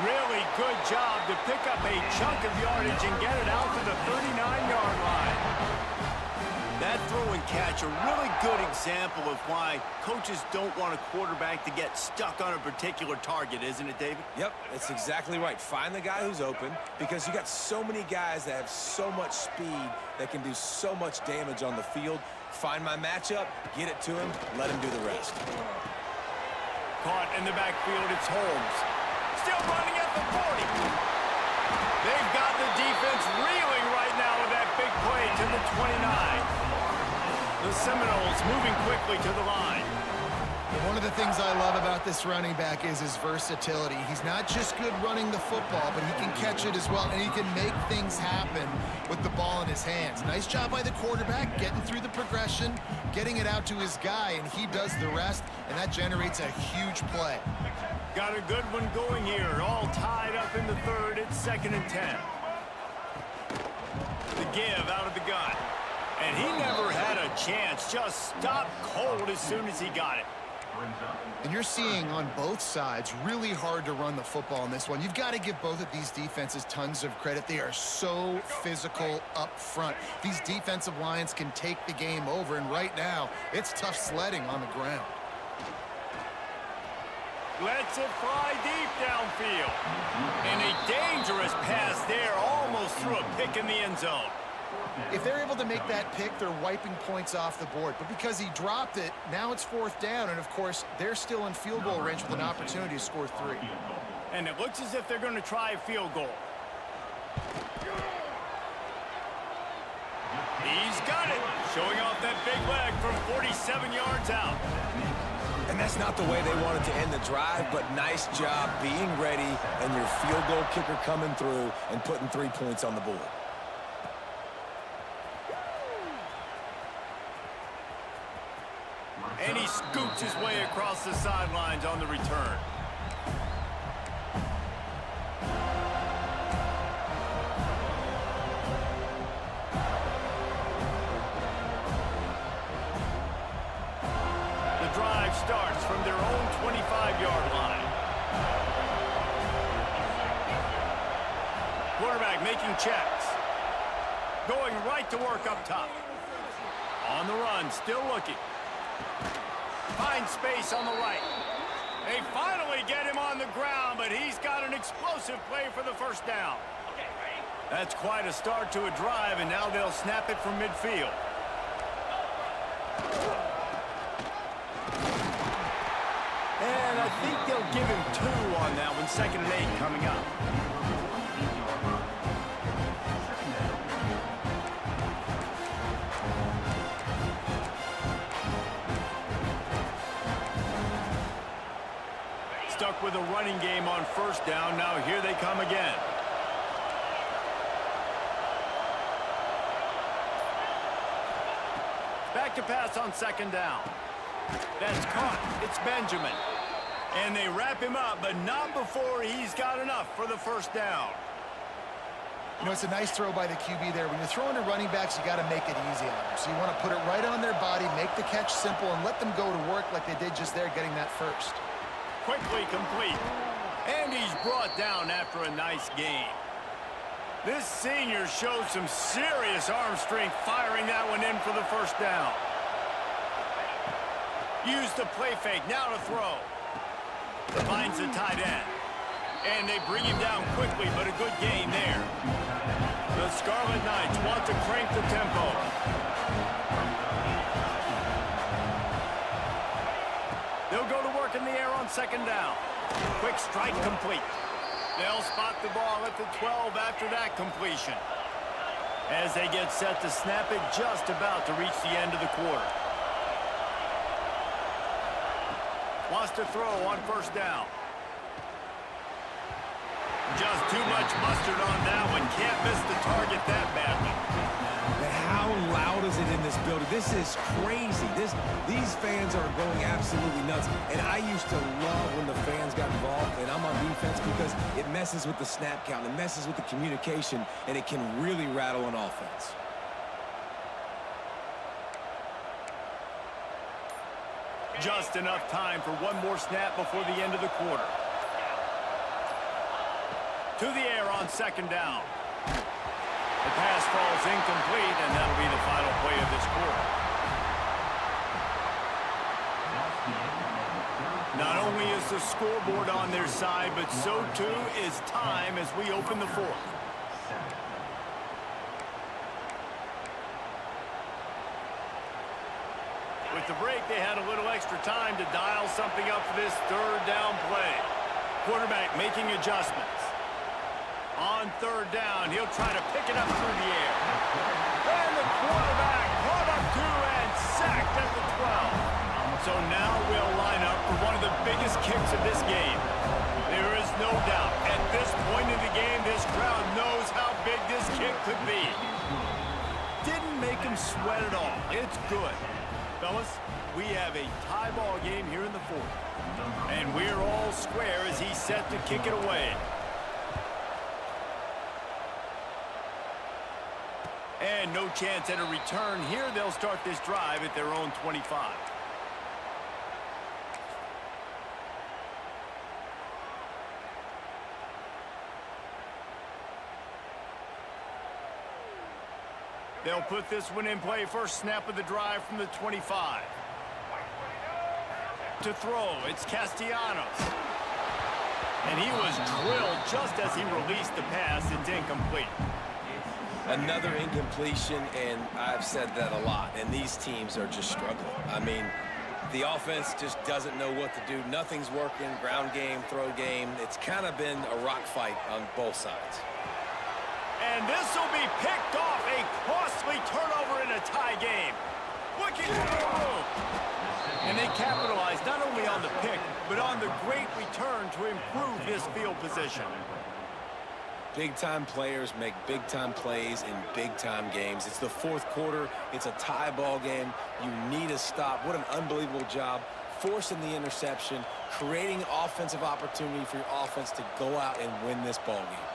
Really good job to pick up a chunk of yardage and get it out to the 39-yard line. That throw and catch, a really good example of why coaches don't want a quarterback to get stuck on a particular target, isn't it, David? Yep, that's exactly right. Find the guy who's open, because you got so many guys that have so much speed that can do so much damage on the field. Find my matchup, get it to him, let him do the rest. Caught in the backfield, it's Holmes. Still running at the 40. They've got the defense reeling right now with that big play to the 29. The Seminoles moving quickly to the line. One of the things I love about this running back is his versatility. He's not just good running the football, but he can catch it as well, and he can make things happen with the ball in his hands. Nice job by the quarterback, getting through the progression, getting it out to his guy, and he does the rest, and that generates a huge play. Got a good one going here, all tied up in the third. It's 2nd and 10. The give out of the gun. And he never had a chance, just stopped cold as soon as he got it. And you're seeing on both sides really hard to run the football in this one. You've got to give both of these defenses tons of credit. They are so physical up front. These defensive lines can take the game over, and right now it's tough sledding on the ground. Lets it fly deep downfield. And a dangerous pass there, almost threw a pick in the end zone. If they're able to make that pick, they're wiping points off the board. But because he dropped it, now it's 4th down. And, of course, they're still in field goal range with an opportunity to score 3. And it looks as if they're going to try a field goal. He's got it. Showing off that big leg from 47 yards out. And that's not the way they wanted to end the drive, but nice job being ready and your field goal kicker coming through and putting 3 points on the board. And he scoots his way across the sidelines on the return. The drive starts from their own 25-yard line. Quarterback making checks. Going right to work up top. On the run, still looking. Finds space on the right. They finally get him on the ground, but he's got an explosive play for the first down. Okay, ready? That's quite a start to a drive, and now they'll snap it from midfield. And I think they'll give him 2 on that one. 2nd and 8 coming up. Stuck with a running game on 1st down. Now here they come again. Back to pass on 2nd down. That's caught. It's Benjamin. And they wrap him up, but not before he's got enough for the 1st down. You know, it's a nice throw by the QB there. When you're throwing to running backs, you got to make it easy on them. So you want to put it right on their body, make the catch simple, and let them go to work like they did just there, getting that first. Quickly complete. And he's brought down after a nice gain. This senior showed some serious arm strength firing that one in for the 1st down. Use the play fake, now to throw. Finds the tight end. And they bring him down quickly, but a good gain there. The Scarlet Knights want to crank the tempo. They'll go to work in the air on 2nd down. Quick strike complete. They'll spot the ball at the 12 after that completion. As they get set to snap it, just about to reach the end of the quarter. Wants to throw on 1st down. Just too much mustard on that one. Can't miss the target that badly. How loud is it in this building? This is crazy. These fans are going absolutely nuts. And I used to love when the fans got involved, and I'm on defense, because it messes with the snap count, it messes with the communication, and it can really rattle an offense. Just enough time for one more snap before the end of the quarter. To the air on 2nd down. The pass falls incomplete, and that'll be the final play of this quarter. Not only is the scoreboard on their side, but so too is time as we open the 4th. With the break, they had a little extra time to dial something up for this 3rd down play. Quarterback making adjustments. On 3rd down, he'll try to pick it up through the air. And the quarterback caught up to and sacked at the 12. So now we'll line up for one of the biggest kicks of this game. There is no doubt, at this point in the game, this crowd knows how big this kick could be. Didn't make him sweat at all. It's good. Fellas, we have a tie ball game here in the 4th. And we're all square as he's set to kick it away. And no chance at a return here. They'll start this drive at their own 25. They'll put this one in play. First snap of the drive from the 25. To throw, it's Castellanos. And he was drilled just as he released the pass. It's incomplete. Another incompletion, and I've said that a lot, and these teams are just struggling. I mean, the offense just doesn't know what to do. Nothing's working, ground game, throw game. It's kind of been a rock fight on both sides. And this will be picked off, a costly turnover in a tie game. Looking for the room. And they capitalized not only on the pick, but on the great return to improve this field position. Big-time players make big-time plays in big-time games. It's the 4th quarter. It's a tie ball game. You need a stop. What an unbelievable job forcing the interception, creating offensive opportunity for your offense to go out and win this ball game.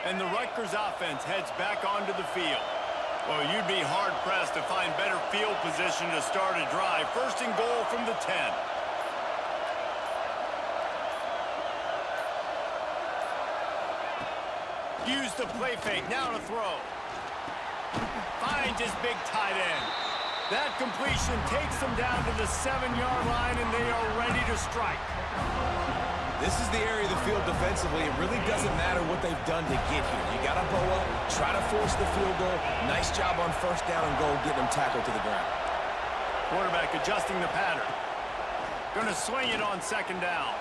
And the Rutgers offense heads back onto the field. Well, you'd be hard-pressed to find better field position to start a drive. 1st and goal from the 10. Use the play fake, now to throw. Finds his big tight end. That completion takes them down to the 7-yard line, and they are ready to strike. This is the area of the field defensively. It really doesn't matter what they've done to get here. You got to bow up, try to force the field goal. Nice job on first down and goal, getting them tackled to the ground. Quarterback adjusting the pattern. Going to swing it on second down.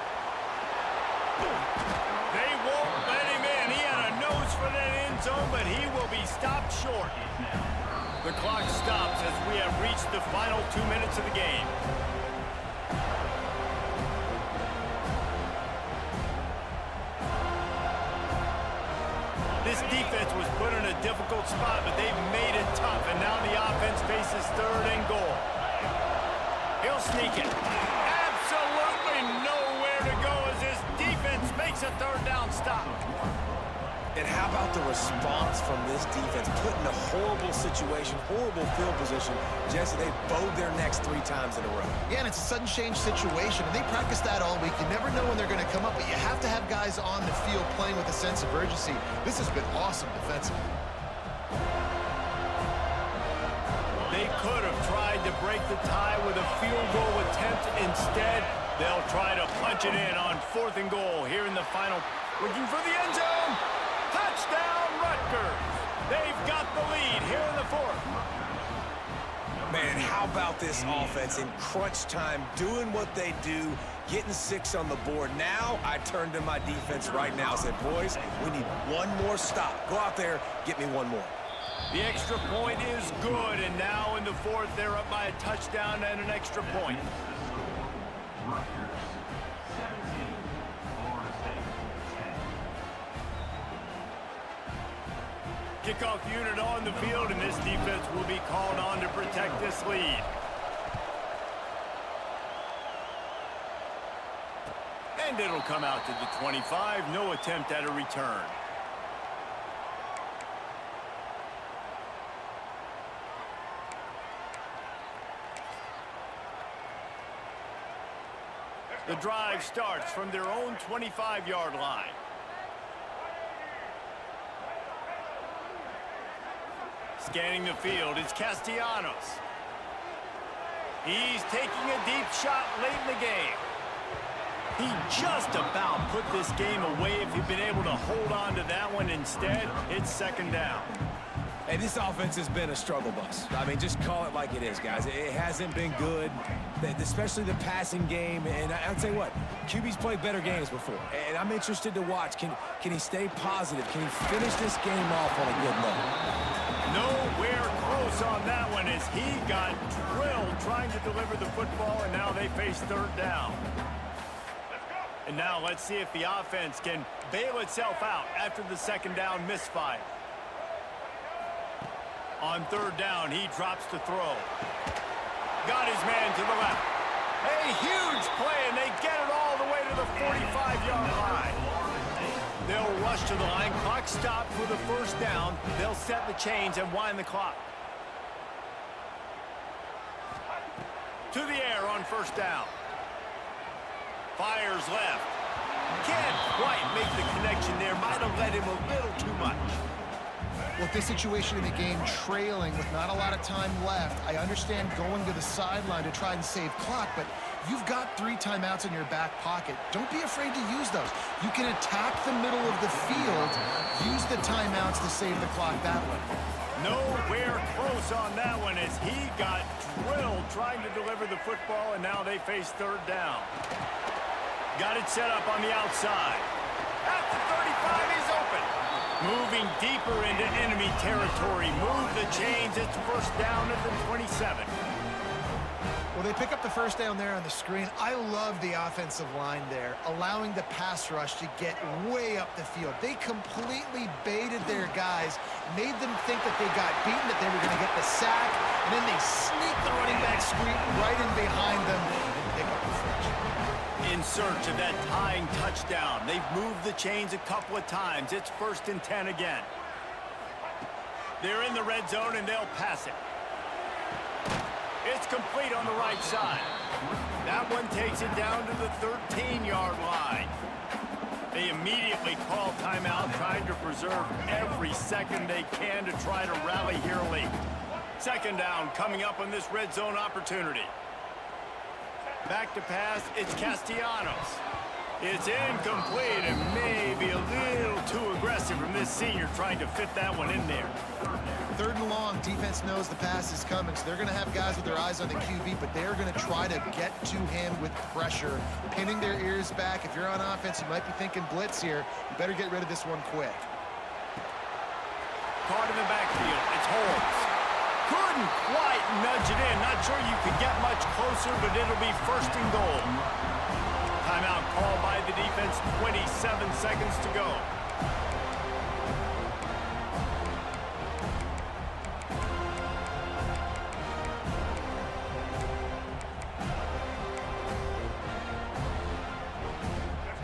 They won't let him in. He had a nose for that end zone, but he will be stopped short. The clock stops as we have reached the final 2 minutes of the game. This defense was put in a difficult spot, but they've made it tough, and now the offense faces third and goal. He'll sneak it. Absolutely nowhere to go as this defense makes a third down stop. And how about the response from this defense? Put in a horrible situation, horrible field position. Jesse, they bowed their necks 3 times in a row. Yeah, and it's a sudden change situation, and they practice that all week. You never know when they're going to come up, but you have to have guys on the field playing with a sense of urgency. This has been awesome defensively. They could have tried to break the tie with a field goal attempt. Instead, they'll try to punch it in on 4th and goal here in the final. Looking for the end zone. Touchdown, Rutgers. They've got the lead here in the 4th. Man, how about this offense in crunch time, doing what they do, getting 6 on the board. Now I turn to my defense right now and say, boys, we need one more stop. Go out there, get me one more. The extra point is good, and now in the 4th, they're up by a touchdown and an extra point. Rutgers 17, Florida State 10. Kickoff unit on the field, and this defense will be called on to protect this lead. And it'll come out to the 25. No attempt at a return. The drive starts from their own 25-yard line. Scanning the field, it's Castellanos. He's taking a deep shot late in the game. He just about put this game away if he'd been able to hold on to that one. Instead, it's 2nd down. Hey, this offense has been a struggle bus. I mean, just call it like it is, guys. It hasn't been good, especially the passing game. And I'll tell you what, QB's played better games before. And I'm interested to watch. Can he stay positive? Can he finish this game off on a good note? Nowhere close on that one as he got drilled trying to deliver the football, and now they face 3rd down. And now let's see if the offense can bail itself out after the 2nd down misfire. On 3rd down, he drops to throw. Got his man to the left. A huge play, and they get it all the way to the 45-yard line. They'll rush to the line. Clock stopped for the 1st down. They'll set the chains and wind the clock. To the air on 1st down. Fires left. Can't quite make the connection there. Might have led him a little too much. With this situation in the game, trailing with not a lot of time left, I understand going to the sideline to try and save clock, but you've got 3 timeouts in your back pocket. Don't be afraid to use those. You can attack the middle of the field, use the timeouts to save the clock that way. Nowhere close on that one as he got drilled trying to deliver the football, and now they face 3rd down. Got it set up on the outside. At the 35, he's open. Moving deeper into enemy territory. Move the chains. It's 1st down at the 27. Well, they pick up the 1st down there on the screen. I love the offensive line there, allowing the pass rush to get way up the field. They completely baited their guys, made them think that they got beaten, that they were going to get the sack, and then they sneak the running back screen right in behind them and pick up the first. In search of that tying touchdown. They've moved the chains a couple of times. It's 1st and 10 again. They're in the red zone, and they'll pass it. It's complete on the right side. That one takes it down to the 13-yard line. They immediately call timeout, trying to preserve every second they can to try to rally here late. Second down coming up on this red zone opportunity. Back to pass, it's Castellanos. It's incomplete and maybe a little too aggressive from this senior trying to fit that one in there. Third and long, defense knows the pass is coming, so they're going to have guys with their eyes on the QB, but they're going to try to get to him with pressure, pinning their ears back. If you're on offense, you might be thinking blitz here. You better get rid of this one quick. Caught in the backfield, it's Holmes. Couldn't quite nudge it in. Not sure you could get much closer, but it'll be first and goal. Timeout called by the defense, 27 seconds to go.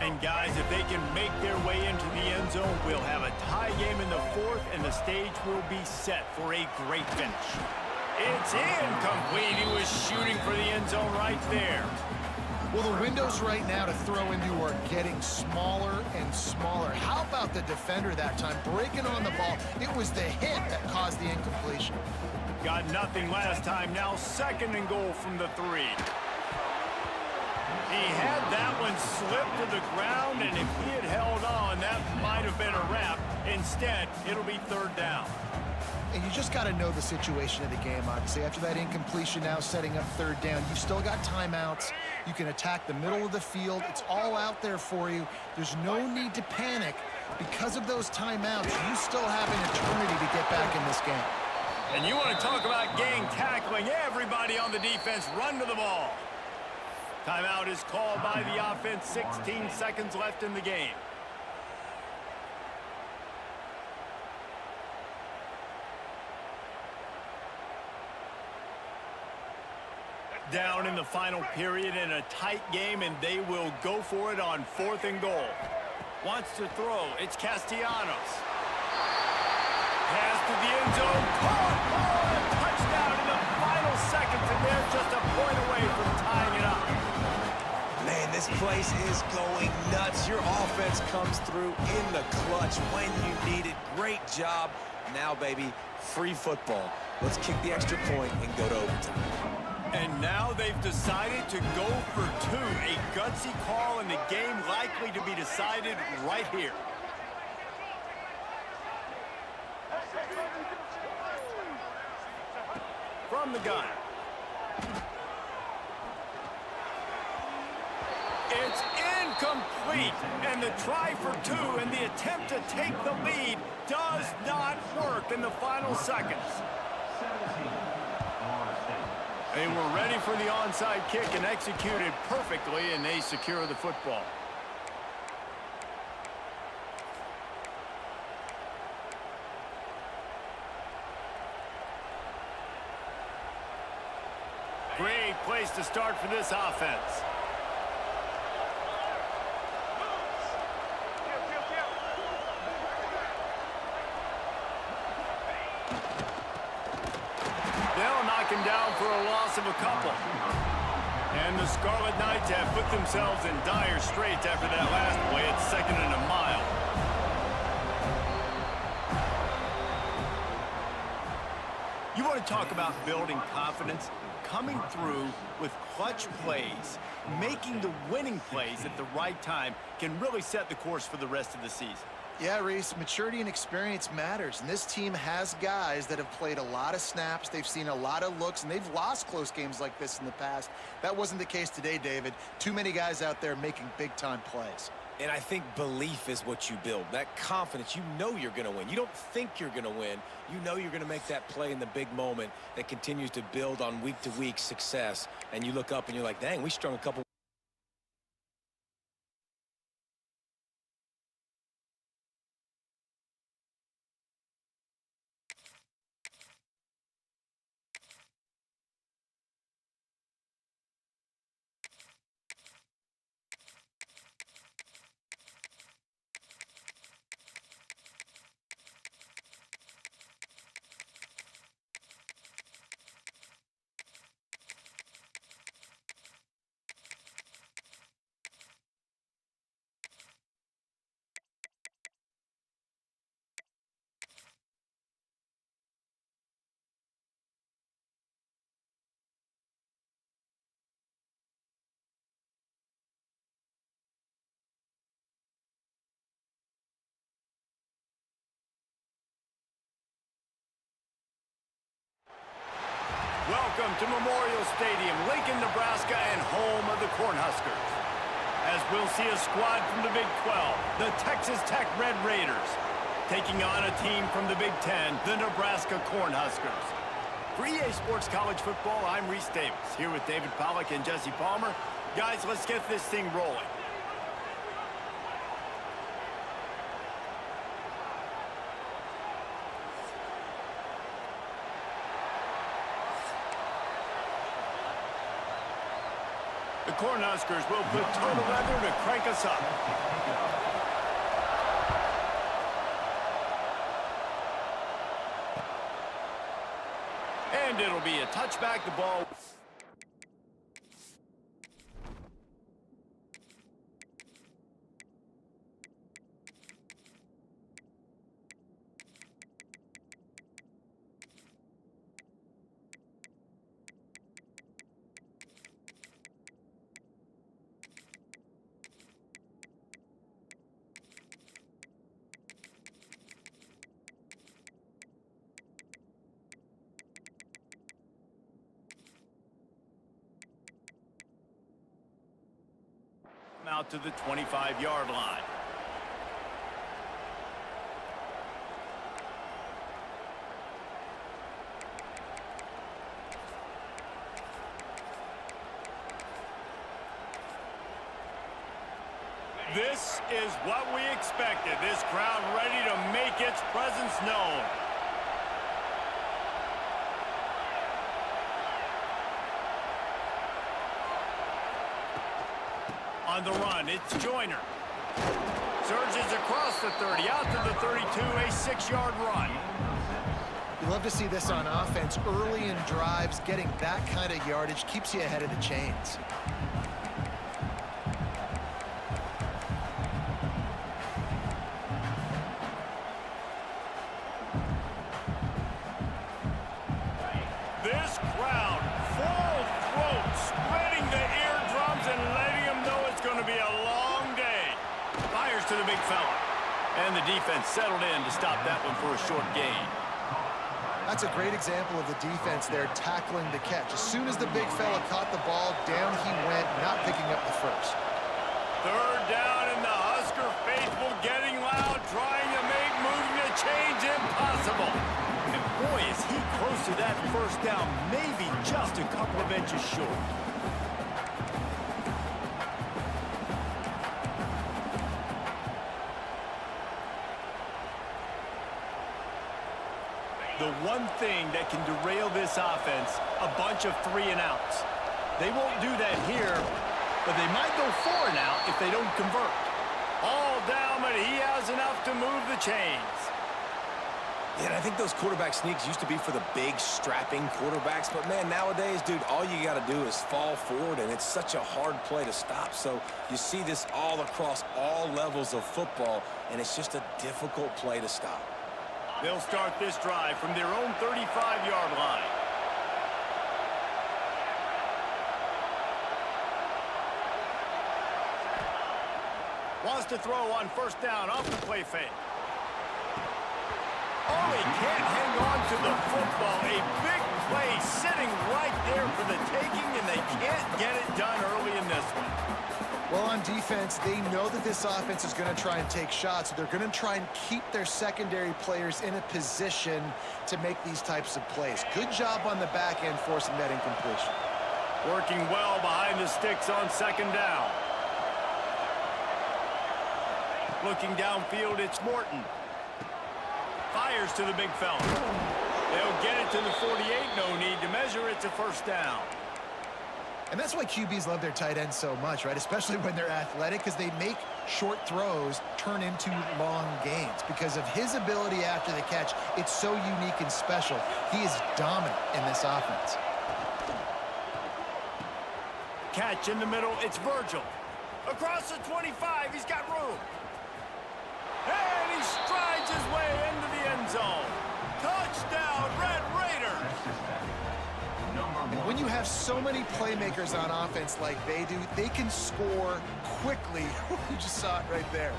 And guys, if they can make their way into the end zone, we'll have a tie game in the fourth, and the stage will be set for a great finish. It's incomplete. He was shooting for the end zone right there. Well, the windows right now to throw into are getting smaller and smaller. How about the defender that time breaking on the ball? It was the hit that caused the incompletion. Got nothing last time. Now second and goal from the 3. He had that one slip to the ground, and if he had held on, that might have been a wrap. Instead, it'll be third down. And you just got to know the situation of the game, obviously. After that incompletion, now setting up third down, you've still got timeouts. You can attack the middle of the field. It's all out there for you. There's no need to panic. Because of those timeouts, you still have an eternity to get back in this game. And you want to talk about gang tackling. Everybody on the defense run to the ball. Timeout is called by the offense. 16 seconds left in the game. Down in the final period in a tight game, and they will go for it on fourth and goal. Wants to throw. It's Castellanos. Pass to the end zone. Caught. Oh, touchdown in the final seconds, and they're just a point away from tying it up. Man, this place is going nuts. Your offense comes through in the clutch when you need it. Great job. Now, baby, free football. Let's kick the extra point and go to overtime. And now they've decided to go for 2. A gutsy call, and the game likely to be decided right here. From the gun. It's incomplete, and the try for 2 and the attempt to take the lead does not work in the final seconds. They were ready for the onside kick and executed perfectly, and they secure the football. Great place to start for this offense. They'll knock him down for a loss of a couple. And the Scarlet Knights have put themselves in dire straits after that last play. It's second and a mile. You want to talk about building confidence? Coming through with clutch plays, making the winning plays at the right time can really set the course for the rest of the season. Yeah, Reese, maturity and experience matters, and this team has guys that have played a lot of snaps. They've seen a lot of looks, and they've lost close games like this in the past. That wasn't the case today, David. Too many guys out there making big-time plays. And I think belief is what you build. That confidence, you know you're going to win. You don't think you're going to win. You know you're going to make that play in the big moment that continues to build on week-to-week success. And you look up and you're like, dang, we strung a couple Welcome to Memorial Stadium, Lincoln, Nebraska, and home of the Cornhuskers. As we'll see a squad from the Big 12, the Texas Tech Red Raiders, taking on a team from the Big 10, the Nebraska Cornhuskers. For EA Sports College Football, I'm Reese Davis, here with David Pollack and Jesse Palmer. Guys, let's get this thing rolling. The Cornhuskers will put total weather to crank us up. And it'll be a touchback, the ball. Out to the 25-yard line. This is what we expected. This crowd ready to make its presence known. On the run, it's Joyner. Surges across the 30, out to the 32, a 6-yard run. You love to see this on offense. Early in drives, getting that kind of yardage keeps you ahead of the chains. This crowd, full throat, spreading the eardrums and letting them know it's going to be a long day. Fires to the big fella. And the defense settled in to stop that one for a short gain. That's a great example of the defense there tackling the catch. As soon as the big fella caught the ball, down he went, not picking up the first. Third down, and the Husker faithful getting loud, trying to make moving the chains impossible. And boy, is he close to that first down, maybe just a couple of inches short. The one thing that can derail this offense, a bunch of 3-and-outs. They won't do that here, but they might go 4-and-out if they don't convert. All down, but he has enough to move the chains. Yeah, and I think those quarterback sneaks used to be for the big, strapping quarterbacks. But, man, nowadays, dude, all you got to do is fall forward, and it's such a hard play to stop. So you see this all across all levels of football, and it's just a difficult play to stop. They'll start this drive from their own 35-yard line. Wants to throw on first down off the play fake. Oh, he can't hang on to the football. A big play sitting right there for the taking, and they can't get it done early in this one. Well, on defense, they know that this offense is going to try and take shots. So they're going to try and keep their secondary players in a position to make these types of plays. Good job on the back end forcing that incompletion. Working well behind the sticks on second down. Looking downfield, it's Morton. Fires to the big fella. They'll get it to the 48. No need to measure. It's a first down. And that's why QBs love their tight ends so much, right? Especially when they're athletic, because they make short throws turn into long gains. Because of his ability after the catch, it's so unique and special. He is dominant in this offense. Catch in the middle, it's Virgil. Across the 25, he's got room. And he strides his way into the end zone. Touchdown, Red Raiders! When you have so many playmakers on offense like they do, they can score quickly. You just saw it right there.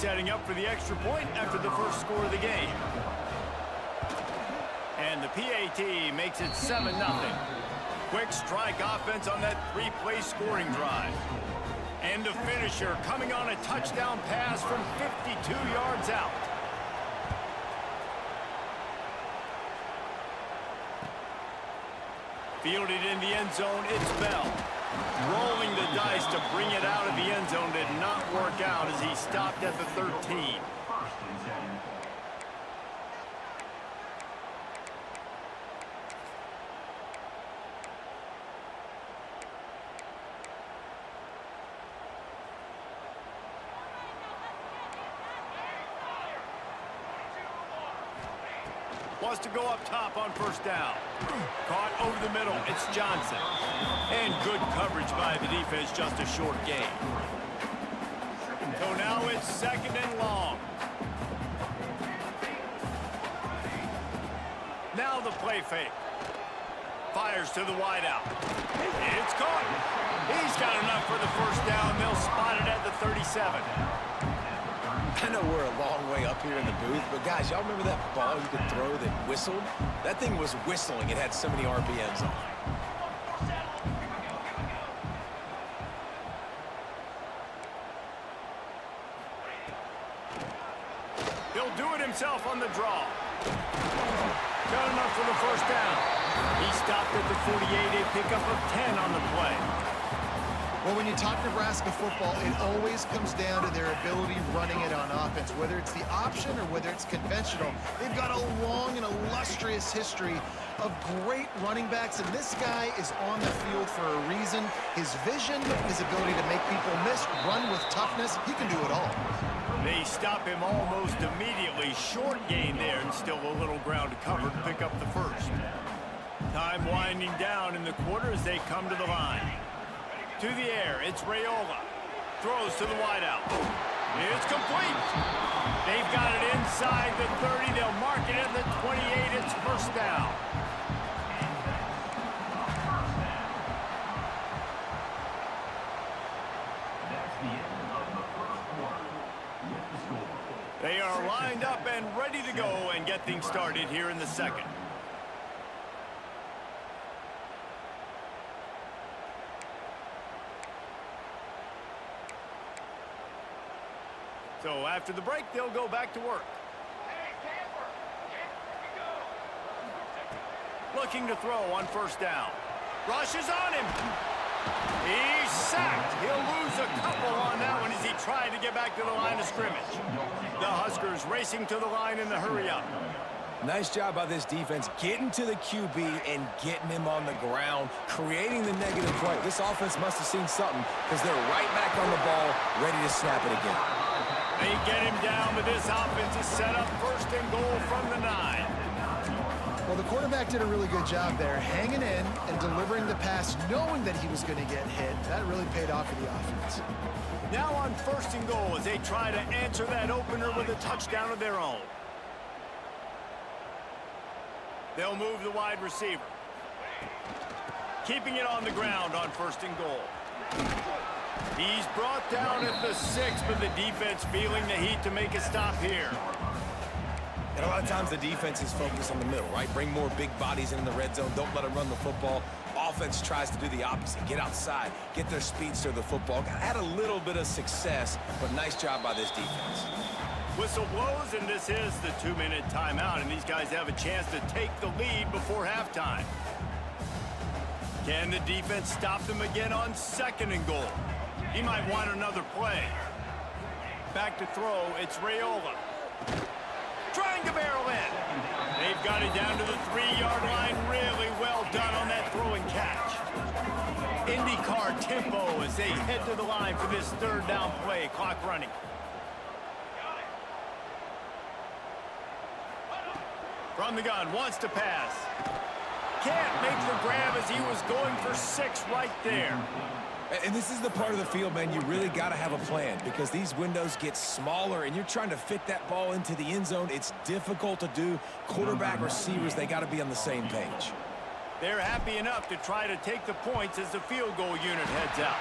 setting up for the extra point after the first score of the game. And the PAT makes it 7-0. Quick strike offense on that three-play scoring drive. And the finisher coming on a touchdown pass from 52 yards out. Fielded in the end zone, it's Bell. Rolling the dice to bring it out of the end zone did not work out as he stopped at the 13. Wants to go up top on first down. Caught over the middle. It's Johnson. And good coverage by the defense, just a short gain. So now it's 2nd and long. Now the play fake. Fires to the wideout. It's caught. He's got enough for the first down. They'll spot it at the 37. I know we're a long way up here in the booth, but guys, y'all remember that ball you could throw that whistled? That thing was whistling. It had so many RPMs on it. He'll do it himself on the draw. Got enough for the first down. He stopped at the 48, a pickup of 10 on the play. Well, when you talk Nebraska football, it always comes down to their ability running it on offense. Whether it's the option or whether it's conventional, they've got a long and illustrious history of great running backs, and this guy is on the field for a reason. His vision, his ability to make people miss, run with toughness, he can do it all. They stop him almost immediately. Short gain there, and still a little ground to cover to pick up the first. Time winding down in the quarter as they come to the line. To the air, it's Raiola. Throws to the wideout. It's complete. They've got it inside the 30. They'll mark it at the 28. It's first down. That's the end of the first quarter. With the score. They are lined up and ready to go and get things started here in the second. So after the break, they'll go back to work. Looking to throw on first down. Rush is on him. He's sacked. He'll lose a couple on that one as he tried to get back to the line of scrimmage. The Huskers racing to the line in the hurry-up. Nice job by this defense getting to the QB and getting him on the ground, creating the negative play. This offense must have seen something because they're right back on the ball, ready to snap it again. They get him down, but this offense is set up 1st and goal from the 9. Well, the quarterback did a really good job there, hanging in and delivering the pass, knowing that he was going to get hit. That really paid off for the offense. Now on 1st and goal as they try to answer that opener with a touchdown of their own. They'll move the wide receiver. Keeping it on the ground on 1st and goal. He's brought down at the 6, but the defense feeling the heat to make a stop here. And a lot of times the defense is focused on the middle, right? Bring more big bodies in the red zone. Don't let them run the football. Offense tries to do the opposite. Get outside. Get their speedster the football. Had a little bit of success, but nice job by this defense. Whistle blows, and this is the 2-minute timeout, and these guys have a chance to take the lead before halftime. Can the defense stop them again on 2nd and goal? He might want another play. Back to throw, it's Raiola. Trying to barrel in. They've got it down to the 3-yard line. Really well done on that throw and catch. IndyCar tempo as they head to the line for this 3rd down play. Clock running. From the gun, wants to pass. Can't make the grab as he was going for 6 right there. And this is the part of the field, man, you really got to have a plan because these windows get smaller and you're trying to fit that ball into the end zone. It's difficult to do. Quarterback, receivers, they got to be on the same page. They're happy enough to try to take the points as the field goal unit heads out.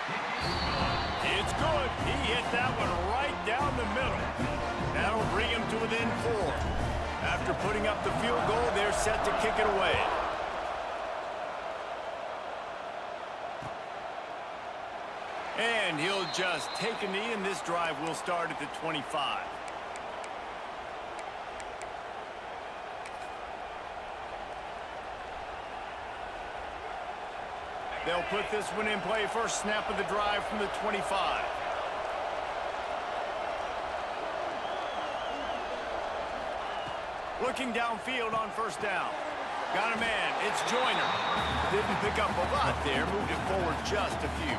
It's good. He hit that one right down the middle. to within 4. After putting up the field goal, they're set to kick it away. And he'll just take a knee, and this drive will start at the 25. They'll put this one in play. First snap of the drive from the 25. Looking downfield on first down. Got a man. It's Joyner. Didn't pick up a lot there. Moved it forward just a few.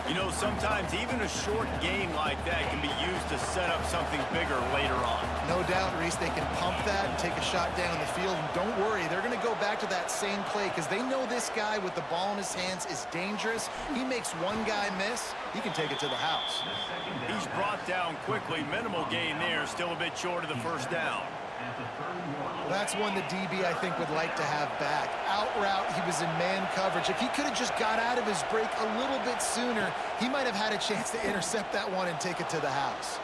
You know, sometimes even a short game like that can be used to set up something bigger later on. No doubt, Reese, they can pump that and take a shot down the field. And don't worry, they're going to go back to that same play because they know this guy with the ball in his hands is dangerous. He makes one guy miss, he can take it to the house. He's brought down quickly. Minimal gain there, still a bit short of the first down. That's one the DB, I think, would like to have back. Out route, he was in man coverage. If he could have just got out of his break a little bit sooner, he might have had a chance to intercept that one and take it to the house.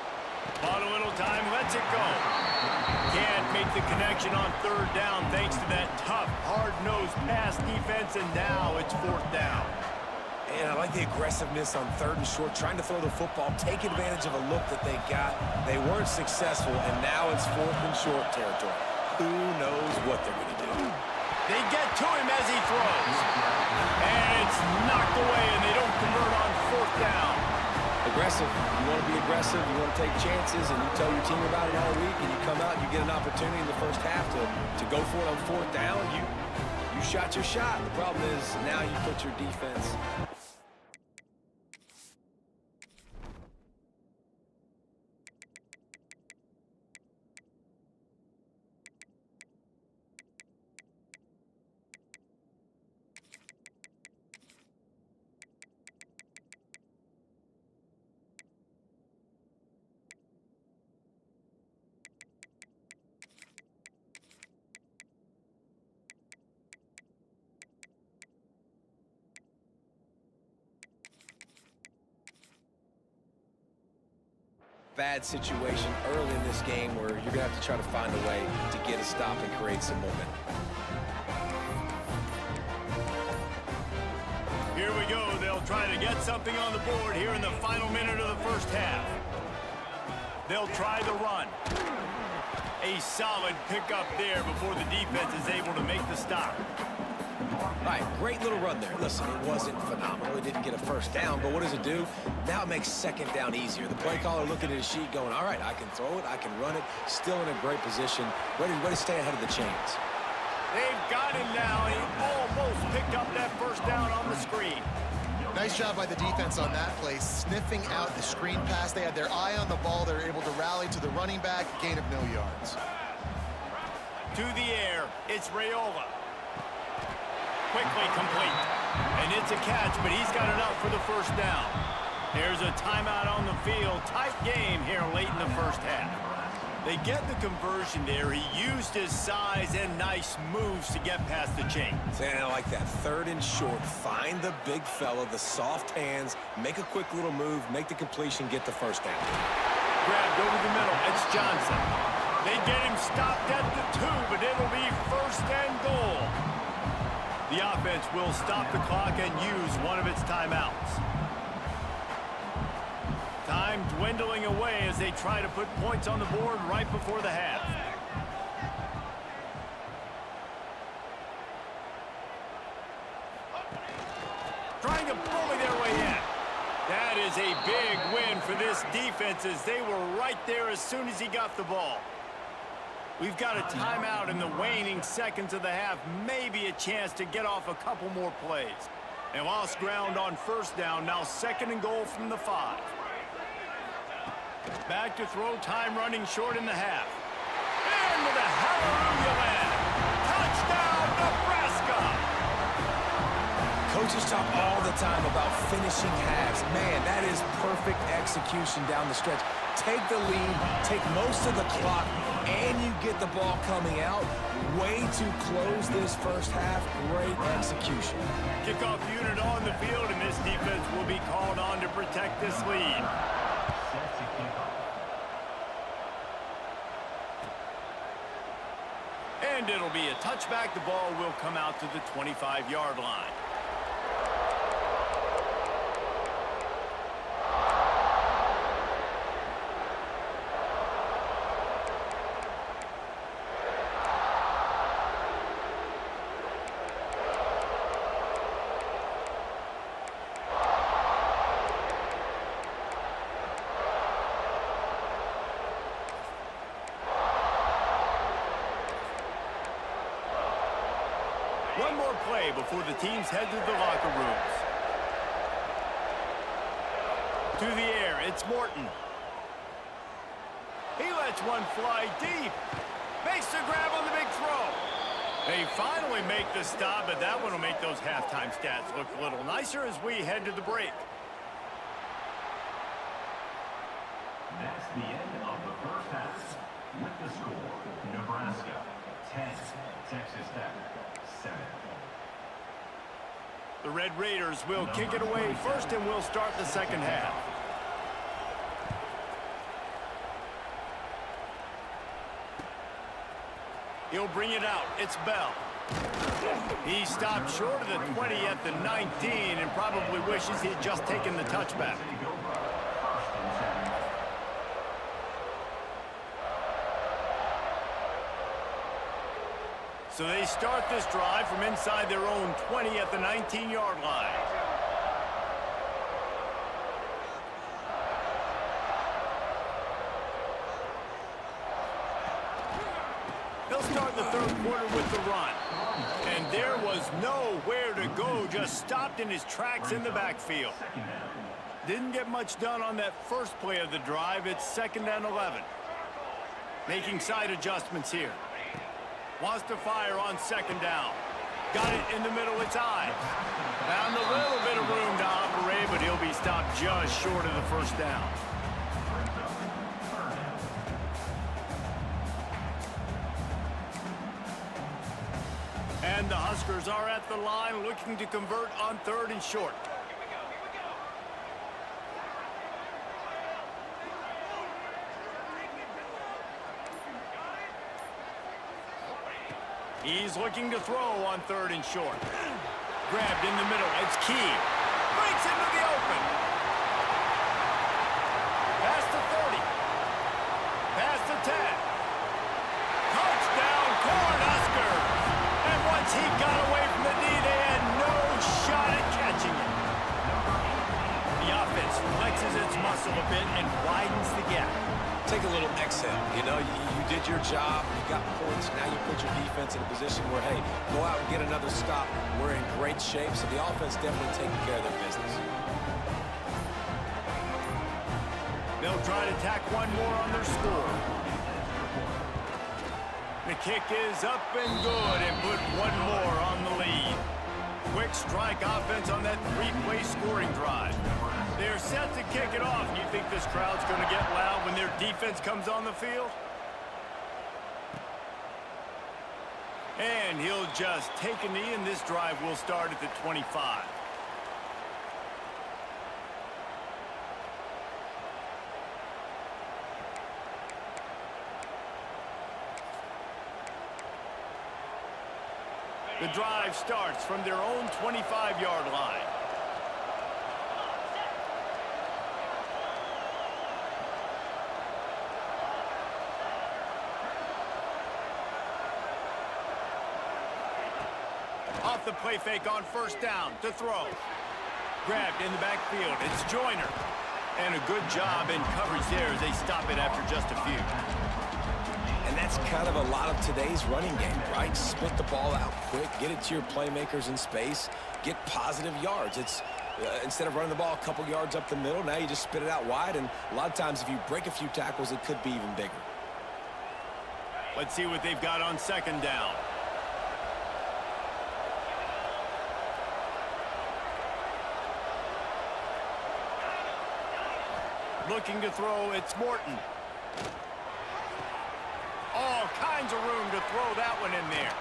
Bought a little time, lets it go. Can't make the connection on third down thanks to that tough, hard-nosed pass defense, and now it's fourth down. And I like the aggressiveness on third and short, trying to throw the football, take advantage of a look that they got. They weren't successful, and now it's fourth and short territory. Who knows what they're going to do? They get to him as he throws. And it's knocked away, and they don't convert on fourth down. Aggressive. You want to be aggressive. You want to take chances, and you tell your team about it all week, and you come out and you get an opportunity in the first half to go for it on fourth down. You shot your shot. The problem is now you put your defense. Bad situation early in this game where you're going to have to try to find a way to get a stop and create some momentum. Here we go. They'll try to get something on the board here in the final minute of the first half. They'll try the run. A solid pickup there before the defense is able to make the stop. All right, great little run there. Listen, it wasn't phenomenal. It didn't get a first down, but what does it do? Now it makes second down easier. The play caller looking at his sheet going, all right, I can throw it, I can run it, still in a great position, ready to stay ahead of the chains. They've got him now, and he almost picked up that first down on the screen. Nice job by the defense on that play, sniffing out the screen pass. They had their eye on the ball. They were able to rally to the running back, gain of no yards. To the air, it's Raiola. Quickly complete. And it's a catch, but he's got enough for the first down. There's a timeout on the field. Tight game here late in the first half. They get the conversion there. He used his size and nice moves to get past the chains. And I like that. Third and short. Find the big fella, the soft hands, make a quick little move, make the completion, get the first down. Grabbed over the middle. It's Johnson. They get him stopped at the 2, but it'll be first and goal. The offense will stop the clock and use one of its timeouts. Time dwindling away as they try to put points on the board right before the half. Trying to bully their way in. That is a big win for this defense as they were right there as soon as he got the ball. We've got a timeout in the waning seconds of the half. Maybe a chance to get off a couple more plays. They lost ground on first down. Now second and goal from the 5. Back to throw. Time running short in the half. Into the hallelujah land. Touchdown, Nebraska! Coaches talk all the time about finishing halves. Man, that is perfect execution down the stretch. Take the lead, take most of the clock, and you get the ball coming out. Way to close this first half. Great execution. Kickoff unit on the field, and this defense will be called on to protect this lead. And it'll be a touchback. The ball will come out to the 25-yard line. One more play before the teams head to the locker rooms. To the air, it's Morton. He lets one fly deep. Makes the grab on the big throw. They finally make the stop, but that one will make those halftime stats look a little nicer as we head to the break. That's the end of the first half. With the score, Nebraska 10, Texas Tech 7. The Red Raiders will kick it away first, and we'll start the second half. He'll bring it out. It's Bell. He stopped short of the 20 at the 19 and probably wishes he'd just taken the touchback. So they start this drive from inside their own 20 at the 19-yard line. They'll start the third quarter with the run. And there was nowhere to go, just stopped in his tracks in the backfield. Didn't get much done on that first play of the drive. It's 2nd and 11. Making side adjustments here. Wants to fire on 2nd down. Got it in the middle, it's I. Found a little bit of room to operate, but he'll be stopped just short of the first down. And the Huskers are at the line looking to convert on 3rd and short. He's looking to throw on 3rd and short. Grabbed in the middle. It's Key. Breaks into the open. Past the 30. Past the 10. Touchdown, Cornhuskers. And once he got away from the knee, they had no shot at catching him. The offense flexes its muscle a bit and widens the gap. Take a little exhale. You know, you did your job. You got points. Now you put your defense in a position where, hey, go out and get another stop. We're in great shape, so the offense definitely taking care of their business. They'll try to tack one more on their score. The kick is up and good and put one more on the lead. Quick strike offense on that 3-play scoring drive. They're set to kick it off. You think this crowd's going to get loud when their defense comes on the field? And he'll just take a knee, and this drive will start at the 25. The drive starts from their own 25-yard line. Off the play fake on 1st down to throw. Grabbed in the backfield. It's Joyner. And a good job in coverage there as they stop it after just a few. And that's kind of a lot of today's running game, right? Split the ball out quick, get it to your playmakers in space, get positive yards. It's instead of running the ball a couple yards up the middle, now you just spit it out wide, and a lot of times if you break a few tackles, it could be even bigger. Let's see what they've got on 2nd down. Looking to throw, it's Morton. All kinds of room to throw that one in there.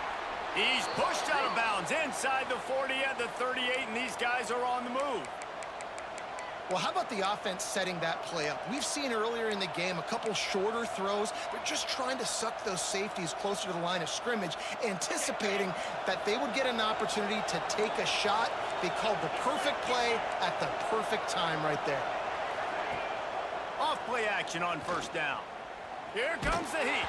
He's pushed out of bounds inside the 40 at the 38, and these guys are on the move. Well, how about the offense setting that play up? We've seen earlier in the game a couple shorter throws. They're just trying to suck those safeties closer to the line of scrimmage, anticipating that they would get an opportunity to take a shot. They called the perfect play at the perfect time right there. Off play action on first down. Here comes the heat.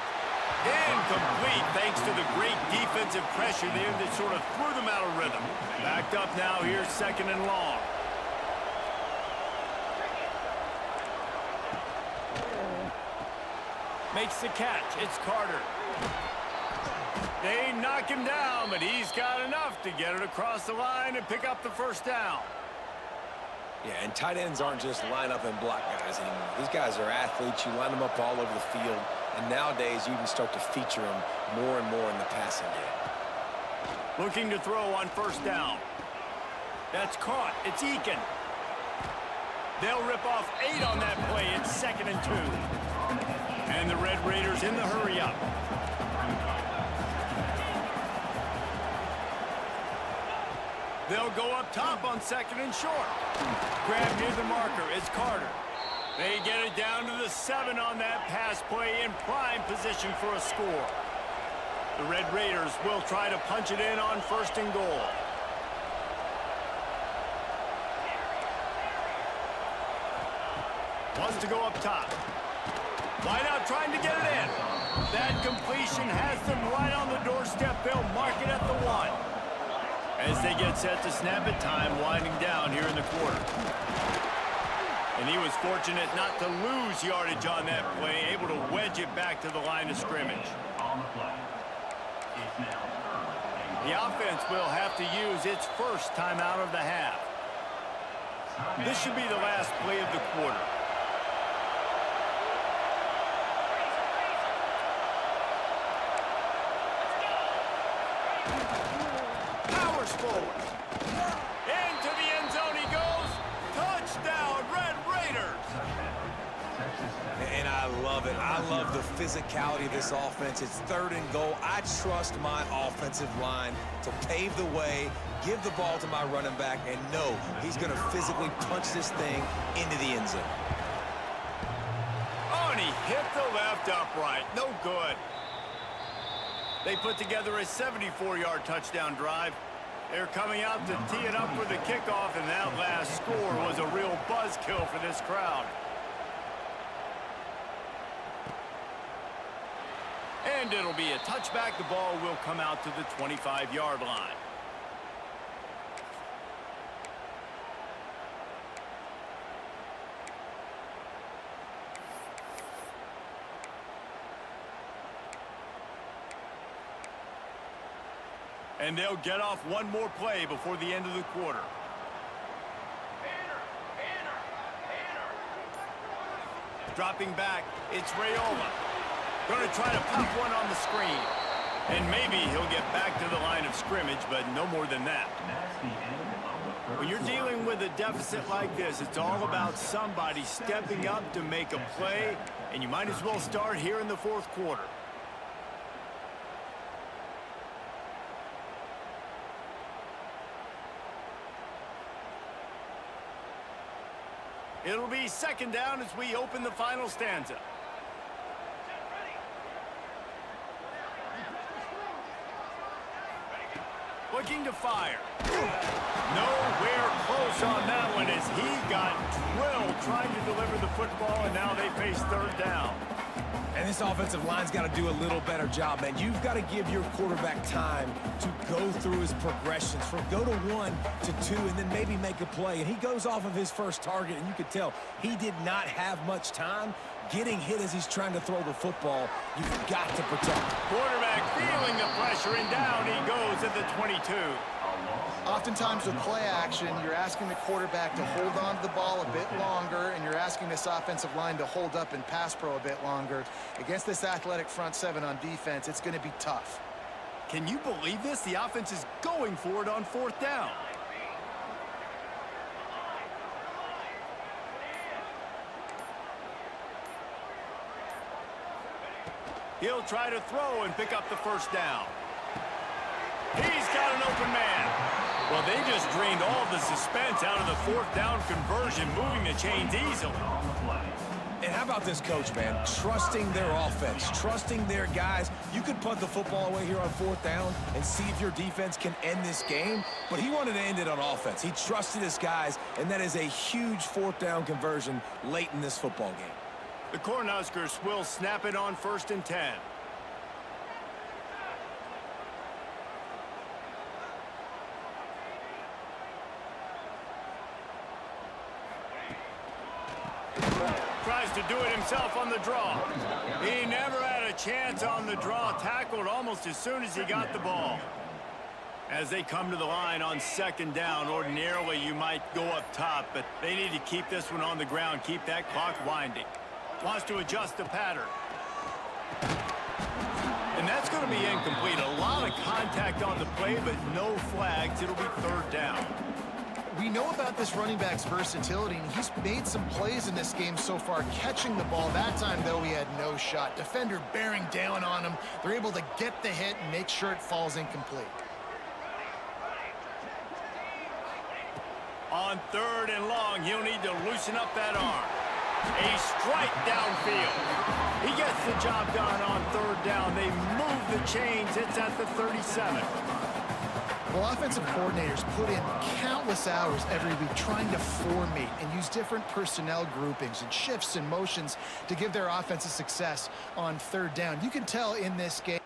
Incomplete thanks to the great defensive pressure there that sort of threw them out of rhythm. Backed up now, here's second and long. Makes the catch. It's Carter. They knock him down, but he's got enough to get it across the line and pick up the first down. Yeah, and tight ends aren't just line up and block guys anymore. These guys are athletes. You line them up all over the field. And nowadays, you even start to feature them more and more in the passing game. Looking to throw on first down. That's caught. It's Eakin. They'll rip off 8 on that play. It's 2nd and 2. And the Red Raiders in the hurry-up. They'll go up top on 2nd and short. Grab near the marker. It's Carter. They get it down to the 7 on that pass play in prime position for a score. The Red Raiders will try to punch it in on 1st and goal. Wants to go up top. Wide out trying to get it in. That completion has them right on the doorstep. They'll mark it at the 1. As they get set to snap it, time winding down here in the quarter. And he was fortunate not to lose yardage on that play, able to wedge it back to the line of scrimmage. The offense will have to use its first timeout of the half. This should be the last play of the quarter. Powers forward. Into the end zone he goes. Touchdown, Red Raiders. And I love it. I love the physicality of this offense. It's 3rd and goal. I trust my offensive line to pave the way, give the ball to my running back, and know he's going to physically punch this thing into the end zone. Oh, and he hit the left upright. No good. They put together a 74-yard touchdown drive. They're coming out to tee it up for the kickoff, and that last score was a real buzzkill for this crowd. And it'll be a touchback. The ball will come out to the 25-yard line. And they'll get off one more play before the end of the quarter. Dropping back, it's Raiola. Going to try to pop one on the screen. And maybe he'll get back to the line of scrimmage, but no more than that. When you're dealing with a deficit like this, it's all about somebody stepping up to make a play, and you might as well start here in the 4th quarter. It'll be 2nd down as we open the final stanza. Looking to fire. Nowhere close on that one as he got drilled trying to deliver the football, and now they face 3rd down. And this offensive line's got to do a little better job, man. You've got to give your quarterback time to go through his progressions, from go to 1 to 2, and then maybe make a play. And he goes off of his first target, and you could tell he did not have much time getting hit as he's trying to throw the football. You've got to protect. Quarterback feeling the pressure, and down he goes at the 22. Oftentimes with play action, you're asking the quarterback to hold on to the ball a bit longer, and you're asking this offensive line to hold up in pass pro a bit longer. Against this athletic front 7 on defense, it's going to be tough. Can you believe this? The offense is going for it on 4th down. He'll try to throw and pick up the first down. He's got an open man. Well, they just drained all the suspense out of the fourth down conversion, moving the chains easily. On the play. And how about this coach, man? Trusting their offense, trusting their guys. You could punt the football away here on fourth down and see if your defense can end this game, but he wanted to end it on offense. He trusted his guys, and that is a huge fourth down conversion late in this football game. The Cornhuskers will snap it on 1st and 10. Tries to do it himself on the draw. He never had a chance on the draw. Tackled almost as soon as he got the ball. As they come to the line on 2nd down, ordinarily you might go up top, but they need to keep this one on the ground, keep that clock winding. Wants to adjust the pattern. And that's going to be incomplete. A lot of contact on the play, but no flags. It'll be 3rd down. We know about this running back's versatility, and he's made some plays in this game so far, catching the ball. That time, though, he had no shot. Defender bearing down on him. They're able to get the hit and make sure it falls incomplete. On 3rd and long, he'll need to loosen up that arm. A strike downfield. He gets the job done on 3rd down. They move the chains. It's at the 37. Well, offensive coordinators put in countless hours every week trying to formate and use different personnel groupings and shifts and motions to give their offense a success on 3rd down. You can tell in this game.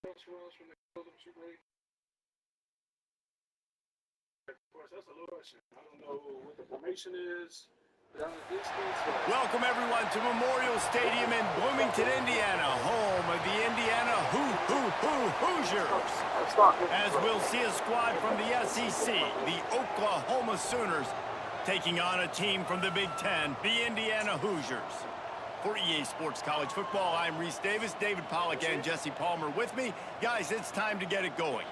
runs from the shoot rate. Of course, that's a little question. I don't know what the formation is. Down the distance. Welcome, everyone, to Memorial Stadium in Bloomington, Indiana, home of the Indiana Hoosiers. As we'll see a squad from the SEC, the Oklahoma Sooners, taking on a team from the Big Ten, the Indiana Hoosiers. For EA Sports College Football, I'm Reese Davis, David Pollack, and Jesse Palmer with me. Guys, it's time to get it going.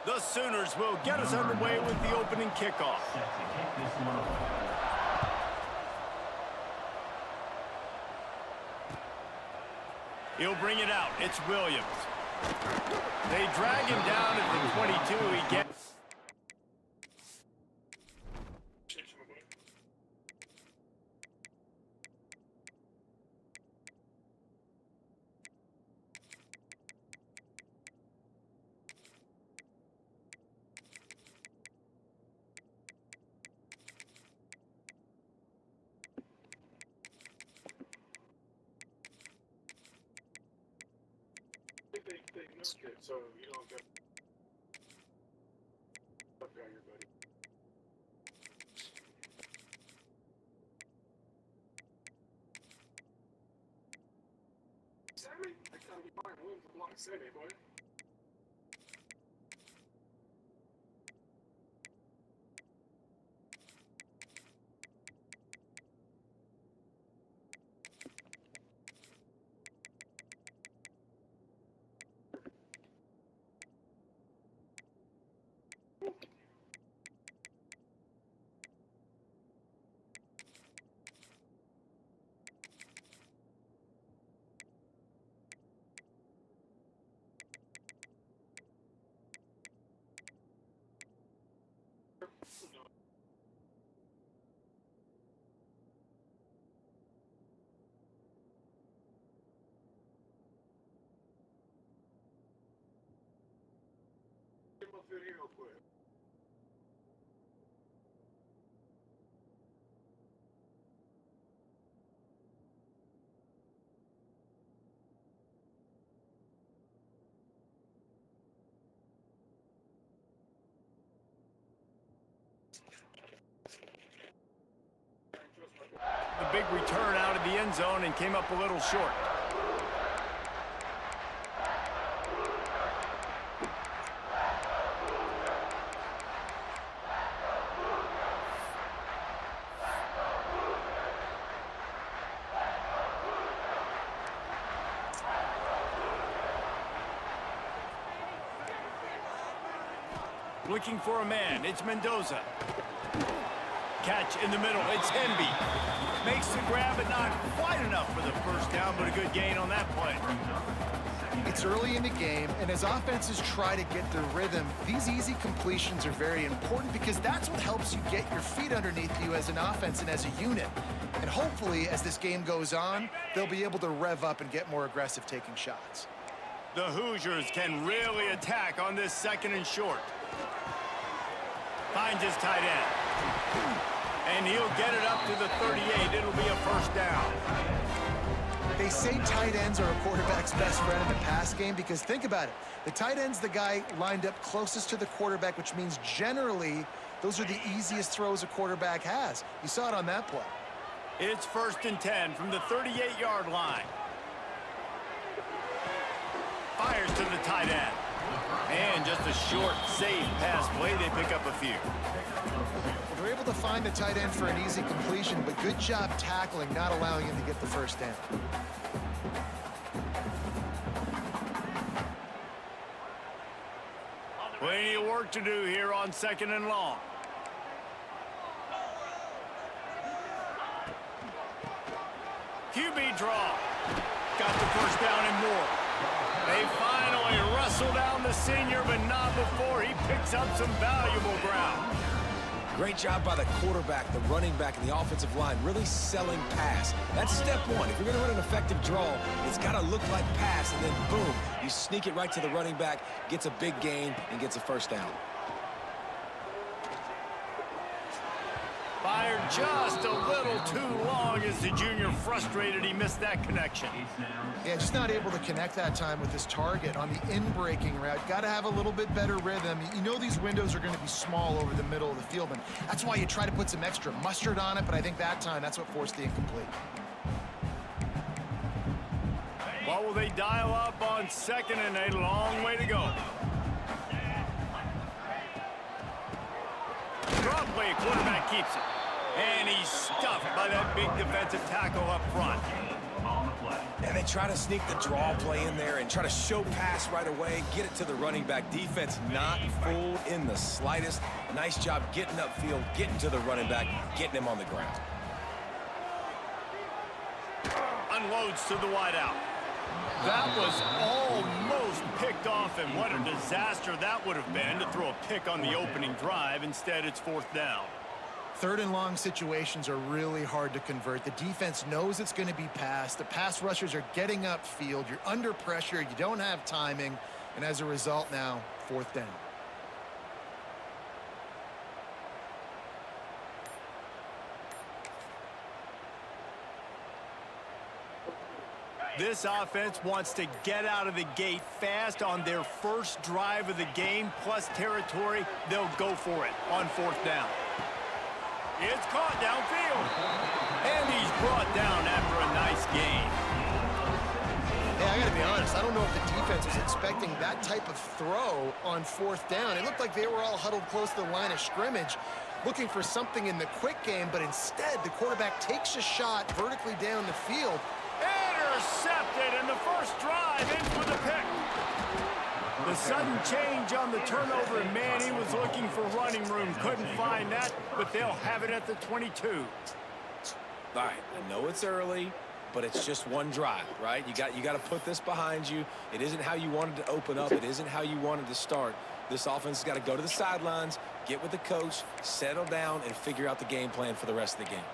The Sooners will get us underway with the opening kickoff. He'll bring it out. It's Williams. They drag him down at the 22. He gets... They milk it, so you don't get up there, buddy. Sammy? I gotta be fine. Williams a block Sammy, boy. Give him a video quick. The big return out of the end zone and came up a little short. Looking for a man, it's Mendoza. Catch in the middle, it's Hemby. Makes the grab, but not quite enough for the first down, but a good gain on that play. It's early in the game, and as offenses try to get their rhythm, these easy completions are very important because that's what helps you get your feet underneath you as an offense and as a unit. And hopefully, as this game goes on, they'll be able to rev up and get more aggressive taking shots. The Hoosiers can really attack on this second and short. Finds his tight end. And he'll get it up to the 38. It'll be a first down. They say tight ends are a quarterback's best friend in the pass game because think about it. The tight end's the guy lined up closest to the quarterback, which means generally those are the easiest throws a quarterback has. You saw it on that play. It's 1st and 10 from the 38-yard line. Fires to the tight end. And just a short, safe pass play. They pick up a few. Well, they're able to find the tight end for an easy completion, but good job tackling, not allowing him to get the first down. Plenty of work to do here on 2nd and long. QB draw. Got the first down and more. They finally wrestle down the senior, but not before he picks up some valuable ground. Great job by the quarterback, the running back, and the offensive line really selling pass. That's step one. If you're going to run an effective draw, it's got to look like pass, and then boom, you sneak it right to the running back, gets a big gain, and gets a first down. Fired just a little too long as the junior frustrated he missed that connection. Yeah, just not able to connect that time with his target on the in-breaking route. Got to have a little bit better rhythm. You know these windows are going to be small over the middle of the field, and that's why you try to put some extra mustard on it, but I think that time that's what forced the incomplete. What will they dial up on second and a long way to go? Drop play, quarterback keeps it. And he's stuffed by that big defensive tackle up front. And they try to sneak the draw play in there and try to show pass right away, get it to the running back. Defense not fooled in the slightest. Nice job getting upfield, getting to the running back, getting him on the ground. Unloads to the wideout. That was almost picked off, and what a disaster that would have been to throw a pick on the opening drive. Instead, it's fourth down. Third and long situations are really hard to convert. The defense knows it's going to be passed. The pass rushers are getting upfield. You're under pressure. You don't have timing. And as a result now, fourth down. This offense wants to get out of the gate fast on their first drive of the game, plus territory. They'll go for it on fourth down. It's caught downfield. And he's brought down after a nice gain. Hey, I got to be honest. I don't know if the defense was expecting that type of throw on fourth down. It looked like they were all huddled close to the line of scrimmage, looking for something in the quick game, but instead the quarterback takes a shot vertically down the field. Intercepted, and the first drive in for the pick. The sudden change on the turnover, and man, he was looking for running room. Couldn't find that, but they'll have it at the 22. All right, I know it's early, but it's just one drive, right? You got to put this behind you. It isn't how you wanted to open up. It isn't how you wanted to start. This offense has got to go to the sidelines, get with the coach, settle down, and figure out the game plan for the rest of the game.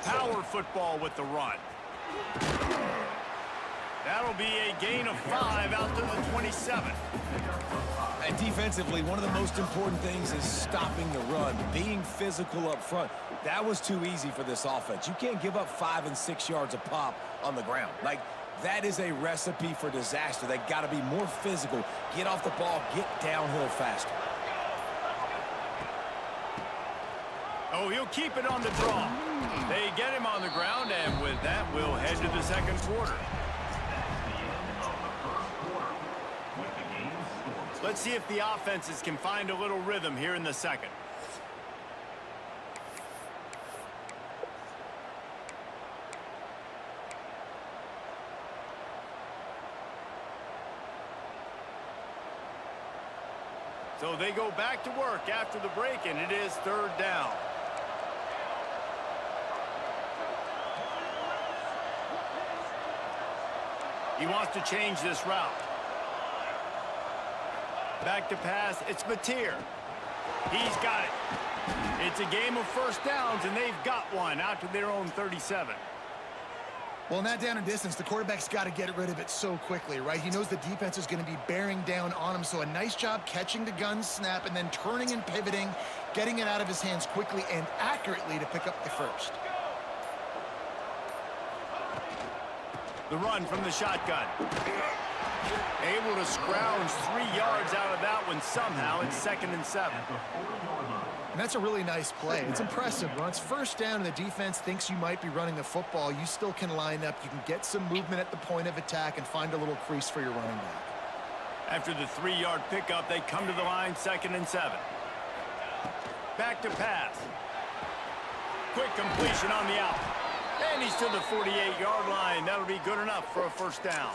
Power football with the run. That'll be a gain of 5 out to the 27. And defensively, one of the most important things is stopping the run, being physical up front. That was too easy for this offense. You can't give up 5 and 6 yards a pop on the ground. Like, that is a recipe for disaster. They got to be more physical, get off the ball, get downhill faster. Oh, he'll keep it on the draw. They get him on the ground, and with that, we'll head to the second quarter. Let's see if the offenses can find a little rhythm here in the second. So they go back to work after the break, and it is third down. He wants to change this route. Back to pass, it's Mateer. He's got it. It's a game of first downs, and they've got one out to their own 37. Well, in that down and distance, the quarterback's got to get rid of it so quickly, right? He knows the defense is going to be bearing down on him, so a nice job catching the gun snap and then turning and pivoting, getting it out of his hands quickly and accurately to pick up the first. The run from the shotgun. Able to scrounge 3 yards out of that one somehow. It's 2nd and 7. And that's a really nice play. It's impressive. When it's first down and the defense thinks you might be running the football, you still can line up. You can get some movement at the point of attack and find a little crease for your running back. After the 3-yard pickup, they come to the line, 2nd and 7. Back to pass. Quick completion on the out. And he's to the 48-yard line. That'll be good enough for a first down.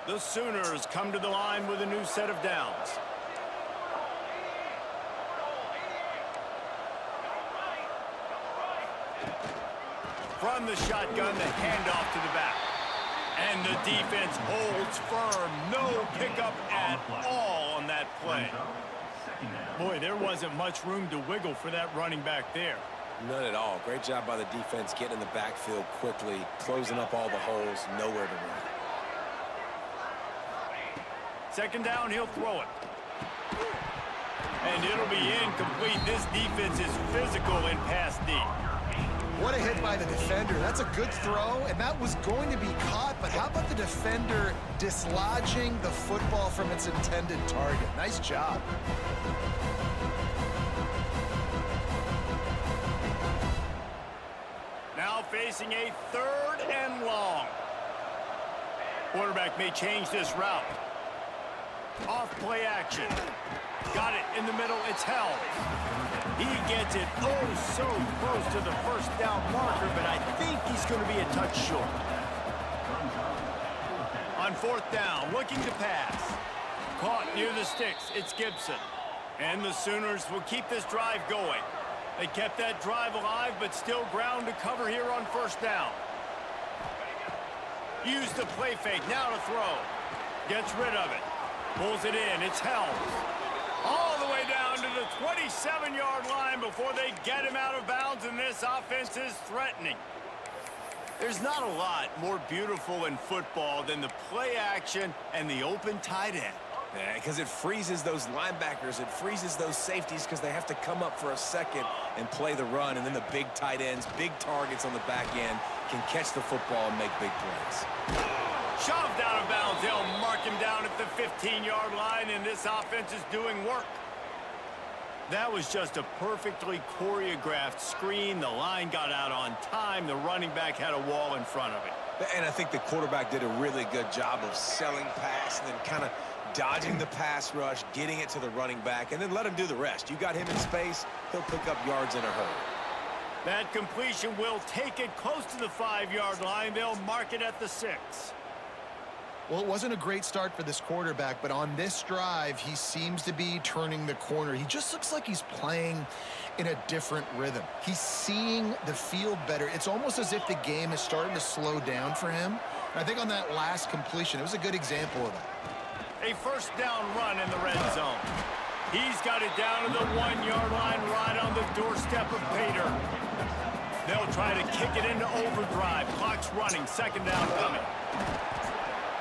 The Sooners come to the line with a new set of downs. From the shotgun, the handoff to the back. And the defense holds firm. No pickup at all on that play. Boy, there wasn't much room to wiggle for that running back there. None at all. Great job by the defense getting in the backfield quickly, closing up all the holes, nowhere to run. Second down, he'll throw it. And it'll be incomplete. This defense is physical in pass D. What a hit by the defender. That's a good throw, and that was going to be caught, but how about the defender dislodging the football from its intended target? Nice job. Now facing a 3rd and long. Quarterback may change this route. Off play action. Got it in the middle. It's held. He gets it so close to the first down marker, but I think he's going to be a touch short. On 4th down, looking to pass. Caught near the sticks. It's Gibson. And the Sooners will keep this drive going. They kept that drive alive, but still ground to cover here on 1st down. Use the play fake. Now to throw. Gets rid of it. Pulls it in. It's held. All the way down to the 27-yard line before they get him out of bounds, and this offense is threatening. There's not a lot more beautiful in football than the play action and the open tight end. Yeah, because it freezes those linebackers. It freezes those safeties because they have to come up for a second and play the run, and then the big tight ends, big targets on the back end can catch the football and make big plays. Shoved out of bounds. They'll mark him down at the 15-yard line, and this offense is doing work. That was just a perfectly choreographed screen. The line got out on time. The running back had a wall in front of it. And I think the quarterback did a really good job of selling pass and then kind of dodging the pass rush, getting it to the running back, and then let him do the rest. You got him in space, he'll pick up yards in a hurry. That completion will take it close to the 5-yard line. They'll mark it at the 6. Well, it wasn't a great start for this quarterback, but on this drive, he seems to be turning the corner. He just looks like he's playing in a different rhythm. He's seeing the field better. It's almost as if the game is starting to slow down for him. And I think on that last completion, it was a good example of that. A 1st down run in the red zone. He's got it down to the 1-yard line right on the doorstep of Pater. They'll try to kick it into overdrive. Clock's running. 2nd down coming.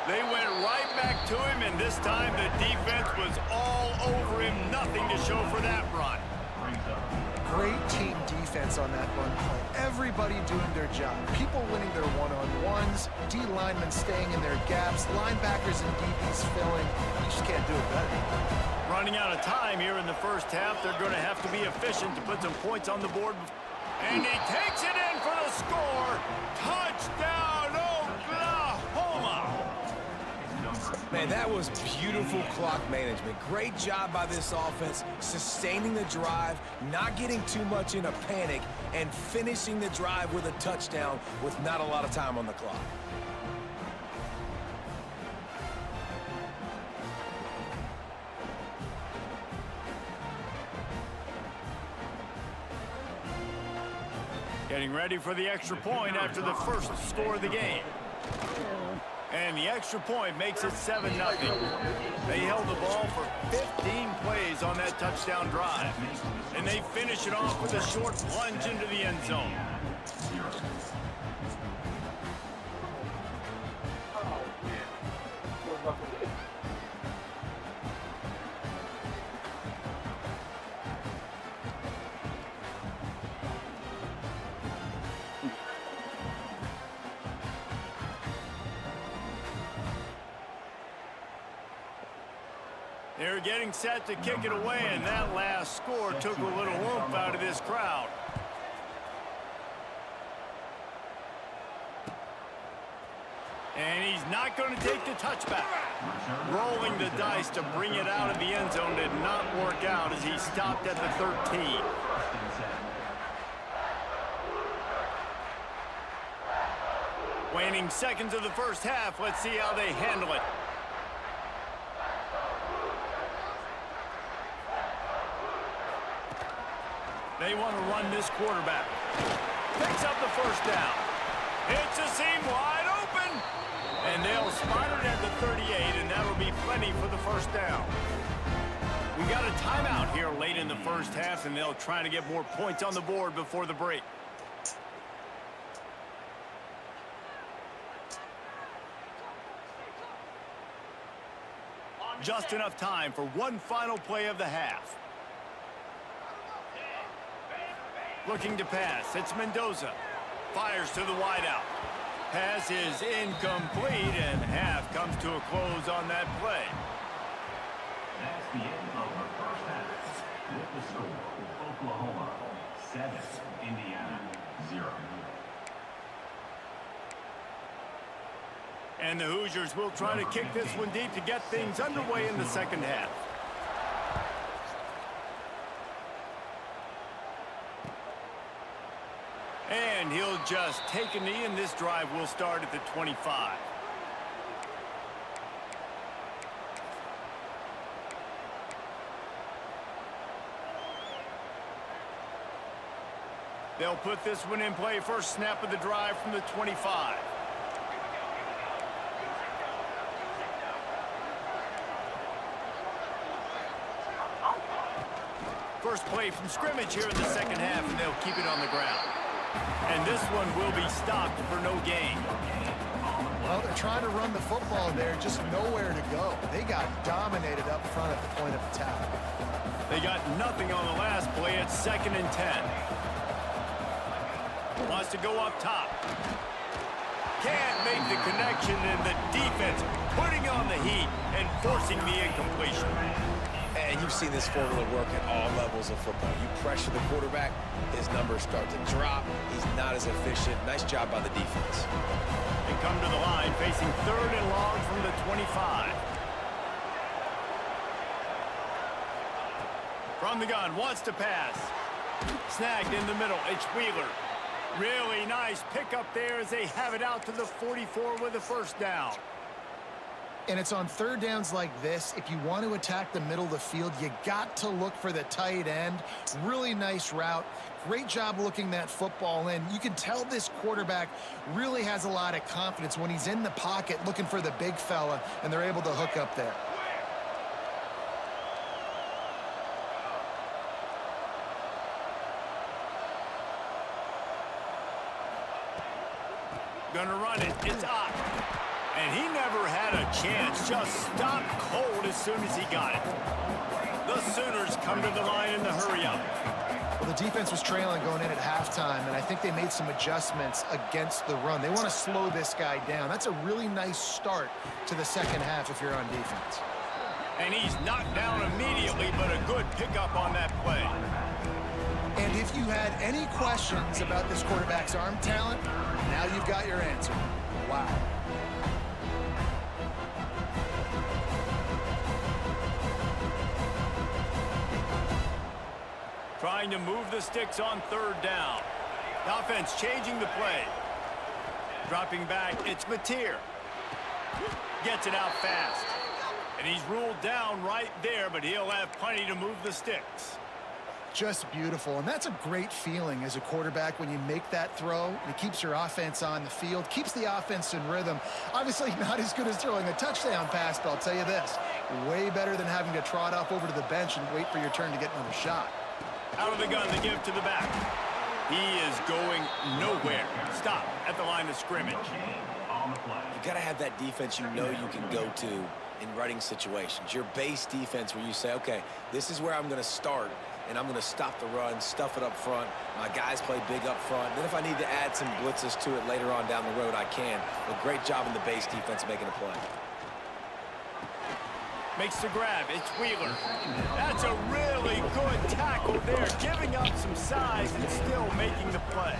They went right back to him, and this time the defense was all over him. Nothing to show for that run. Great team defense on that run play. Everybody doing their job. People winning their one-on-ones, D linemen staying in their gaps, linebackers and DBs filling. You just can't do it better. Running out of time here in the 1st half. They're going to have to be efficient to put some points on the board. And he takes it in for the score. Touchdown, Oklahoma! Man, that was beautiful clock management. Great job by this offense, sustaining the drive, not getting too much in a panic, and finishing the drive with a touchdown with not a lot of time on the clock. Getting ready for the extra point after the first score of the game. And the extra point makes it 7-0. They held the ball for 15 plays on that touchdown drive. And they finish it off with a short plunge into the end zone. They're getting set to kick it away, and that last score took a little oomph out of this crowd. And he's not going to take the touchback. Rolling the dice to bring it out of the end zone did not work out as he stopped at the 13. Waning seconds of the 1st half. Let's see how they handle it. They want to run this quarterback. Picks up the first down. It's a seam wide open. And they'll spot it at the 38, and that'll be plenty for the first down. We got a timeout here late in the first half, and they'll try to get more points on the board before the break. Just enough time for one final play of the half. Looking to pass. It's Mendoza. Fires to the wideout. Pass is incomplete, and half comes to a close on that play. That's the end of the first half. With the score, Oklahoma 7, Indiana 0. And the Hoosiers will try to kick this one deep to get things underway in the second half. And he'll just take a knee, and this drive will start at the 25. They'll put this one in play. First snap of the drive from the 25. First play from scrimmage here in the second half, and they'll keep it on the ground. And this one will be stopped for no gain. Well, they're trying to run the football there, just nowhere to go. They got dominated up front at the point of attack. They got nothing on the last play. It's 2nd and 10. Wants to go up top. Can't make the connection, and the defense putting on the heat and forcing the incompletion. And you've seen this formula work at all levels of football. You pressure the quarterback, his numbers start to drop. He's not as efficient. Nice job by the defense. They come to the line facing 3rd and long from the 25. From the gun, wants to pass. Snagged in the middle. It's Wheeler. Really nice pickup there as they have it out to the 44 with a first down. And it's on third downs like this. If you want to attack the middle of the field, you got to look for the tight end. Really nice route. Great job looking that football in. You can tell this quarterback really has a lot of confidence when he's in the pocket looking for the big fella, and they're able to hook up there. Gonna run it. It's Ott. And he never had a chance. Just stopped cold as soon as he got it. The Sooners come to the line in the hurry-up. Well, the defense was trailing going in at halftime, and I think they made some adjustments against the run. They want to slow this guy down. That's a really nice start to the second half if you're on defense. And he's knocked down immediately, but a good pickup on that play. And if you had any questions about this quarterback's arm talent, now you've got your answer. Wow. Trying to move the sticks on 3rd down. The offense changing the play. Dropping back, it's Mateer. Gets it out fast. And he's ruled down right there, but he'll have plenty to move the sticks. Just beautiful, and that's a great feeling as a quarterback when you make that throw. And it keeps your offense on the field, keeps the offense in rhythm. Obviously not as good as throwing a touchdown pass, but I'll tell you this, way better than having to trot off over to the bench and wait for your turn to get another shot. Out of the gun, the give to the back. He is going nowhere. Stop at the line of scrimmage. You got to have that defense you know you can go to in running situations. Your base defense where you say, okay, this is where I'm going to start, and I'm going to stop the run, stuff it up front. My guys play big up front. Then if I need to add some blitzes to it later on down the road, I can. But great job in the base defense making a play. Makes the grab. It's Wheeler. That's a really good tackle there, giving up some size and still making the play.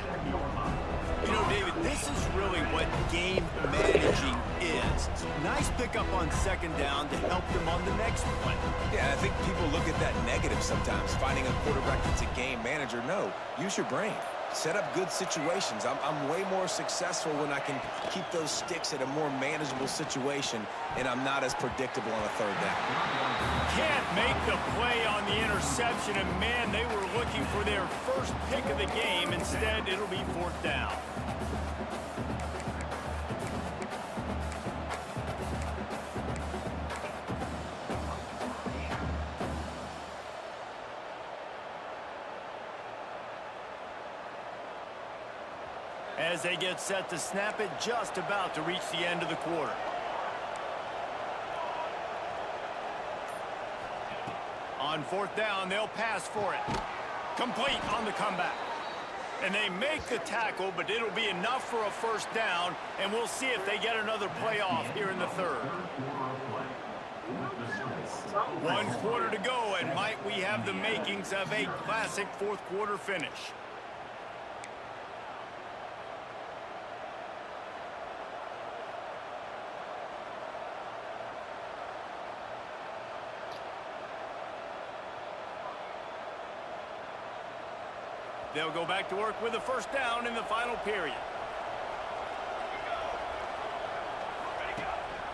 You know, David, this is really what game managing is. Nice pickup on 2nd down to help them on the next play. Yeah, I think people look at that negative sometimes, finding a quarterback that's a game manager. No, use your brain. set up good situations. I'm way more successful when I can keep those sticks at a more manageable situation, and I'm not as predictable on a third down. Can't make the play on the interception, and man, they were looking for their first pick of the game. Instead, it'll be fourth down. As they get set to snap it, just about to reach the end of the quarter. On fourth down, they'll pass for it. Complete on the comeback. And they make the tackle, but it'll be enough for a first down, and we'll see if they get another play off here in the third. 1 quarter to go, and might we have the makings of a classic fourth quarter finish. They'll go back to work with a first down in the final period.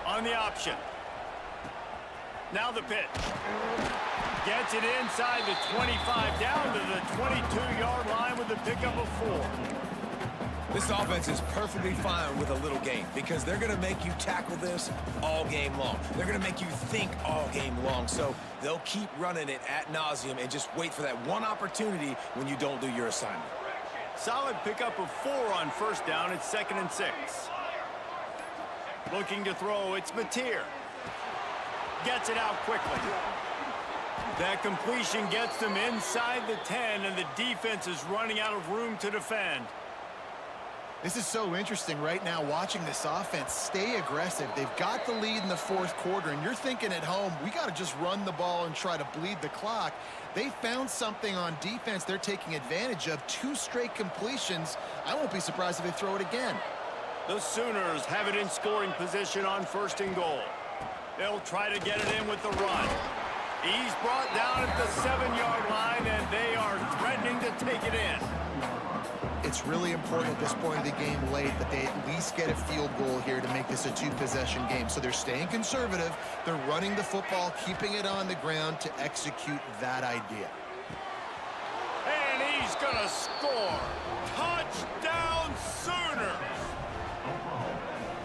On the option. Now the pitch. Gets it inside the 25, down to the 22-yard line with a pickup of 4. This offense is perfectly fine with a little game because they're going to make you tackle this all game long. They're going to make you think all game long. So they'll keep running it ad nauseum and just wait for that one opportunity when you don't do your assignment. Solid pickup of 4 on first down. It's 2nd and 6. Looking to throw, it's Mateer. Gets it out quickly. That completion gets them inside the 10, and the defense is running out of room to defend. This is so interesting right now, watching this offense stay aggressive. They've got the lead in the fourth quarter, and you're thinking at home, we got to just run the ball and try to bleed the clock. They found something on defense they're taking advantage of. 2 straight completions. I won't be surprised if they throw it again. The Sooners have it in scoring position on 1st and goal. They'll try to get it in with the run. He's brought down at the 7-yard line, and they are threatening to take it in. It's really important at this point of the game late that they at least get a field goal here to make this a 2-possession game. So they're staying conservative. They're running the football, keeping it on the ground to execute that idea. And he's going to score. Touchdown, Sooners!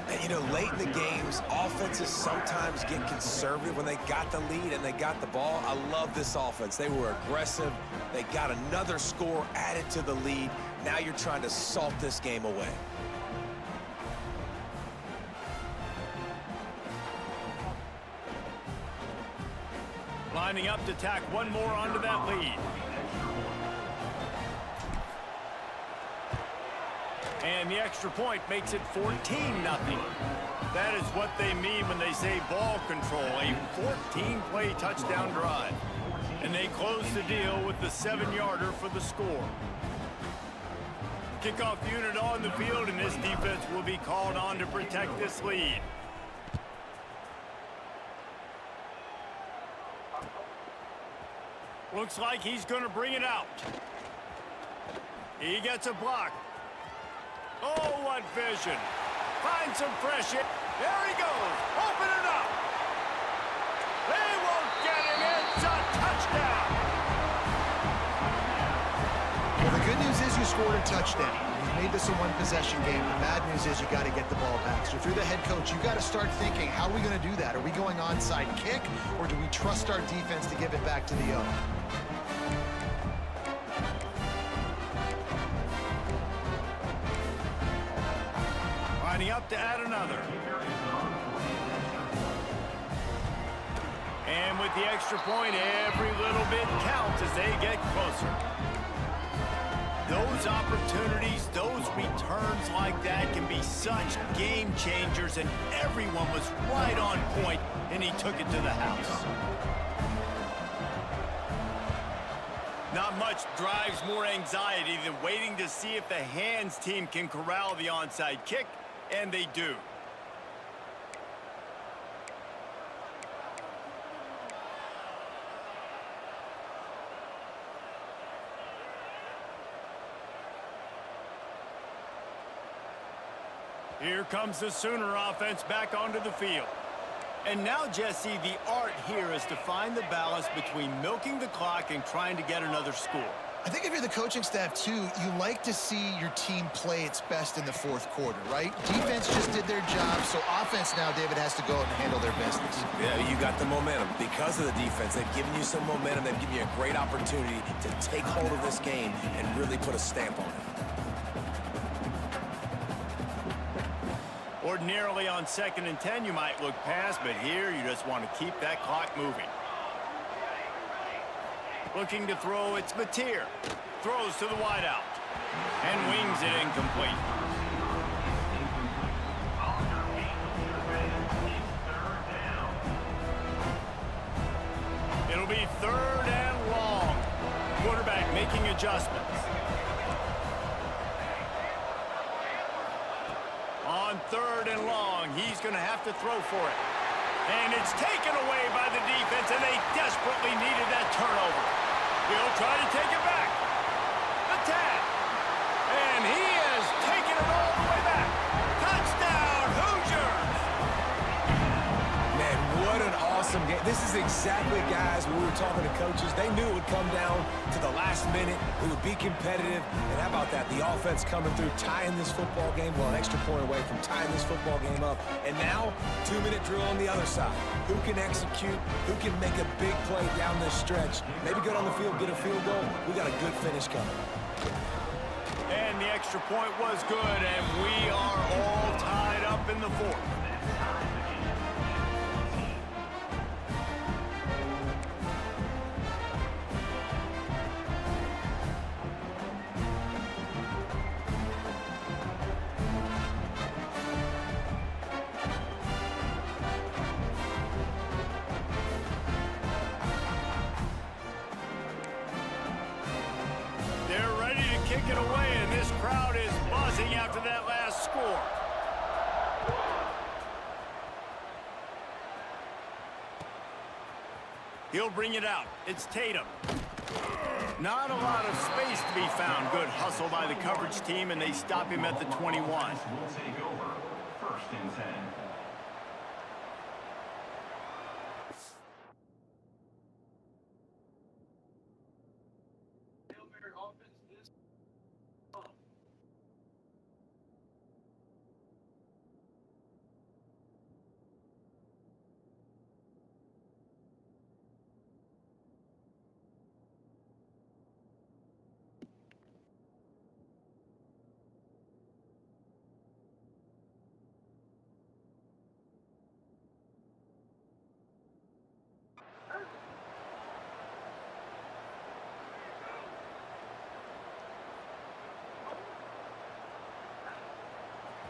And, you know, late in the games, offenses sometimes get conservative when they got the lead and they got the ball. I love this offense. They were aggressive. They got another score added to the lead. Now you're trying to salt this game away. Lining up to tack one more onto that lead. And the extra point makes it 14-0. That is what they mean when they say ball control, a 14-play touchdown drive. And they close the deal with the 7-yarder for the score. Kickoff unit on the field, and this defense will be called on to protect this lead. Looks like he's going to bring it out. He gets a block. Oh, what vision. Finds some fresh air. There he goes. Open it up. They won't get him. It's a touchdown. Well, the good news is you scored a touchdown. You've made this a 1-possession game. The bad news is you got to get the ball back. So if you're the head coach, you got to start thinking, how are we going to do that? Are we going onside kick, or do we trust our defense to give it back to the O? Lining up to add another. And with the extra point, every little bit counts as they get closer. Those opportunities, those returns like that can be such game changers, and everyone was right on point, and he took it to the house. Not much drives more anxiety than waiting to see if the hands team can corral the onside kick, and they do. Here comes the Sooner offense back onto the field. And now, Jesse, the art here is to find the balance between milking the clock and trying to get another score. I think if you're the coaching staff, too, you like to see your team play its best in the fourth quarter, right? Defense just did their job, so offense now, David, has to go and handle their business. Yeah, you got the momentum. Because of the defense, they've given you some momentum. They've given you a great opportunity to take hold of this game and really put a stamp on it. Ordinarily on 2nd and 10, you might look past, but here you just want to keep that clock moving. Looking to throw, it's Mateer. Throws to the wideout. And wings it incomplete. It'll be 3rd and long. Quarterback making adjustments. On 3rd and long, he's going to have to throw for it. And it's taken away by the defense, and they desperately needed that turnover. He'll try to take it back. The tap. And he has taken it all the way back. Touchdown, Hoosiers! Man, what an awesome game. This is exactly, guys, when we were talking to coaches, they knew it would come down to the last minute. It would be competitive. And how about that? The offense coming through, tying this football game, well, an extra point away from tying this football game up. And now, 2-minute drill on the other side. Who can execute? Who can make a big play down this stretch? Maybe get on the field, get a field goal. We got a good finish coming. And the extra point was good, and we are all tied up in the 4th. Kick it away, and this crowd is buzzing after that last score. He'll bring it out. It's Tatum. Not a lot of space to be found. Good hustle by the coverage team, and they stop him at the 21. Will take over. 1st and 10.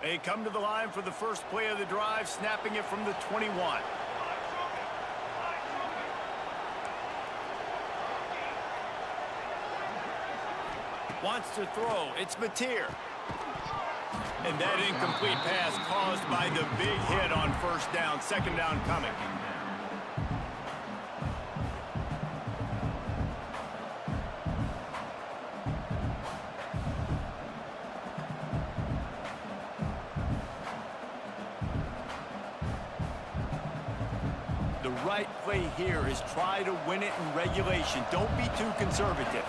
They come to the line for the first play of the drive, snapping it from the 21. Wants to throw. It's Mateer. And that incomplete pass caused by the big hit on 1st down. 2nd down coming. The right play here is try to win it in regulation. Don't be too conservative.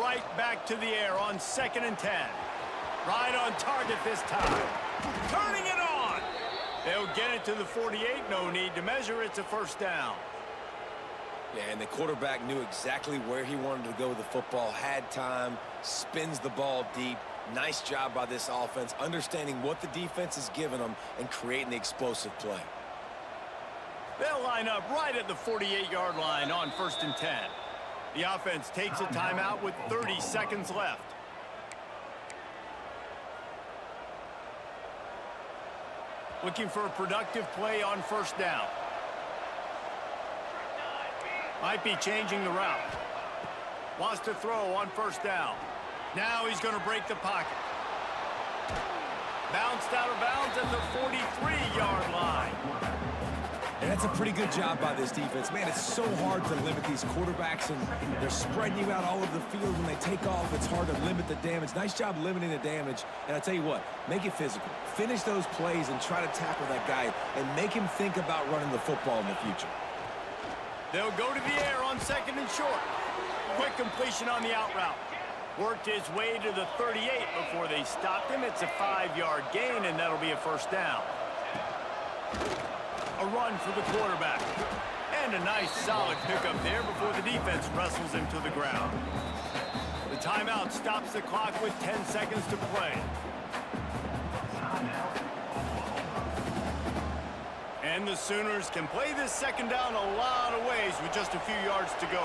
Right back to the air on 2nd and 10. Right on target this time. Turning it on. They'll get it to the 48. No need to measure. It's a 1st down. Yeah, and the quarterback knew exactly where he wanted to go with the football, had time, spins the ball deep. Nice job by this offense, understanding what the defense is giving them and creating the explosive play. They'll line up right at the 48-yard line on 1st and 10. The offense takes a timeout with 30 seconds left. Looking for a productive play on 1st down. Might be changing the route. Wants to throw on 1st down. Now he's going to break the pocket. Bounced out of bounds at the 43-yard line. And that's a pretty good job by this defense. Man, it's so hard to limit these quarterbacks, and they're spreading you out all over the field. When they take off, it's hard to limit the damage. Nice job limiting the damage. And I tell you what, make it physical. Finish those plays and try to tackle that guy and make him think about running the football in the future. They'll go to the air on 2nd and short. Quick completion on the out route. Worked his way to the 38 before they stopped him. It's a 5-yard gain, and that'll be a first down. A run for the quarterback. And a nice solid pickup there before the defense wrestles him to the ground. The timeout stops the clock with 10 seconds to play. And the Sooners can play this second down a lot of ways with just a few yards to go.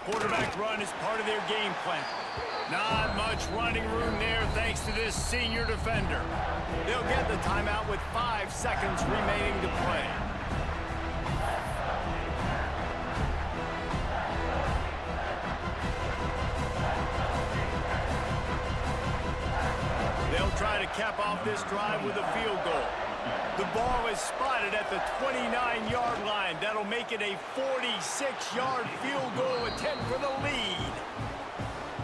Quarterback run is part of their game plan. Not much running room there thanks to this senior defender. They'll get the timeout with 5 seconds remaining to play. They'll try to cap off this drive with a field goal. The ball is spotted at the 29-yard line. That'll make it a 46-yard field goal attempt for the lead.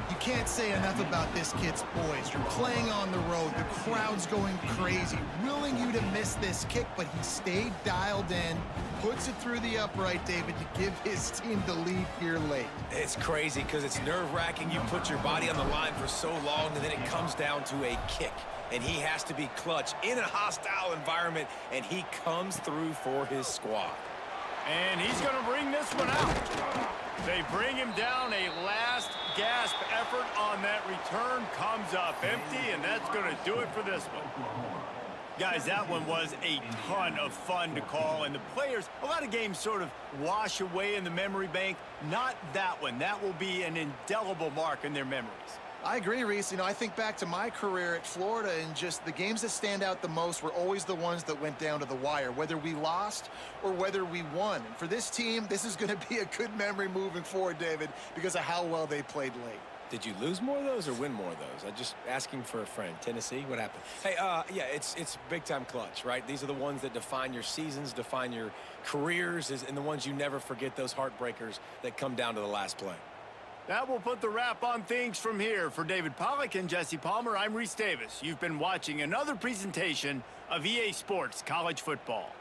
You can't say enough about this kid's poise. You're playing on the road. The crowd's going crazy, willing you to miss this kick, but he stayed dialed in, puts it through the upright, David, to give his team the lead here late. It's crazy because it's nerve-wracking. You put your body on the line for so long, and then it comes down to a kick. And he has to be clutch in a hostile environment, and he comes through for his squad. And he's going to bring this one out. They bring him down. A last gasp effort on that return comes up empty, and that's going to do it for this one. Guys, that one was a ton of fun to call, and the players, a lot of games sort of wash away in the memory bank. Not that one. That will be an indelible mark in their memories. I agree, Reese. You know, I think back to my career at Florida, and just the games that stand out the most were always the ones that went down to the wire, whether we lost or whether we won. And for this team, this is going to be a good memory moving forward, David, because of how well they played late. Did you lose more of those or win more of those? I'm just asking for a friend. Tennessee, what happened? Hey, yeah, it's big-time clutch, right? These are the ones that define your seasons, define your careers, and the ones you never forget, those heartbreakers that come down to the last play. That will put the wrap on things from here. For David Pollack and Jesse Palmer, I'm Reese Davis. You've been watching another presentation of EA Sports College Football.